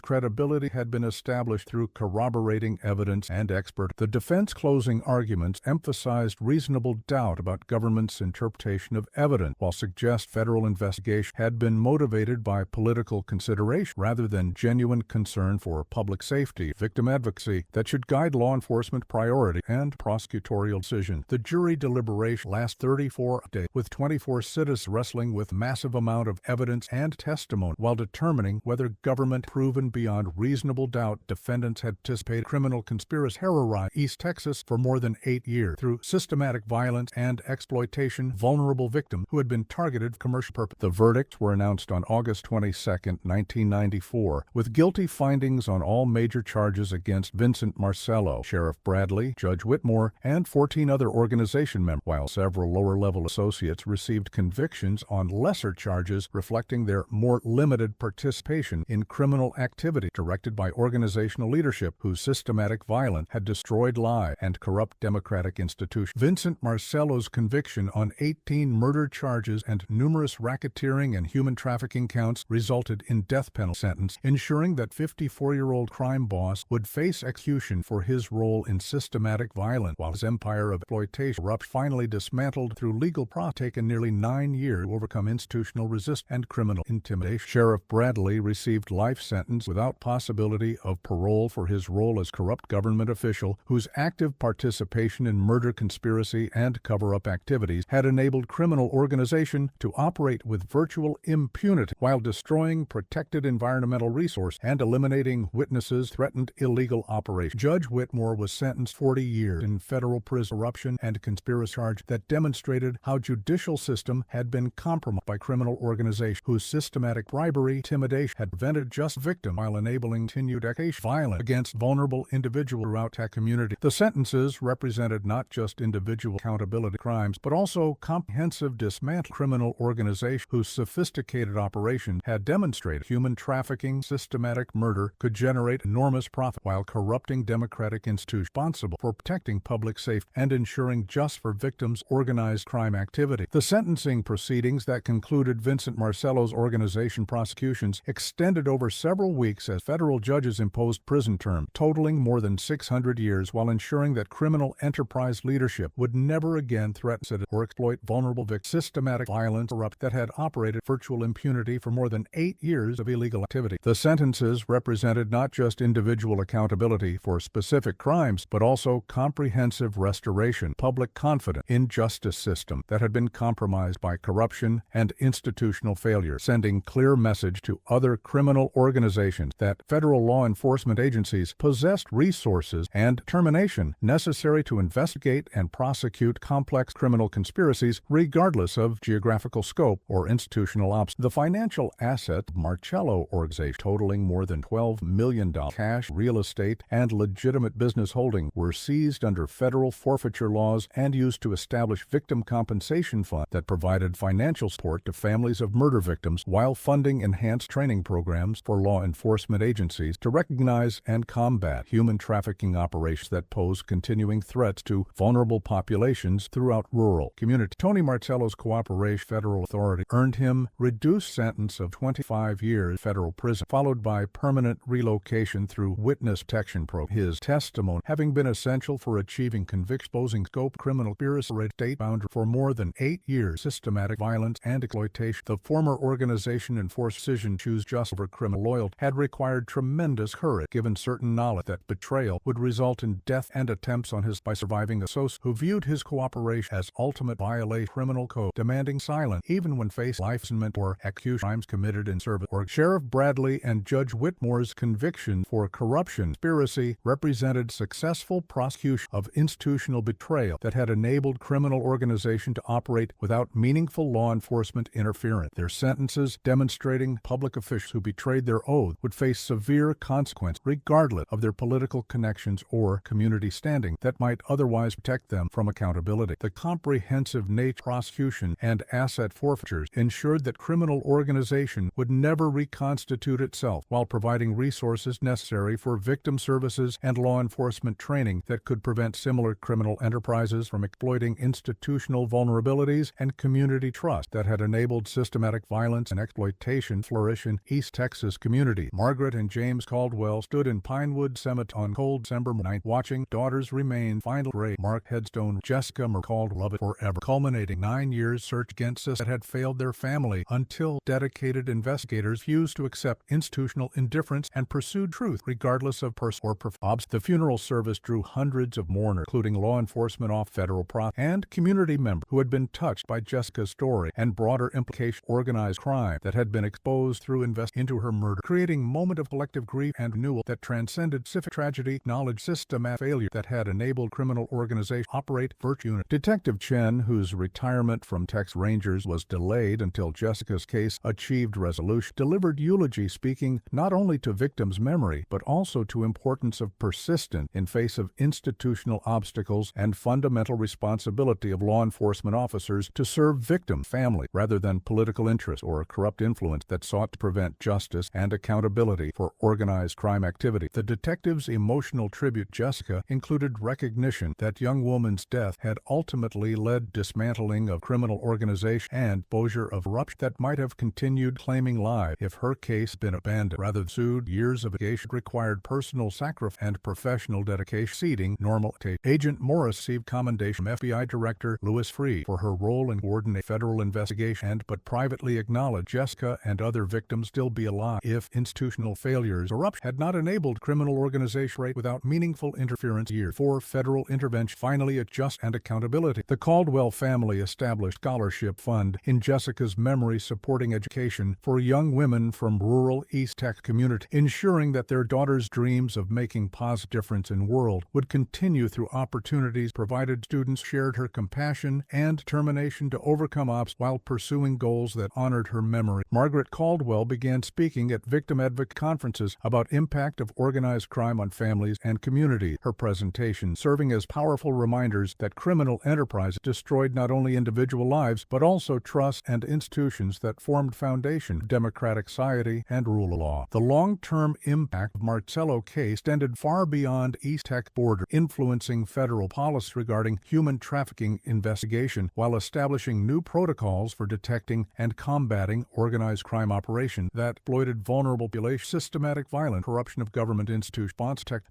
[SPEAKER 1] credibility had been established through corroborating evidence and expert. The defense closing arguments emphasized reasonable doubt about government's interpretation of evidence, while suggest federal investigation had been motivated by political consideration rather than genuine concern for public safety, victim advocacy that should guide law enforcement priority and prosecutorial decision. The jury deliberation last 34 days, with 24 citizens wrestling with massive amount of evidence and testimony while determining whether government proven beyond reasonable doubt defendants had participated in criminal conspiracy terrorized East Texas for more than 8 years through systematic violence and exploitation vulnerable victims who had been targeted for commercial purpose. The verdicts were announced on August 22, 1994, with guilty findings on all major charges against Vincent Marcello, Sheriff Bradley, Judge Whitmore, and 14 other organization members, while several lower-level associates received convictions on lesser charges reflecting their more limited participation in criminal activity. activity directed by organizational leadership whose systematic violence had destroyed lives and corrupt democratic institutions. Vincent Marcello's conviction on 18 murder charges and numerous racketeering and human trafficking counts resulted in death penalty sentence, ensuring that 54-year-old crime boss would face execution for his role in systematic violence, while his empire of exploitation finally dismantled through legal process, taken nearly 9 years to overcome institutional resistance and criminal intimidation. Sheriff Bradley received life sentence without possibility of parole for his role as corrupt government official whose active participation in murder conspiracy and cover-up activities had enabled criminal organization to operate with virtual impunity while destroying protected environmental resources and eliminating witnesses threatened illegal operations. Judge Whitmore was sentenced 40 years in federal prison corruption and conspiracy charge that demonstrated how judicial system had been compromised by criminal organizations whose systematic bribery intimidation had prevented just victims while enabling continued violence against vulnerable individuals throughout the community. The sentences represented not just individual accountability crimes, but also comprehensive dismantling criminal organizations whose sophisticated operations had demonstrated human trafficking, systematic murder could generate enormous profit while corrupting democratic institutions responsible for protecting public safety and ensuring justice for victims' organized crime activity. The sentencing proceedings that concluded Vincent Marcello's organization prosecutions extended over several weeks as federal judges imposed prison terms totaling more than 600 years while ensuring that criminal enterprise leadership would never again threaten citizens or exploit vulnerable victims. Systematic violence that had operated virtual impunity for more than 8 years of illegal activity. The sentences represented not just individual accountability for specific crimes, but also comprehensive restoration, public confidence in justice system that had been compromised by corruption and institutional failure, sending clear message to other criminal organizations that federal law enforcement agencies possessed resources and determination necessary to investigate and prosecute complex criminal conspiracies regardless of geographical scope or institutional obstacles. The financial asset of Marcello organization, totaling more than $12 million cash, real estate, and legitimate business holding, were seized under federal forfeiture laws and used to establish victim compensation fund that provided financial support to families of murder victims while funding enhanced training programs for law enforcement agencies to recognize and combat human trafficking operations that pose continuing threats to vulnerable populations throughout rural communities. Tony Marcello's cooperation federal authority earned him reduced sentence of 25 years federal prison, followed by permanent relocation through witness protection program. His testimony having been essential for achieving conviction exposing scope criminal conspiracy state boundary for more than 8 years systematic violence and exploitation. The former organization enforced decision to choose just over criminal loyalty had required tremendous courage given certain knowledge that betrayal would result in death and attempts on his by surviving associates who viewed his cooperation as ultimate violation of criminal code, demanding silence even when faced life imprisonment or accused crimes committed in service. Sheriff Bradley and Judge Whitmore's conviction for corruption conspiracy represented successful prosecution of institutional betrayal that had enabled criminal organization to operate without meaningful law enforcement interference. Their sentences demonstrating public officials who betrayed their oath would face severe consequences regardless of their political connections or community standing that might otherwise protect them from accountability. The comprehensive nature prosecution and asset forfeitures ensured that criminal organization would never reconstitute itself while providing resources necessary for victim services and law enforcement training that could prevent similar criminal enterprises from exploiting institutional vulnerabilities and community trust that had enabled systematic violence and exploitation flourish in East Texas community. Margaret and James Caldwell stood in Pinewood Cemetery on cold December night watching daughter's remains final grave mark headstone Jessica Marie Caldwell loved forever, culminating 9 years search against us that had failed their family until dedicated investigators refused to accept institutional indifference and pursued truth regardless of personal or professional. The funeral service drew hundreds of mourners, including law enforcement off federal and community members who had been touched by Jessica's story and broader implication organized crime that had been exposed through into her murder, creating a moment of collective grief and renewal that transcended specific tragedy, knowledge systematic failure that had enabled criminal organization operate virtual unit. Detective Chen, whose retirement from Texas Rangers was delayed until Jessica's case achieved resolution, delivered eulogy speaking not only to victims' memory but also to importance of persistence in face of institutional obstacles and fundamental responsibility of law enforcement officers to serve victim family rather than political interest or corrupt influence that sought to prevent justice and accountability. accountability for organized crime activity. The detective's emotional tribute, Jessica, included recognition that young woman's death had ultimately led dismantling of criminal organization and exposure of corruption that might have continued claiming lives if her case had been abandoned. Rather than sued, years of investigation required personal sacrifice and professional dedication exceeding normal. Agent Morris received commendation from FBI Director Louis Freeh for her role in coordinating federal investigation but privately acknowledged Jessica and other victims still be alive if institutional failures or corruption had not enabled criminal organization rate without meaningful interference. Year 4 federal intervention finally adjust and accountability. The Caldwell family established scholarship fund in Jessica's memory supporting education for young women from rural East Tech community, ensuring that their daughter's dreams of making positive difference in world would continue through opportunities provided. Students shared her compassion and determination to overcome obstacles while pursuing goals that honored her memory. Margaret Caldwell began speaking at victim advocate conferences about impact of organized crime on families and communities. Her presentation serving as powerful reminders that criminal enterprise destroyed not only individual lives but also trust and institutions that formed foundation of democratic society and rule of law. The long-term impact of Marcello case extended far beyond East Tech border, influencing federal policy regarding human trafficking investigation while establishing new protocols for detecting and combating organized crime operations that exploited vulnerable populations. Systematic violent corruption of government institutions.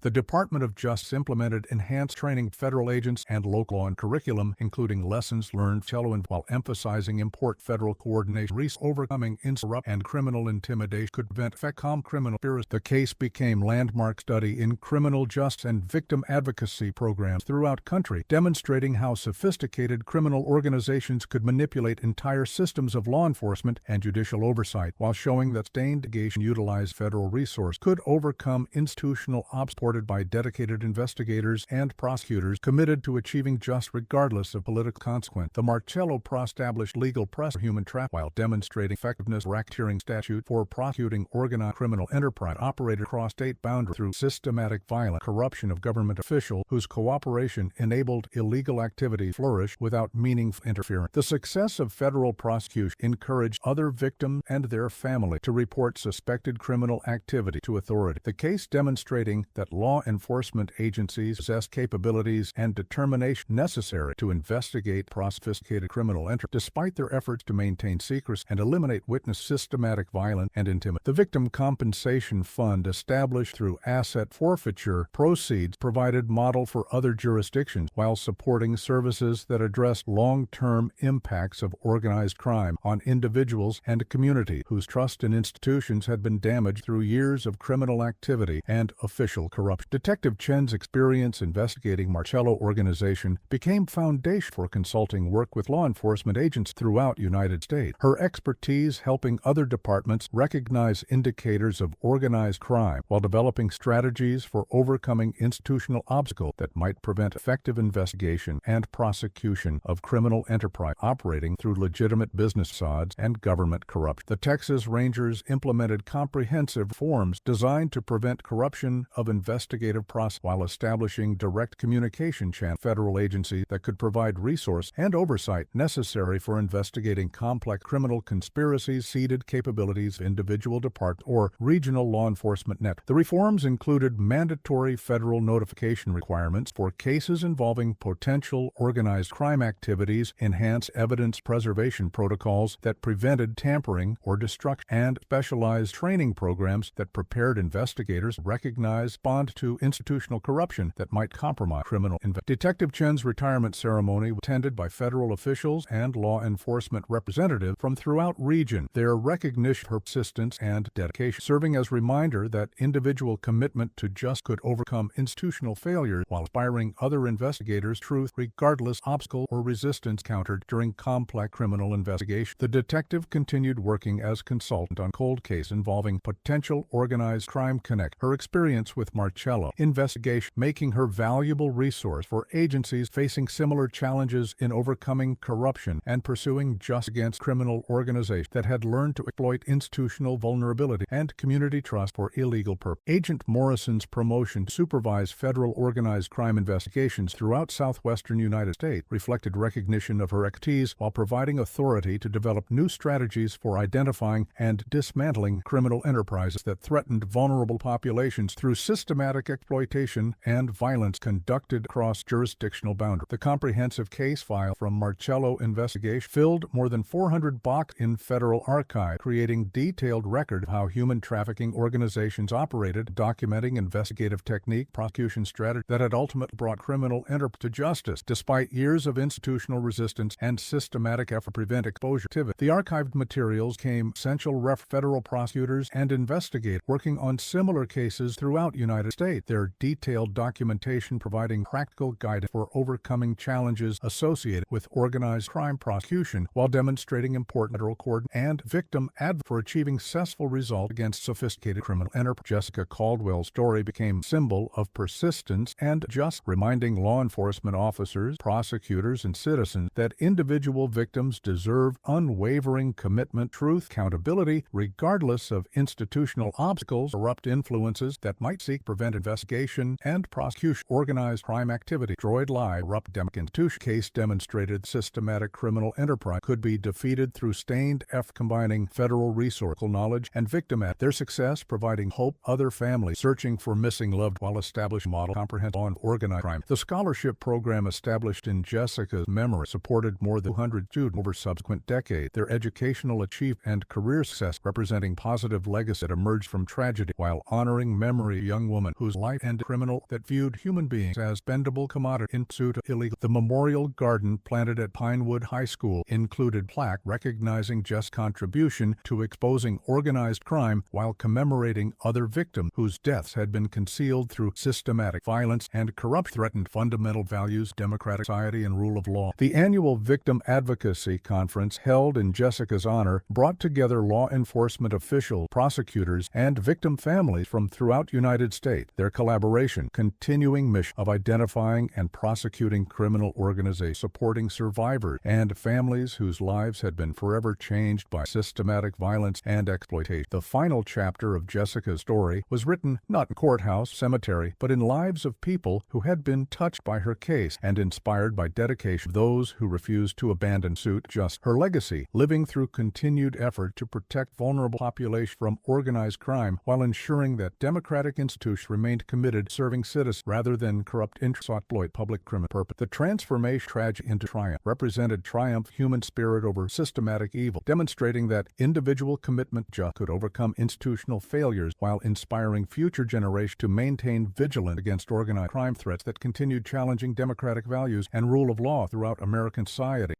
[SPEAKER 1] The Department of Justice implemented enhanced training of federal agents and local law and curriculum, including lessons learned while emphasizing important federal coordination. Overcoming corruption and criminal intimidation could prevent criminal conspiracy. The case became landmark study in criminal justice and victim advocacy programs throughout country, demonstrating how sophisticated criminal organizations could manipulate entire systems of law enforcement and judicial oversight, while showing that sustained investigation utilized federal resources could overcome institutional obstacles supported by dedicated investigators and prosecutors committed to achieving justice regardless of political consequence. The Marcello established legal precedent for human trafficking while demonstrating effectiveness of racketeering statute for prosecuting organized criminal enterprise operated across state boundaries through systematic violent corruption of government officials whose cooperation enabled illegal activity flourish without meaningful interference. The success of federal prosecution encouraged other victims and their family to report suspected criminal activity to authority. The case demonstrating that law enforcement agencies possess capabilities and determination necessary to investigate sophisticated criminal enterprise despite their efforts to maintain secrecy and eliminate witness systematic violence and intimidation. The Victim Compensation Fund, established through asset forfeiture proceeds, provided model for other jurisdictions while supporting services that address long-term impacts of organized crime on individuals and community whose trust in institutions had been damaged through years of criminal activity and official corruption. Detective Chen's experience investigating Marcello organization became foundation for consulting work with law enforcement agents throughout the United States. Her expertise helping other departments recognize indicators of organized crime while developing strategies for overcoming institutional obstacles that might prevent effective investigation and prosecution of criminal enterprise operating through legitimate business facades and government corruption. The Texas Rangers implemented comprehensive reforms designed to prevent corruption of investigative process while establishing direct communication channels federal agencies that could provide resource and oversight necessary for investigating complex criminal conspiracies, seeded capabilities of individual departments or regional law enforcement net. The reforms included mandatory federal notification requirements for cases involving potential organized crime activities, enhanced evidence preservation protocols that prevented tampering or destruction, and specialized training programs that prepared investigators to recognize and respond to institutional corruption that might compromise criminal investigation. Detective Chen's retirement ceremony was attended by federal officials and law enforcement representatives from throughout region. Their recognition of her persistence and dedication, serving as a reminder that individual commitment to justice could overcome institutional failures while inspiring other investigators truth regardless obstacle or resistance countered during complex criminal investigation. The detective continued working as consultant on cold case involving potential organized crime connect. Her experience with Marcello investigation making her valuable resource for agencies facing similar challenges in overcoming corruption and pursuing justice against criminal organizations that had learned to exploit institutional vulnerability and community trust for illegal purposes. Agent Morrison's promotion to supervise federal organized crime investigations throughout southwestern United States reflected recognition of her expertise while providing authority to develop new strategies for identifying and dismantling criminal enterprises. enterprises that threatened vulnerable populations through systematic exploitation and violence conducted across jurisdictional boundaries. The comprehensive case file from Marcello investigation filled more than 400 boxes in federal archive, creating detailed record of how human trafficking organizations operated, documenting investigative technique, prosecution strategy that had ultimately brought criminal enterprise to justice, despite years of institutional resistance and systematic effort to prevent exposure. The archived materials became essential federal prosecutors and investigators working on similar cases throughout the United States, their detailed documentation providing practical guidance for overcoming challenges associated with organized crime prosecution while demonstrating important federal court and victim advocacy for achieving successful results against sophisticated criminal enterprise. Jessica Caldwell's story became a symbol of persistence and justice, reminding law enforcement officers, prosecutors, and citizens that individual victims deserve unwavering commitment, truth, accountability, regardless of institutional obstacles, corrupt influences that might seek to prevent investigation and prosecution. Organized crime activity, destroyed lie, corrupt democratic institution. Case demonstrated systematic criminal enterprise could be defeated through sustained effort combining federal resource, knowledge, and victim advocacy. Their success providing hope other families searching for missing loved while establishing model comprehensive on organized crime. The scholarship program established in Jessica's memory supported more than 200 students over subsequent decades. Their educational achievement and career success representing positive legacy that emerged from tragedy while honoring memory of a young woman whose life ended criminal that viewed human beings as bendable commodity in pursuit of illegal. The memorial garden planted at Pinewood High School included plaque recognizing Jessica's contribution to exposing organized crime while commemorating other victims whose deaths had been concealed through systematic violence and corruption threatened fundamental values, democratic society, and rule of law. The annual Victim Advocacy Conference held in Jessica's honor brought together law enforcement officials, prosecutors, and victim families from throughout the United States. Their collaboration, continuing mission of identifying and prosecuting criminal organizations, supporting survivors and families whose lives had been forever changed by systematic violence and exploitation. The final chapter of Jessica's story was written not in courthouse, cemetery, but in lives of people who had been touched by her case and inspired by dedication of those who refused to abandon suit. Just her legacy, living through continued effort to protect vulnerable populations from organized crime while ensuring that democratic institutions remained committed to serving citizens rather than corrupt interests sought exploit public criminal purpose. The transformation tragedy into triumph represented triumph human spirit over systematic evil, demonstrating that individual commitment just could overcome institutional failures while inspiring future generations to maintain vigilance against organized crime threats that continued challenging democratic values and rule of law throughout American society.